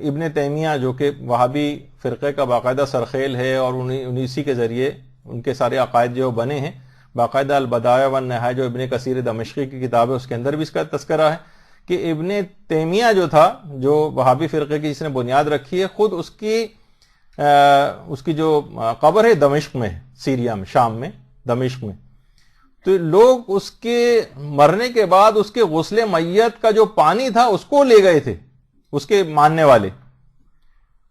ابن تیمیہ جو کہ وہابی فرقے کا باقاعدہ سرخیل ہے اور انیسی کے ذریعے ان کے سارے عقائد جو بنے ہیں, باقاعدہ البدایہ والنہایہ جو ابن کثیر دمشقی کی کتاب ہے اس کے اندر بھی اس کا تذکرہ ہے کہ ابن تیمیہ جو تھا, جو وہابی فرقے کی جس نے بنیاد رکھی ہے, خود اس کی جو قبر ہے دمشق میں, سیریا میں, شام میں, دمشق میں. تو لوگ اس کے مرنے کے بعد اس کے غسل میت کا جو پانی تھا اس کو لے گئے تھے, اس کے ماننے والے,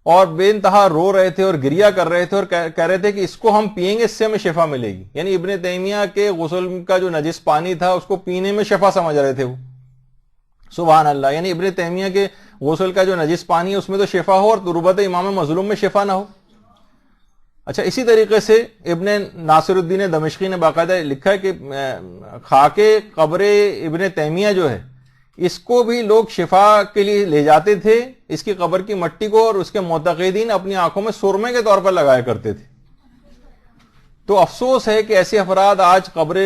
اور بے انتہا رو رہے تھے اور گریہ کر رہے تھے اور کہہ رہے تھے کہ اس کو ہم پیئیں گے, اس سے ہمیں شفا ملے گی. یعنی ابن تیمیہ کے غسل کا جو نجس پانی تھا اس کو پینے میں شفا سمجھ رہے تھے وہ. سبحان اللہ. یعنی ابن تیمیہ کے غسل کا جو نجس پانی ہے اس میں تو شفا ہو اور تربت امام مظلوم میں شفا نہ ہو. اچھا, اسی طریقے سے ابن ناصر الدین دمشقی نے باقاعدہ لکھا ہے کہ خاک قبر ابن تیمیہ جو ہے اس کو بھی لوگ شفا کے لیے لے جاتے تھے, اس کی قبر کی مٹی کو, اور اس کے معتقدین اپنی آنکھوں میں سرمے کے طور پر لگایا کرتے تھے. تو افسوس ہے کہ ایسے افراد آج قبر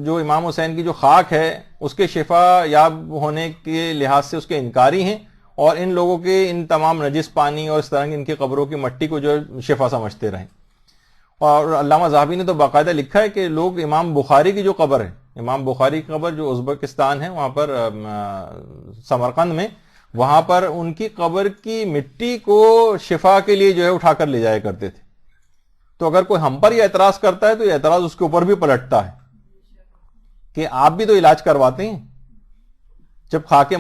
جو امام حسین کی جو خاک ہے اس کے شفا یاب ہونے کے لحاظ سے اس کے انکاری ہیں, اور ان لوگوں کے ان تمام نجس پانی اور اس طرح کی ان کی قبروں کی مٹی کو جو شفا سمجھتے رہیں. اور علامہ ذہبی نے تو باقاعدہ لکھا ہے کہ لوگ امام بخاری کی جو قبر ہے, امام بخاری کی قبر جو ازبکستان ہے وہاں پر سمرقند میں, وہاں پر ان کی قبر کی مٹی کو شفا کے لیے جو ہے اٹھا کر لے جایا کرتے تھے. تو اگر کوئی ہم پر یہ اعتراض کرتا ہے تو یہ اعتراض اس کے اوپر بھی پلٹتا ہے کہ آپ بھی تو علاج کرواتے ہیں. جب خاک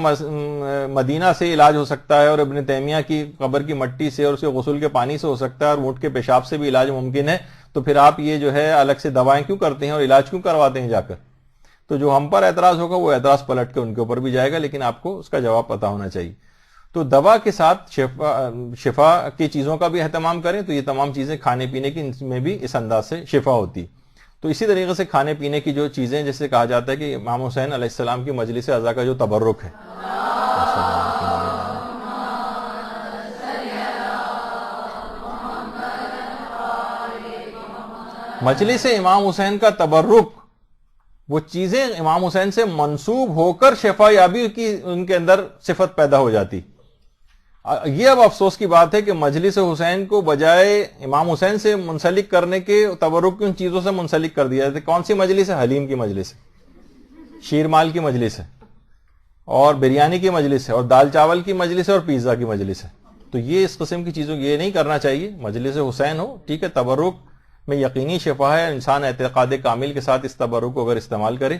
مدینہ سے علاج ہو سکتا ہے اور ابن تیمیہ کی قبر کی مٹی سے اور اس کے غسل کے پانی سے ہو سکتا ہے اور اونٹ کے پیشاب سے بھی علاج ممکن ہے, تو پھر آپ یہ جو ہے الگ سے دوائیں کیوں کرتے ہیں اور علاج کیوں کرواتے ہیں جا کر؟ تو جو ہم پر اعتراض ہوگا وہ اعتراض پلٹ کے ان کے اوپر بھی جائے گا, لیکن آپ کو اس کا جواب پتا ہونا چاہیے. تو دوا کے ساتھ شفا کی چیزوں کا بھی اہتمام کریں, تو یہ تمام چیزیں کھانے پینے کی میں بھی اس انداز سے شفا ہوتی. تو اسی طریقے سے کھانے پینے کی جو چیزیں, جیسے کہا جاتا ہے کہ امام حسین علیہ السلام کی مجلس عزا کا جو تبرک ہے, مجلس امام حسین کا تبرک، وہ چیزیں امام حسین سے منسوب ہو کر شفا یابی کی ان کے اندر صفت پیدا ہو جاتی. یہ اب افسوس کی بات ہے کہ مجلس حسین کو بجائے امام حسین سے منسلک کرنے کے تبرک کی ان چیزوں سے منسلک کر دیا جاتا ہے. کون سی مجلس ہے؟ حلیم کی مجلس ہے، شیر مال کی مجلس ہے، اور بریانی کی مجلس ہے، اور دال چاول کی مجلس ہے، اور پیزا کی مجلس ہے. تو یہ اس قسم کی چیزوں یہ نہیں کرنا چاہیے. مجلس حسین ہو، ٹھیک ہے، تبرک میں یقینی شفا ہے، انسان اعتقاد کامل کے ساتھ اس تبرک کو اگر استعمال کرے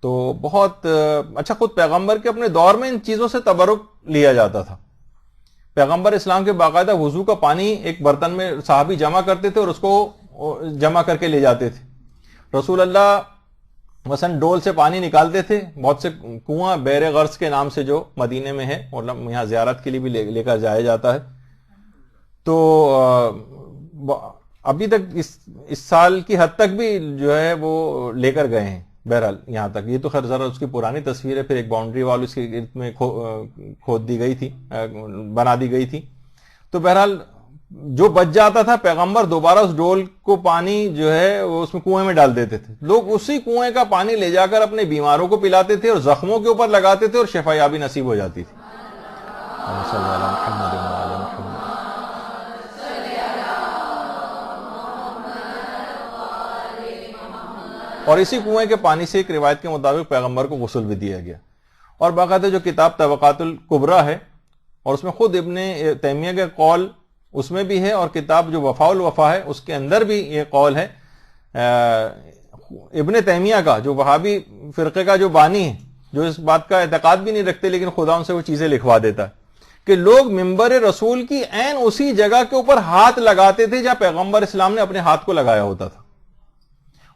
تو بہت اچھا. خود پیغمبر کے اپنے دور میں ان چیزوں سے تبرک لیا جاتا تھا. پیغمبر اسلام کے باقاعدہ وضو کا پانی ایک برتن میں صحابی جمع کرتے تھے اور اس کو جمع کر کے لے جاتے تھے. رسول اللہ مثلا ڈول سے پانی نکالتے تھے. بہت سے کنواں بیر غرض کے نام سے جو مدینے میں ہے اور یہاں زیارت کے لیے بھی لے کر جایا جاتا ہے. تو ابھی تک اس سال کی حد تک بھی جو ہے وہ لے کر گئے ہیں. بہرحال یہاں تک یہ تو خیر ذرا اس کی پرانی تصویر ہے. پھر ایک باؤنڈری وال اس کے گرد میں کھود دی گئی تھی، بنا دی گئی تھی. تو بہرحال جو بچ جاتا تھا پیغمبر دوبارہ اس ڈول کو پانی جو ہے وہ اس میں کنویں میں ڈال دیتے تھے. لوگ اسی کنویں کا پانی لے جا کر اپنے بیماروں کو پلاتے تھے اور زخموں کے اوپر لگاتے تھے اور شفا یابی نصیب ہو جاتی تھی. اور اسی کنویں کے پانی سے ایک روایت کے مطابق پیغمبر کو غسل بھی دیا گیا. اور باقاعدہ جو کتاب طبقات الکبریٰ ہے اور اس میں خود ابن تیمیہ کا قول اس میں بھی ہے، اور کتاب جو وفاء الوفا ہے اس کے اندر بھی یہ قول ہے ابن تیمیہ کا، جو وہابی فرقے کا جو بانی ہے، جو اس بات کا اعتقاد بھی نہیں رکھتے لیکن خدا ان سے وہ چیزیں لکھوا دیتا ہے کہ لوگ منبر رسول کی عین اسی جگہ کے اوپر ہاتھ لگاتے تھے جہاں پیغمبر اسلام نے اپنے ہاتھ کو لگایا ہوتا تھا.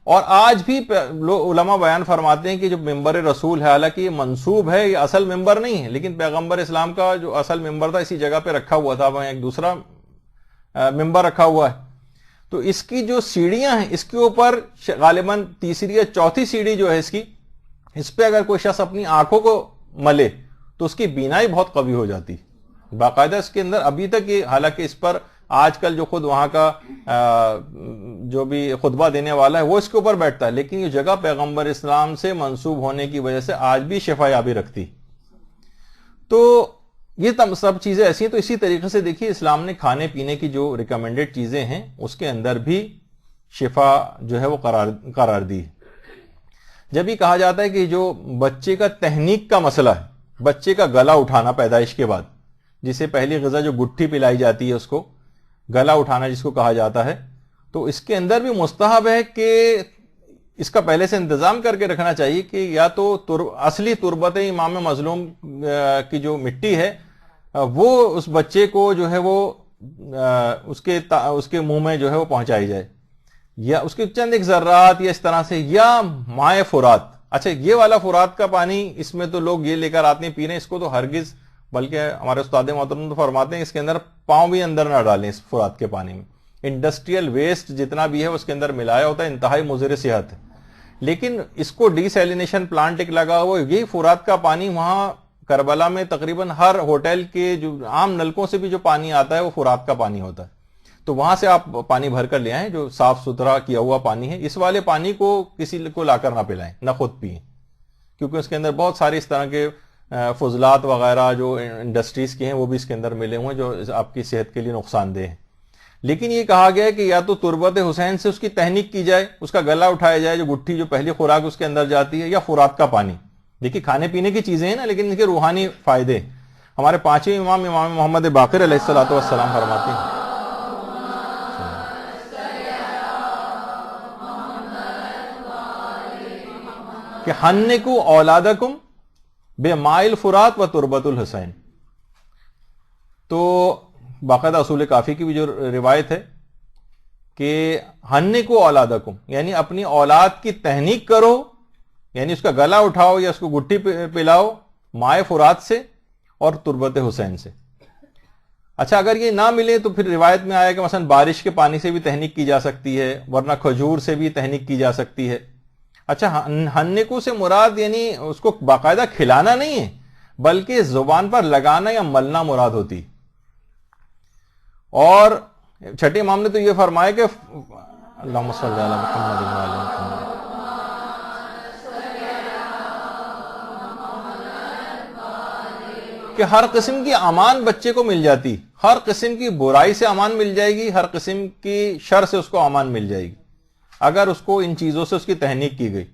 اور آج بھی علماء بیان فرماتے ہیں کہ جو منبر رسول ہے، حالانکہ یہ منسوب ہے، یہ اصل منبر نہیں ہے، لیکن پیغمبر اسلام کا جو اصل منبر تھا اسی جگہ پہ رکھا ہوا تھا. وہاں ایک دوسرا منبر رکھا ہوا ہے. تو اس کی جو سیڑھیاں ہیں اس کے اوپر غالباً تیسری یا چوتھی سیڑھی جو ہے اس پہ اگر کوئی شخص اپنی آنکھوں کو ملے تو اس کی بینائی بہت قوی ہو جاتی. باقاعدہ اس کے اندر ابھی تک یہ، حالانکہ اس پر آج کل جو خود وہاں کا جو بھی خطبہ دینے والا ہے وہ اس کے اوپر بیٹھتا ہے، لیکن یہ جگہ پیغمبر اسلام سے منسوب ہونے کی وجہ سے آج بھی شفا یابی رکھتی. تو یہ سب چیزیں ایسی ہیں. تو اسی طریقے سے دیکھیے اسلام نے کھانے پینے کی جو ریکمینڈڈ چیزیں ہیں اس کے اندر بھی شفا جو ہے وہ قرار دی. جب یہ کہا جاتا ہے کہ جو بچے کا تحنیک کا مسئلہ ہے، بچے کا گلا اٹھانا پیدائش کے بعد، جسے پہلی غذا جو گٹھی پلائی جاتی ہے اس کو گلا اٹھانا جس کو کہا جاتا ہے، تو اس کے اندر بھی مستحب ہے کہ اس کا پہلے سے انتظام کر کے رکھنا چاہیے کہ یا تو اصلی تربت امام مظلوم کی جو مٹی ہے وہ اس بچے کو جو ہے وہ اس کے منہ میں جو ہے وہ پہنچائی جائے، یا اس کے چند ایک ذرات یا اس طرح سے، یا مائع فرات. اچھا یہ والا فرات کا پانی اس میں تو لوگ یہ لے کر آتے ہیں پینے، اس کو تو ہرگز، بلکہ ہمارے استاد محترم تو فرماتے ہیں اس کے اندر پاؤں بھی اندر نہ ڈالیں. اس فرات کے پانی میں انڈسٹریل ویسٹ جتنا بھی ہے اس کے اندر ملایا ہوتا ہے، انتہائی مضر صحت ہے. لیکن اس کو ڈی سیلینیشن پلانٹ ایک لگا ہوا، یہی فرات کا پانی وہاں کربلا میں تقریباً ہر ہوٹل کے جو عام نلکوں سے بھی جو پانی آتا ہے وہ فرات کا پانی ہوتا ہے. تو وہاں سے آپ پانی بھر کر لے آئیں جو صاف ستھرا کیا ہوا پانی ہے. اس والے پانی کو کسی کو لا کر نہ پلائیں، نہ خود پئیں، کیونکہ اس کے اندر بہت سارے اس طرح کے فضلات وغیرہ جو انڈسٹریز کے ہیں وہ بھی اس کے اندر ملے ہوئے جو آپ کی صحت کے لیے نقصان دہ ہیں. لیکن یہ کہا گیا ہے کہ یا تو تربت حسین سے اس کی تحنیک کی جائے، اس کا گلا اٹھایا جائے جو گٹھی جو پہلی خوراک اس کے اندر جاتی ہے، یا فرات کا پانی. دیکھیے کھانے پینے کی چیزیں ہیں نا، لیکن ان کے روحانی فائدے. ہمارے پانچویں امام محمد باقر علیہ الصلوۃ والسلام فرماتے ہیں کہ حنکوا اولادکم بماء فرات و تربت الحسین. تو باقاعدہ اصول کافی کی بھی جو روایت ہے کہ حنکوا اولادکم یعنی اپنی اولاد کی تحنیک کرو، یعنی اس کا گلا اٹھاؤ یا اس کو گٹھی پلاؤ مائع فرات سے اور تربت حسین سے. اچھا اگر یہ نہ ملے تو پھر روایت میں آیا کہ مثلا بارش کے پانی سے بھی تحنیک کی جا سکتی ہے، ورنہ کھجور سے بھی تحنیک کی جا سکتی ہے. اچھا حنکو سے مراد یعنی اس کو باقاعدہ کھلانا نہیں ہے بلکہ زبان پر لگانا یا ملنا مراد ہوتی. اور چھٹے امام نے تو یہ فرمایا کہ اللہم صلی علی محمد و علی محمد. کہ ہر قسم کی امان بچے کو مل جاتی، ہر قسم کی برائی سے امان مل جائے گی، ہر قسم کی شر سے اس کو امان مل جائے گی اگر اس کو ان چیزوں سے اس کی تحنیک کی گئی.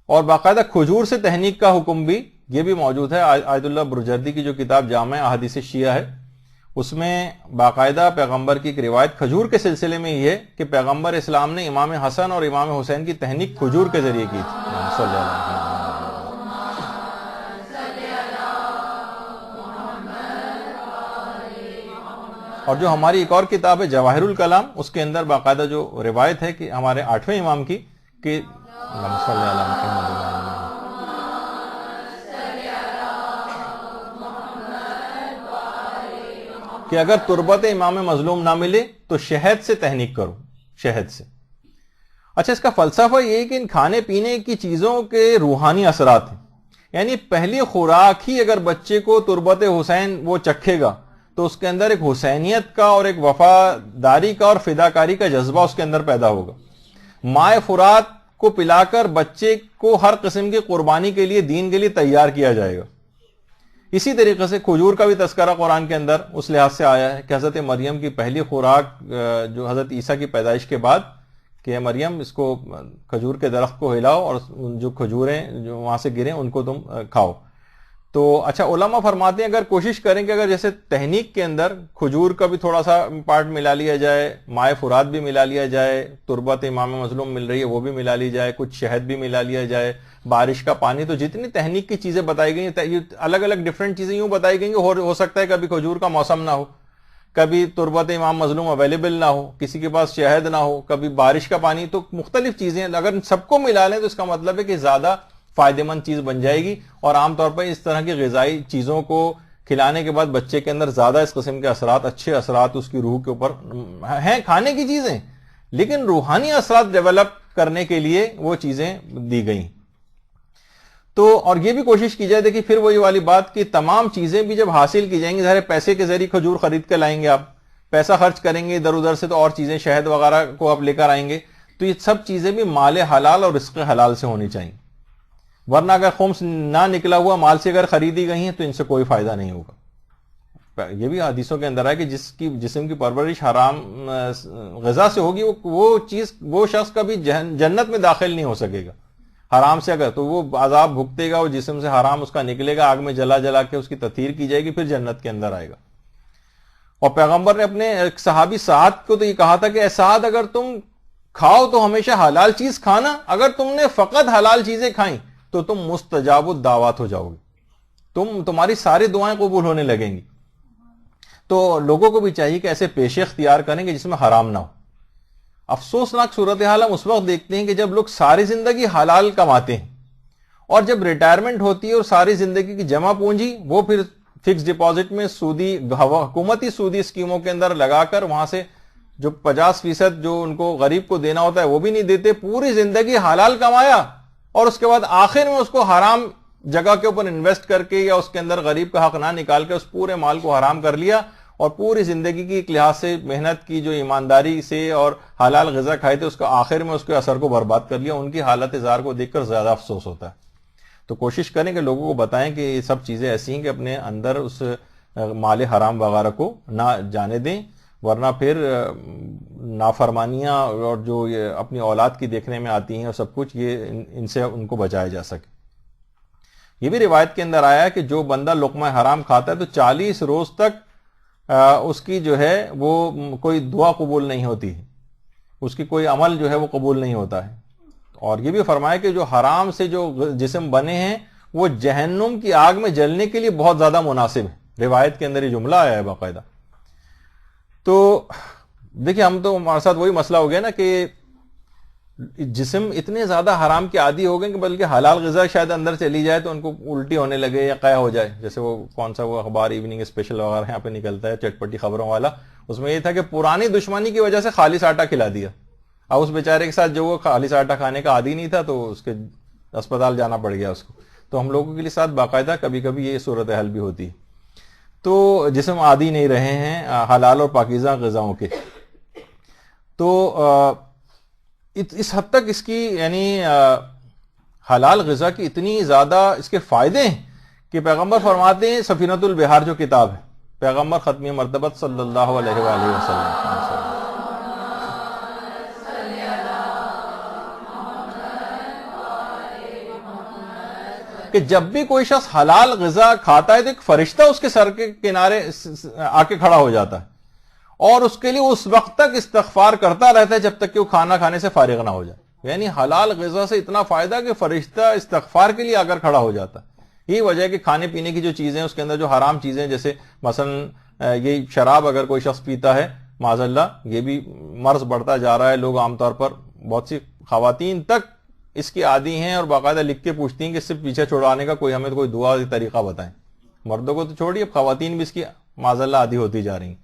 اور باقاعدہ کھجور سے تحنیک کا حکم بھی یہ بھی موجود ہے. آیت اللہ برجردی کی جو کتاب جامع احادیث شیعہ ہے اس میں باقاعدہ پیغمبر کی ایک روایت کھجور کے سلسلے میں یہ ہے کہ پیغمبر اسلام نے امام حسن اور امام حسین کی تحنیک کھجور کے ذریعے کی تھی. صلی اللہ علیہ وسلم. اور جو ہماری ایک اور کتاب ہے جواہر الکلام، اس کے اندر باقاعدہ جو روایت ہے کہ ہمارے 8ویں امام کی کہ اللہم صلی علی محمد و علی محمد، کہ اگر تربت امام مظلوم نہ ملے تو شہد سے تحنیک کرو، شہد سے. اچھا، اس کا فلسفہ یہ ہے کہ ان کھانے پینے کی چیزوں کے روحانی اثرات ہیں. یعنی پہلی خوراک ہی اگر بچے کو تربت حسین وہ چکھے گا تو اس کے اندر ایک حسینیت کا اور ایک وفاداری کا اور فداکاری کا جذبہ اس کے اندر پیدا ہوگا. مائے فرات کو پلا کر بچے کو ہر قسم کی قربانی کے لیے، دین کے لیے تیار کیا جائے گا. اسی طریقے سے کھجور کا بھی تذکرہ قرآن کے اندر اس لحاظ سے آیا ہے کہ حضرت مریم کی پہلی خوراک جو حضرت عیسیٰ کی پیدائش کے بعد کہ مریم اس کو کھجور کے درخت کو ہلاؤ اور جو کھجوریں جو وہاں سے گریں ان کو تم کھاؤ. تو اچھا، علماء فرماتے ہیں اگر کوشش کریں کہ اگر جیسے تحنیک کے اندر کھجور کا بھی تھوڑا سا پارٹ ملا لیا جائے، مائے فرات بھی ملا لیا جائے، تربت امام مظلوم مل رہی ہے وہ بھی ملا لی جائے، کچھ شہد بھی ملا لیا جائے، بارش کا پانی، تو جتنی تحنیک کی چیزیں بتائی گئی ہیں الگ الگ ڈفرینٹ چیزیں یوں بتائی گئی ہیں. ہو سکتا ہے کبھی کھجور کا موسم نہ ہو، کبھی تربت امام مظلوم اویلیبل نہ ہو، کسی کے پاس شہد نہ ہو، کبھی بارش کا پانی، تو مختلف چیزیں اگر ان سب کو ملا لیں تو اس کا مطلب ہے کہ زیادہ فائدہ مند چیز بن جائے گی. اور عام طور پر اس طرح کی غذائی چیزوں کو کھلانے کے بعد بچے کے اندر زیادہ اس قسم کے اثرات، اچھے اثرات اس کی روح کے اوپر ہیں. کھانے کی چیزیں لیکن روحانی اثرات ڈیولپ کرنے کے لیے وہ چیزیں دی گئیں. تو اور یہ بھی کوشش کی جائے. دیکھیے پھر وہی والی بات کہ تمام چیزیں بھی جب حاصل کی جائیں گی، ظاہر پیسے کے ذریعے کھجور خرید کے لائیں گے، آپ پیسہ خرچ کریں گے ادھر ادھر سے تو اور چیزیں شہد وغیرہ کو آپ لے کر آئیں گے، تو یہ سب چیزیں بھی مال حلال اور رزق حلال سے ہونی چاہیے. ورنہ اگر خمس نہ نکلا ہوا مال سے اگر خریدی گئی ہیں تو ان سے کوئی فائدہ نہیں ہوگا. یہ بھی حدیثوں کے اندر ہے کہ جسم کی پرورش حرام غذا سے ہوگی وہ شخص کبھی جنت میں داخل نہیں ہو سکے گا. حرام سے اگر تو وہ عذاب بھگتے گا، وہ جسم سے حرام اس کا نکلے گا، آگ میں جلا جلا کے اس کی تطہیر کی جائے گی، پھر جنت کے اندر آئے گا. اور پیغمبر نے اپنے ایک صحابی سعد کو تو یہ کہا تھا کہ اے سعد اگر تم کھاؤ تو ہمیشہ حلال چیز کھانا، اگر تم نے فقط حلال چیزیں کھائیں تو تم مستجاب الدعوات ہو جاؤ گے، تمہاری ساری دعائیں قبول ہونے لگیں گی. تو لوگوں کو بھی چاہیے کہ ایسے پیشے اختیار کریں کہ جس میں حرام نہ ہو. افسوسناک صورتحال ہم اس وقت دیکھتے ہیں کہ جب لوگ ساری زندگی حلال کماتے ہیں اور جب ریٹائرمنٹ ہوتی ہے اور ساری زندگی کی جمع پونجی وہ پھر فکس ڈپازٹ میں سودی حکومتی سودی اسکیموں کے اندر لگا کر وہاں سے جو 50% جو ان کو غریب کو دینا ہوتا ہے وہ بھی نہیں دیتے. پوری زندگی حلال کمایا اور اس کے بعد آخر میں اس کو حرام جگہ کے اوپر انویسٹ کر کے یا اس کے اندر غریب کا حق نہ نکال کے اس پورے مال کو حرام کر لیا اور پوری زندگی کی ایک لحاظ سے محنت کی جو ایمانداری سے اور حلال غذا کھائے تھے اس کا آخر میں اس کے اثر کو برباد کر لیا. ان کی حالت زار کو دیکھ کر زیادہ افسوس ہوتا ہے. تو کوشش کریں کہ لوگوں کو بتائیں کہ یہ سب چیزیں ایسی ہیں کہ اپنے اندر اس مال حرام وغیرہ کو نہ جانے دیں، ورنہ پھر نافرمانیاں اور جو یہ اپنی اولاد کی دیکھنے میں آتی ہیں اور سب کچھ یہ ان سے ان کو بچایا جا سکے. یہ بھی روایت کے اندر آیا ہے کہ جو بندہ لقمہ حرام کھاتا ہے تو 40 روز تک اس کی جو ہے وہ کوئی دعا قبول نہیں ہوتی ہے، اس کی کوئی عمل جو ہے وہ قبول نہیں ہوتا ہے. اور یہ بھی فرمایا کہ جو حرام سے جو جسم بنے ہیں وہ جہنم کی آگ میں جلنے کے لیے بہت زیادہ مناسب ہے. روایت کے اندر یہ جملہ آیا ہے باقاعدہ. تو دیکھیں ہم تو ہمارے ساتھ وہی مسئلہ ہو گیا نا کہ جسم اتنے زیادہ حرام کے عادی ہو گئے کہ بلکہ حلال غذا شاید اندر چلی جائے تو ان کو الٹی ہونے لگے یا قے ہو جائے. جیسے وہ کون سا وہ اخبار ایوننگ اسپیشل وغیرہ یہاں پہ نکلتا ہے چٹپٹی خبروں والا، اس میں یہ تھا کہ پرانی دشمنی کی وجہ سے خالص آٹا کھلا دیا. اب اس بیچارے کے ساتھ جو وہ خالص آٹا کھانے کا عادی نہیں تھا تو اس کے اسپتال جانا پڑ گیا اس کو. تو ہم لوگوں کے لیے ساتھ باقاعدہ کبھی کبھی یہ صورتحال بھی ہوتی ہے. تو جسم عادی نہیں رہے ہیں حلال اور پاکیزہ غذاؤں کے. تو اس حد تک اس کی یعنی حلال غذا کی اتنی زیادہ اس کے فائدے ہیں کہ پیغمبر فرماتے ہیں، سفینۃ البحار جو کتاب ہے، پیغمبر ختمی مرتبت صلی اللہ علیہ وآلہ وسلم، کہ جب بھی کوئی شخص حلال غذا کھاتا ہے تو ایک فرشتہ اس کے سر کے کنارے آ کے کھڑا ہو جاتا ہے اور اس کے لیے اس وقت تک استغفار کرتا رہتا ہے جب تک کہ وہ کھانا کھانے سے فارغ نہ ہو جائے. یعنی حلال غذا سے اتنا فائدہ کہ فرشتہ استغفار کے لیے آ کر کھڑا ہو جاتا ہے. یہی وجہ ہے کہ کھانے پینے کی جو چیزیں اس کے اندر جو حرام چیزیں، جیسے مثلا یہ شراب اگر کوئی شخص پیتا ہے معاذ اللہ، یہ بھی مرض بڑھتا جا رہا ہے. لوگ عام طور پر بہت سی خواتین تک اس کی عادی ہیں اور باقاعدہ لکھ کے پوچھتی ہیں کہ اس سے پیچھے چھڑانے کا کوئی ہمیں کوئی دعا طریقہ بتائیں. مردوں کو تو چھوڑیے، اب خواتین بھی اس کی معاذ اللہ عادی ہوتی جا رہی ہیں.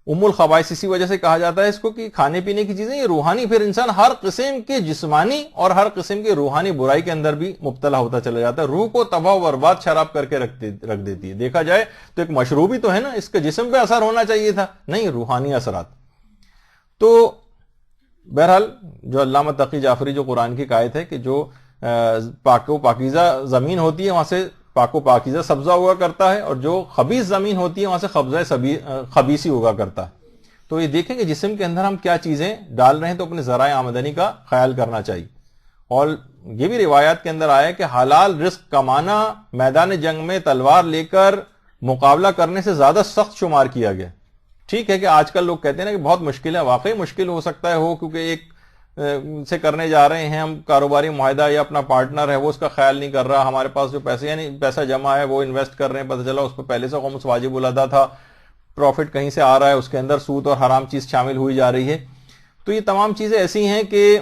ام الخبائث اسی وجہ سے کہا جاتا ہے اس کو کہ کھانے پینے کی چیزیں یہ روحانی، پھر انسان ہر قسم کے جسمانی اور ہر قسم کی روحانی برائی کے اندر بھی مبتلا ہوتا چلا جاتا ہے. روح کو تباہ و برباد شراب کر کے رکھ دیتی ہے. دیکھا جائے تو ایک مشروبی تو ہے نا، اس کے جسم پہ اثر ہونا چاہیے تھا، نہیں، روحانی اثرات. تو بہرحال جو علامہ تقی جعفری جو قرآن کی آیت ہے کہ جو پاک و پاکیزہ زمین ہوتی ہے وہاں سے پاک و پاکیزہ سبزہ ہوا کرتا ہے، اور جو خبیث زمین ہوتی ہے وہاں سے خبیثی ہوگا کرتا ہے. تو یہ دیکھیں کہ جسم کے اندر ہم کیا چیزیں ڈال رہے ہیں، تو اپنے ذرائع آمدنی کا خیال کرنا چاہیے. اور یہ بھی روایات کے اندر آیا ہے کہ حلال رزق کمانا میدان جنگ میں تلوار لے کر مقابلہ کرنے سے زیادہ سخت شمار کیا گیا. ٹھیک ہے کہ آج کل لوگ کہتے ہیں نا کہ بہت مشکل ہے، واقعی مشکل ہو سکتا ہے ہو، کیونکہ ایک سے کرنے جا رہے ہیں ہم کاروباری معاہدہ، یا اپنا پارٹنر ہے وہ اس کا خیال نہیں کر رہا، ہمارے پاس جو پیسے یعنی پیسہ جمع ہے وہ انویسٹ کر رہے ہیں، پتہ چلا اس پہ پہلے سے خمس واجب الادا تھا، پروفٹ کہیں سے آ رہا ہے، اس کے اندر سود اور حرام چیز شامل ہوئی جا رہی ہے. تو یہ تمام چیزیں ایسی ہیں کہ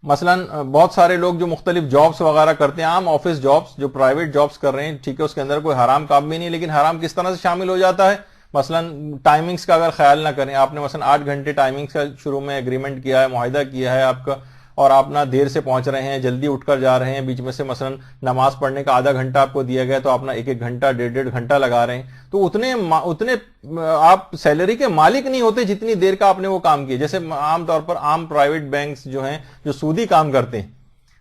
مثلا بہت سارے لوگ جو مختلف جابس وغیرہ کرتے ہیں، عام آفس جابس جو پرائیویٹ جابس کر رہے ہیں، ٹھیک ہے اس کے اندر کوئی حرام کام بھی نہیں، لیکن حرام کس طرح سے شامل ہو جاتا ہے. مثلا ٹائمنگز کا اگر خیال نہ کریں، آپ نے مثلا 8 گھنٹے ٹائمنگز کا شروع میں ایگریمنٹ کیا ہے، معاہدہ کیا ہے آپ کا، اور آپ نہ دیر سے پہنچ رہے ہیں، جلدی اٹھ کر جا رہے ہیں، بیچ میں سے مثلا نماز پڑھنے کا آدھا گھنٹہ آپ کو دیا گیا تو آپ نہ 1-1 گھنٹہ 1.5 گھنٹہ لگا رہے ہیں، تو اتنے آپ سیلری کے مالک نہیں ہوتے جتنی دیر کا آپ نے وہ کام کیا. جیسے عام طور پر عام پرائیویٹ بینکس جو ہیں جو سودی کام کرتے ہیں،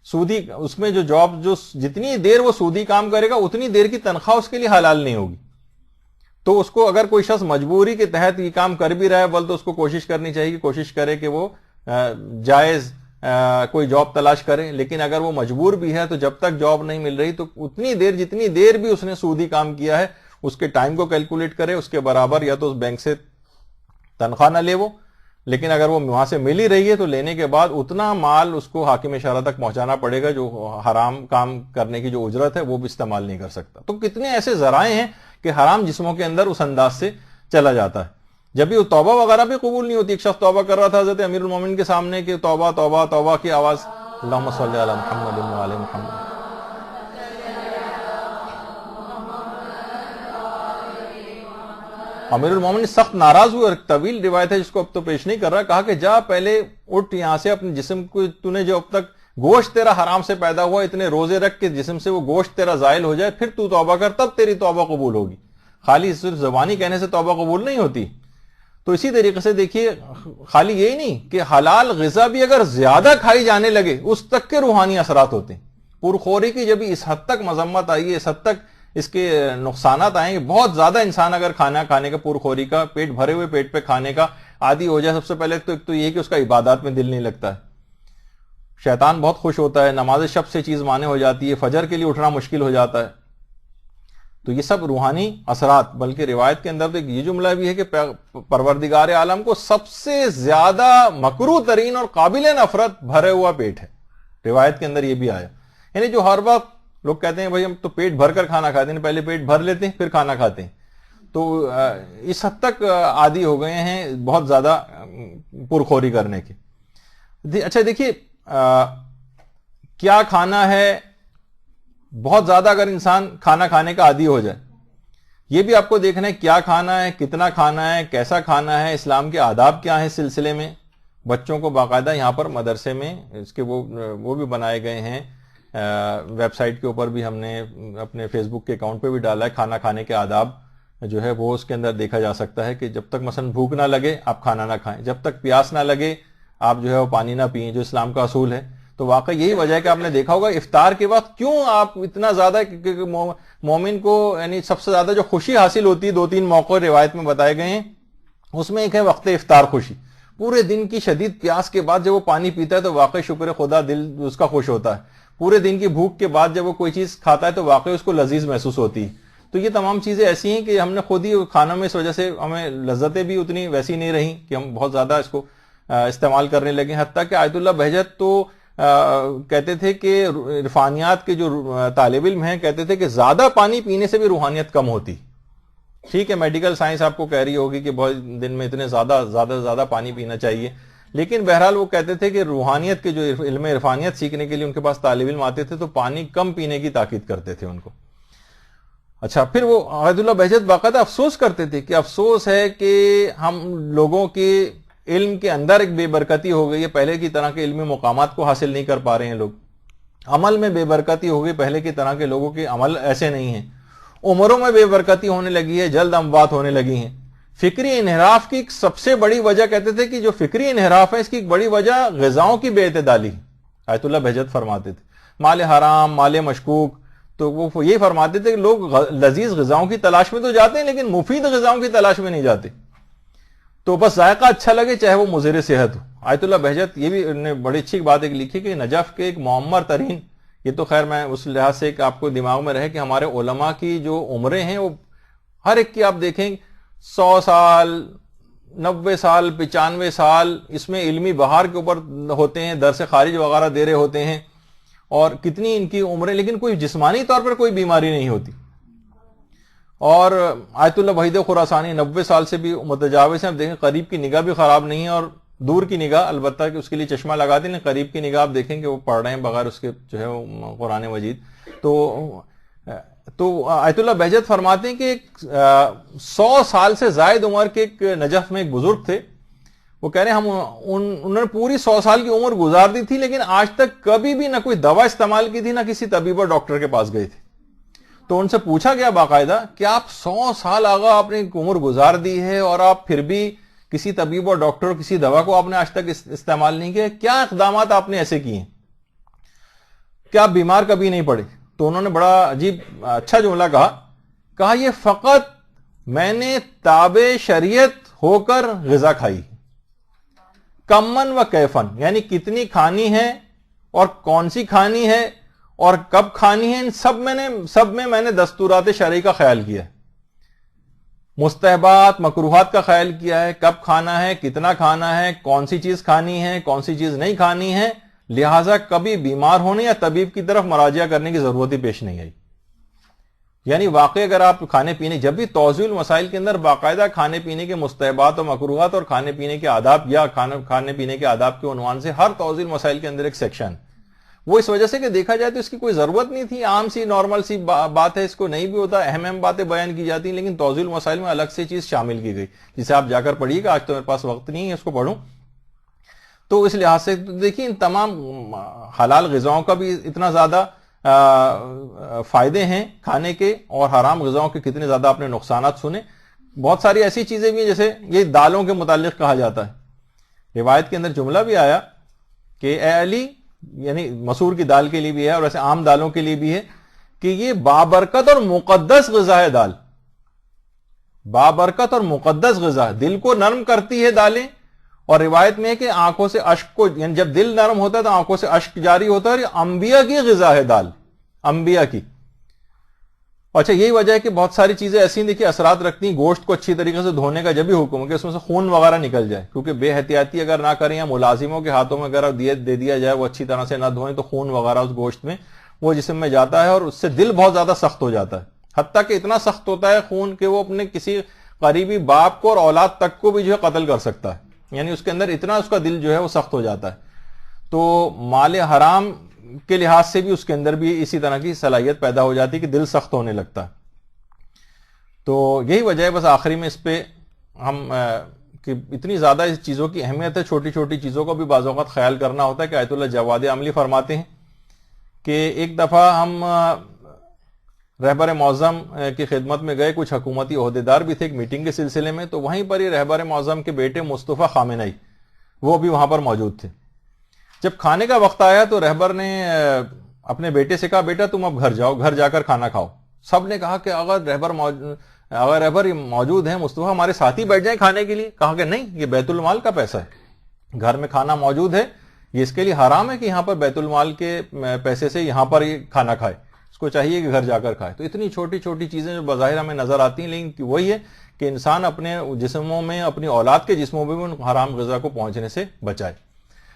سودی اس میں جو جاب جو جتنی دیر وہ سودی کام کرے گا اتنی دیر کی تنخواہ اس کے لیے حلال نہیں ہوگی. تو اس کو اگر کوئی شخص مجبوری کے تحت یہ کام کر بھی رہا ہے بل تو اس کو کوشش کرنی چاہیے کہ کوشش کرے کہ وہ جائز کوئی جاب تلاش کرے. لیکن اگر وہ مجبور بھی ہے تو جب تک جاب نہیں مل رہی تو اتنی دیر جتنی دیر بھی اس نے سودی کام کیا ہے اس کے ٹائم کو کیلکولیٹ کرے، اس کے برابر یا تو اس بینک سے تنخواہ نہ لے وہ، لیکن اگر وہ وہاں سے مل ہی رہی ہے تو لینے کے بعد اتنا مال اس کو حاکم شرع تک پہنچانا پڑے گا جو حرام کام کرنے کی جو اجرت ہے وہ بھی استعمال نہیں کر سکتا. تو کتنے ایسے ذرائع ہیں کہ حرام جسموں کے اندر اس انداز سے چلا جاتا ہے. جب بھی توبہ وغیرہ بھی قبول نہیں ہوتی. ایک شخص توبہ کر رہا تھا حضرت امیر المومنین کے سامنے کہ توبہ توبہ توبہ کی آواز، اللہم صلی علی محمد و علی محمد. امیر المومنین سخت ناراض ہوئے، اور ایک طویل روایت ہے جس کو اب تو پیش نہیں کر رہا، کہا کہ جا پہلے اٹھ یہاں سے، اپنے جسم کو تو نے جو اب تک گوشت تیرا حرام سے پیدا ہوا اتنے روزے رکھ کے جسم سے وہ گوشت تیرا زائل ہو جائے، پھر تو توبہ کر، تب تیری توبہ قبول ہوگی. خالی صرف زبانی کہنے سے توبہ قبول نہیں ہوتی. تو اسی طریقے سے دیکھیے خالی یہی نہیں کہ حلال غذا بھی اگر زیادہ کھائی جانے لگے اس تک کے روحانی اثرات ہوتے ہیں. پرخوری کی جب اس حد تک مذمت آئی ہے، اس حد تک اس کے نقصانات آئیں کہ بہت زیادہ انسان اگر کھانا کھانے کا پرخوری کا پیٹ بھرے ہوئے پیٹ پہ کھانے کا عادی ہو جائے، سب سے پہلے تو ایک تو یہ کہ اس کا عبادات میں دل نہیں لگتا ہے، شیطان بہت خوش ہوتا ہے، نماز شب سے چیز مانے ہو جاتی ہے، فجر کے لیے اٹھنا مشکل ہو جاتا ہے. تو یہ سب روحانی اثرات. بلکہ روایت کے اندر تو یہ جملہ بھی ہے کہ پروردگار عالم کو سب سے زیادہ مکروہ ترین اور قابل نفرت بھرے ہوا پیٹ ہے. روایت کے اندر یہ بھی آیا. یعنی جو ہر وقت لوگ کہتے ہیں بھائی ہم تو پیٹ بھر کر کھانا کھاتے ہیں، پہلے پیٹ بھر لیتے ہیں پھر کھانا کھاتے ہیں، تو اس حد تک عادی ہو گئے ہیں بہت زیادہ پرخوری کرنے کے. اچھا دیکھیے کیا کھانا ہے، بہت زیادہ اگر انسان کھانا کھانے کا عادی ہو جائے، یہ بھی آپ کو دیکھنا ہے کیا کھانا ہے، کتنا کھانا ہے، کیسا کھانا ہے، اسلام کے آداب کیا ہیں اس سلسلے میں. بچوں کو باقاعدہ یہاں پر مدرسے میں اس کے وہ بھی بنائے گئے ہیں، ویب سائٹ کے اوپر بھی ہم نے اپنے فیس بک کے اکاؤنٹ پہ بھی ڈالا ہے. کھانا کھانے کے آداب جو ہے وہ اس کے اندر دیکھا جا سکتا ہے کہ جب تک مثلا بھوک نہ لگے آپ کھانا نہ کھائیں، جب تک پیاس نہ لگے آپ جو ہے وہ پانی نہ پئیں، جو اسلام کا اصول ہے. تو واقعی یہی وجہ ہے کہ آپ نے دیکھا ہوگا افطار کے وقت کیوں آپ اتنا زیادہ، کیونکہ مومن کو یعنی سب سے زیادہ جو خوشی حاصل ہوتی ہے 2-3 موقع روایت میں بتائے گئے ہیں، اس میں ایک ہے وقت افطار خوشی. پورے دن کی شدید پیاس کے بعد جب وہ پانی پیتا ہے تو واقعی شکر خدا، دل اس کا خوش ہوتا ہے. پورے دن کی بھوک کے بعد جب وہ کوئی چیز کھاتا ہے تو واقعی اس کو لذیذ محسوس ہوتی ہے. تو یہ تمام چیزیں ایسی ہیں کہ ہم نے خود ہی کھانوں میں اس وجہ سے ہمیں لذتیں بھی اتنی ویسی نہیں رہیں کہ ہم بہت زیادہ اس کو استعمال کرنے لگے. حتیٰ کہ آیت اللہ بہجت تو کہتے تھے کہ عرفانیات کے جو طالب علم ہیں کہتے تھے کہ زیادہ پانی پینے سے بھی روحانیت کم ہوتی. ٹھیک ہے، میڈیکل سائنس آپ کو کہہ رہی ہوگی کہ بہت دن میں اتنے زیادہ پانی پینا چاہیے، لیکن بہرحال وہ کہتے تھے کہ روحانیت کے جو علم عرفانیت سیکھنے کے لیے ان کے پاس طالب علم آتے تھے تو پانی کم پینے کی تاکید کرتے تھے ان کو. اچھا، پھر وہ آیت اللہ بہجت باقاعدہ افسوس کرتے تھے کہ افسوس ہے کہ ہم لوگوں کے علم کے اندر ایک بے برکتی ہو گئی ہے، پہلے کی طرح کے علمی مقامات کو حاصل نہیں کر پا رہے ہیں لوگ. عمل میں بے برکتی ہو گئی، پہلے کی طرح کے لوگوں کے عمل ایسے نہیں ہیں. عمروں میں بے برکتی ہونے لگی ہے، جلد اموات ہونے لگی ہیں. فکری انحراف کی ایک سب سے بڑی وجہ کہتے تھے کہ جو فکری انحراف ہے اس کی ایک بڑی وجہ غذاؤں کی بے اعتدالی. آیت اللہ بہجت فرماتے تھے مال حرام، مال مشکوک. تو وہ یہ فرماتے تھے کہ لوگ لذیذ غذاؤں کی تلاش میں تو جاتے ہیں لیکن مفید غذاؤں کی تلاش میں نہیں جاتے. تو بس ذائقہ اچھا لگے چاہے وہ مضر صحت ہو. آیت اللہ بہجت یہ بھی نے بڑی اچھی بات ایک لکھی کہ نجف کے ایک معمر ترین، یہ تو خیر میں اس لحاظ سے کہ آپ کو دماغ میں رہے کہ ہمارے علماء کی جو عمریں ہیں وہ ہر ایک کی آپ دیکھیں 100 سال، 90 سال، 95 سال اس میں علمی بہار کے اوپر ہوتے ہیں، درس خارج وغیرہ دے رہے ہوتے ہیں، اور کتنی ان کی عمریں، لیکن کوئی جسمانی طور پر کوئی بیماری نہیں ہوتی. اور آیت اللہ وحید خراسانی 90 سال سے بھی متجاوز ہیں. آپ دیکھیں قریب کی نگاہ بھی خراب نہیں ہے اور دور کی نگاہ البتہ کہ اس کے لیے چشمہ لگاتے ہیں، قریب کی نگاہ آپ دیکھیں کہ وہ پڑھ رہے ہیں بغیر اس کے جو ہے وہ قرآن مجید. تو آیت اللہ بہجت فرماتے ہیں کہ 100 سال سے زائد عمر کے ایک نجف میں ایک بزرگ تھے، وہ کہہ رہے ہیں انہوں نے پوری 100 سال کی عمر گزار دی تھی لیکن آج تک کبھی بھی نہ کوئی دوا استعمال کی تھی، نہ کسی طبیب اور ڈاکٹر کے پاس گئے تھے. تو ان سے پوچھا گیا باقاعدہ کہ آپ 100 سال آگا آپ نے عمر گزار دی ہے اور آپ پھر بھی کسی طبیب اور ڈاکٹر، کسی دوا کو آپ نے آج تک استعمال نہیں کیا، کیا اقدامات آپ نے ایسے کیے ہیں، کیا آپ بیمار کبھی نہیں پڑے؟ تو انہوں نے بڑا عجیب اچھا جملہ کہا یہ فقط میں نے تابع شریعت ہو کر غذا کھائی، کمن و کیفن، یعنی کتنی کھانی ہے اور کون سی کھانی ہے اور کب کھانی ہے، ان سب میں میں نے دستورات شرعی کا خیال کیا ہے، مستحبات مکروہات کا خیال کیا ہے، کب کھانا ہے، کتنا کھانا ہے، کون سی چیز کھانی ہے، کون سی چیز نہیں کھانی ہے، لہٰذا کبھی بیمار ہونے یا طبیب کی طرف مراجعہ کرنے کی ضرورت ہی پیش نہیں آئی. یعنی واقعی اگر آپ کھانے پینے، جب بھی توضیح المسائل کے اندر باقاعدہ کھانے پینے کے مستحبات و مکروہات اور کھانے پینے کے آداب یا کھانے پینے کے آداب کے عنوان سے ہر توضیح المسائل کے اندر ایک سیکشن، وہ اس وجہ سے کہ دیکھا جائے تو اس کی کوئی ضرورت نہیں تھی، عام سی نارمل سی بات ہے، اس کو نہیں بھی ہوتا، اہم باتیں بیان کی جاتی ہیں، لیکن توضیح المسائل میں الگ سے چیز شامل کی گئی جسے آپ جا کر پڑھیے گا. آج تو میرے پاس وقت نہیں ہے اس کو پڑھوں. تو اس لحاظ سے دیکھیں ان تمام حلال غذاؤں کا بھی اتنا زیادہ فائدے ہیں کھانے کے، اور حرام غذاؤں کے کتنے زیادہ آپ نے نقصانات سنے. بہت ساری ایسی چیزیں بھی ہیں جیسے یہ دالوں کے متعلق کہا جاتا ہے، روایت کے اندر جملہ بھی آیا کہ اے علی، یعنی مسور کی دال کے لیے بھی ہے اور ایسے عام دالوں کے لیے بھی ہے کہ یہ بابرکت اور مقدس غذا ہے. دال بابرکت اور مقدس غذا ہے، دل کو نرم کرتی ہے دالیں، اور روایت میں ہے کہ آنکھوں سے اشک کو، یعنی جب دل نرم ہوتا ہے تو آنکھوں سے اشک جاری ہوتا ہے، اور یہ انبیاء کی غذا ہے دال، انبیاء کی. اچھا یہی وجہ ہے کہ بہت ساری چیزیں ایسی دیکھیں اثرات رکھتی ہیں. گوشت کو اچھی طریقے سے دھونے کا جب بھی حکم ہے کہ اس میں سے خون وغیرہ نکل جائے، کیونکہ بے احتیاطی اگر نہ کریں یا ملازموں کے ہاتھوں میں اگر دے دیا جائے وہ اچھی طرح سے نہ دھوئیں تو خون وغیرہ اس گوشت میں وہ جسم میں جاتا ہے اور اس سے دل بہت زیادہ سخت ہو جاتا ہے، حتیٰ کہ اتنا سخت ہوتا ہے خون کہ وہ اپنے کسی قریبی باپ کو اور اولاد تک کو بھی جو ہے قتل کر سکتا ہے. یعنی اس کے اندر اتنا اس کا دل جو ہے وہ سخت ہو جاتا ہے. تو مال حرام کے لحاظ سے بھی اس کے اندر بھی اسی طرح کی صلاحیت پیدا ہو جاتی ہے کہ دل سخت ہونے لگتا ہے. تو یہی وجہ ہے بس آخری میں اس پہ ہم کہ اتنی زیادہ اس چیزوں کی اہمیت ہے، چھوٹی چھوٹی چیزوں کو بھی بعض اوقات خیال کرنا ہوتا ہے. کہ آیت اللہ جواد عملی فرماتے ہیں کہ ایک دفعہ ہم رہبر معظم کی خدمت میں گئے، کچھ حکومتی عہدیدار بھی تھے ایک میٹنگ کے سلسلے میں، تو وہیں پر ہی رہبر معظم کے بیٹے مصطفیٰ خامنئی وہ بھی وہاں پر موجود تھے. جب کھانے کا وقت آیا تو رہبر نے اپنے بیٹے سے کہا بیٹا تم اب گھر جاؤ, گھر جا کر کھانا کھاؤ. سب نے کہا کہ اگر رہبر موجود ہیں مصطفیٰ ہمارے ساتھ ہی بیٹھ جائیں کھانے کے لیے. کہا کہ نہیں, یہ بیت المال کا پیسہ ہے, گھر میں کھانا موجود ہے, یہ اس کے لیے حرام ہے کہ یہاں پر بیت المال کے پیسے سے یہاں پر یہ کھانا کھائے, اس کو چاہیے کہ گھر جا کر کھائے. تو اتنی چھوٹی چھوٹی چیزیں جو بظاہر ہمیں نظر آتی ہیں, لیکن وہی ہے کہ انسان اپنے جسموں میں, اپنی اولاد کے جسموں میں ان حرام غذا کو پہنچنے سے بچائے.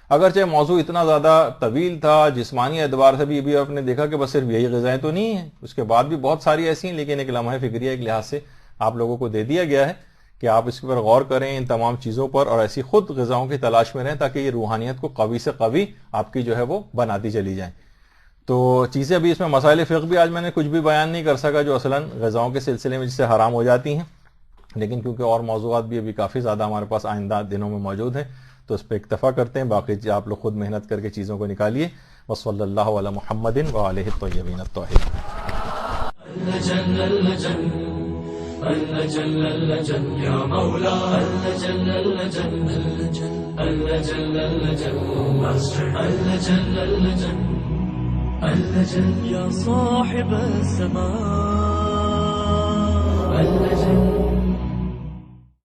اگرچہ موضوع اتنا زیادہ طویل تھا, جسمانی اعتبار سے بھی آپ نے دیکھا کہ بس صرف یہی غذائیں تو نہیں ہیں, اس کے بعد بھی بہت ساری ایسی ہیں, لیکن ایک لمحہ فکریہ ایک لحاظ سے آپ لوگوں کو دے دیا گیا ہے کہ آپ اس پر غور کریں ان تمام چیزوں پر, اور ایسی خود غذاؤں کی تلاش میں رہیں تاکہ یہ روحانیت کو قوی سے قوی آپ کی جو ہے وہ بناتی چلی جائیں. تو چیزیں بھی اس میں مسائل فقہ بھی آج میں نے کچھ بھی بیان نہیں کر سکا جو اصلاً غذاؤں کے سلسلے میں جس سے حرام ہو جاتی ہیں, لیکن کیونکہ اور موضوعات بھی ابھی کافی زیادہ ہمارے پاس آئندہ دنوں میں موجود ہیں تو اس پہ اکتفا کرتے ہیں. باقی آپ لوگ خود محنت کر کے چیزوں کو نکالیے. وصلی اللہ علی محمد وآلہ الطیبین الطاہرین. اللجن اللجن يا مولا اللجن اللجن اللجن اللجن اللجن اللجن اللجن يا صاحب السماء اللجن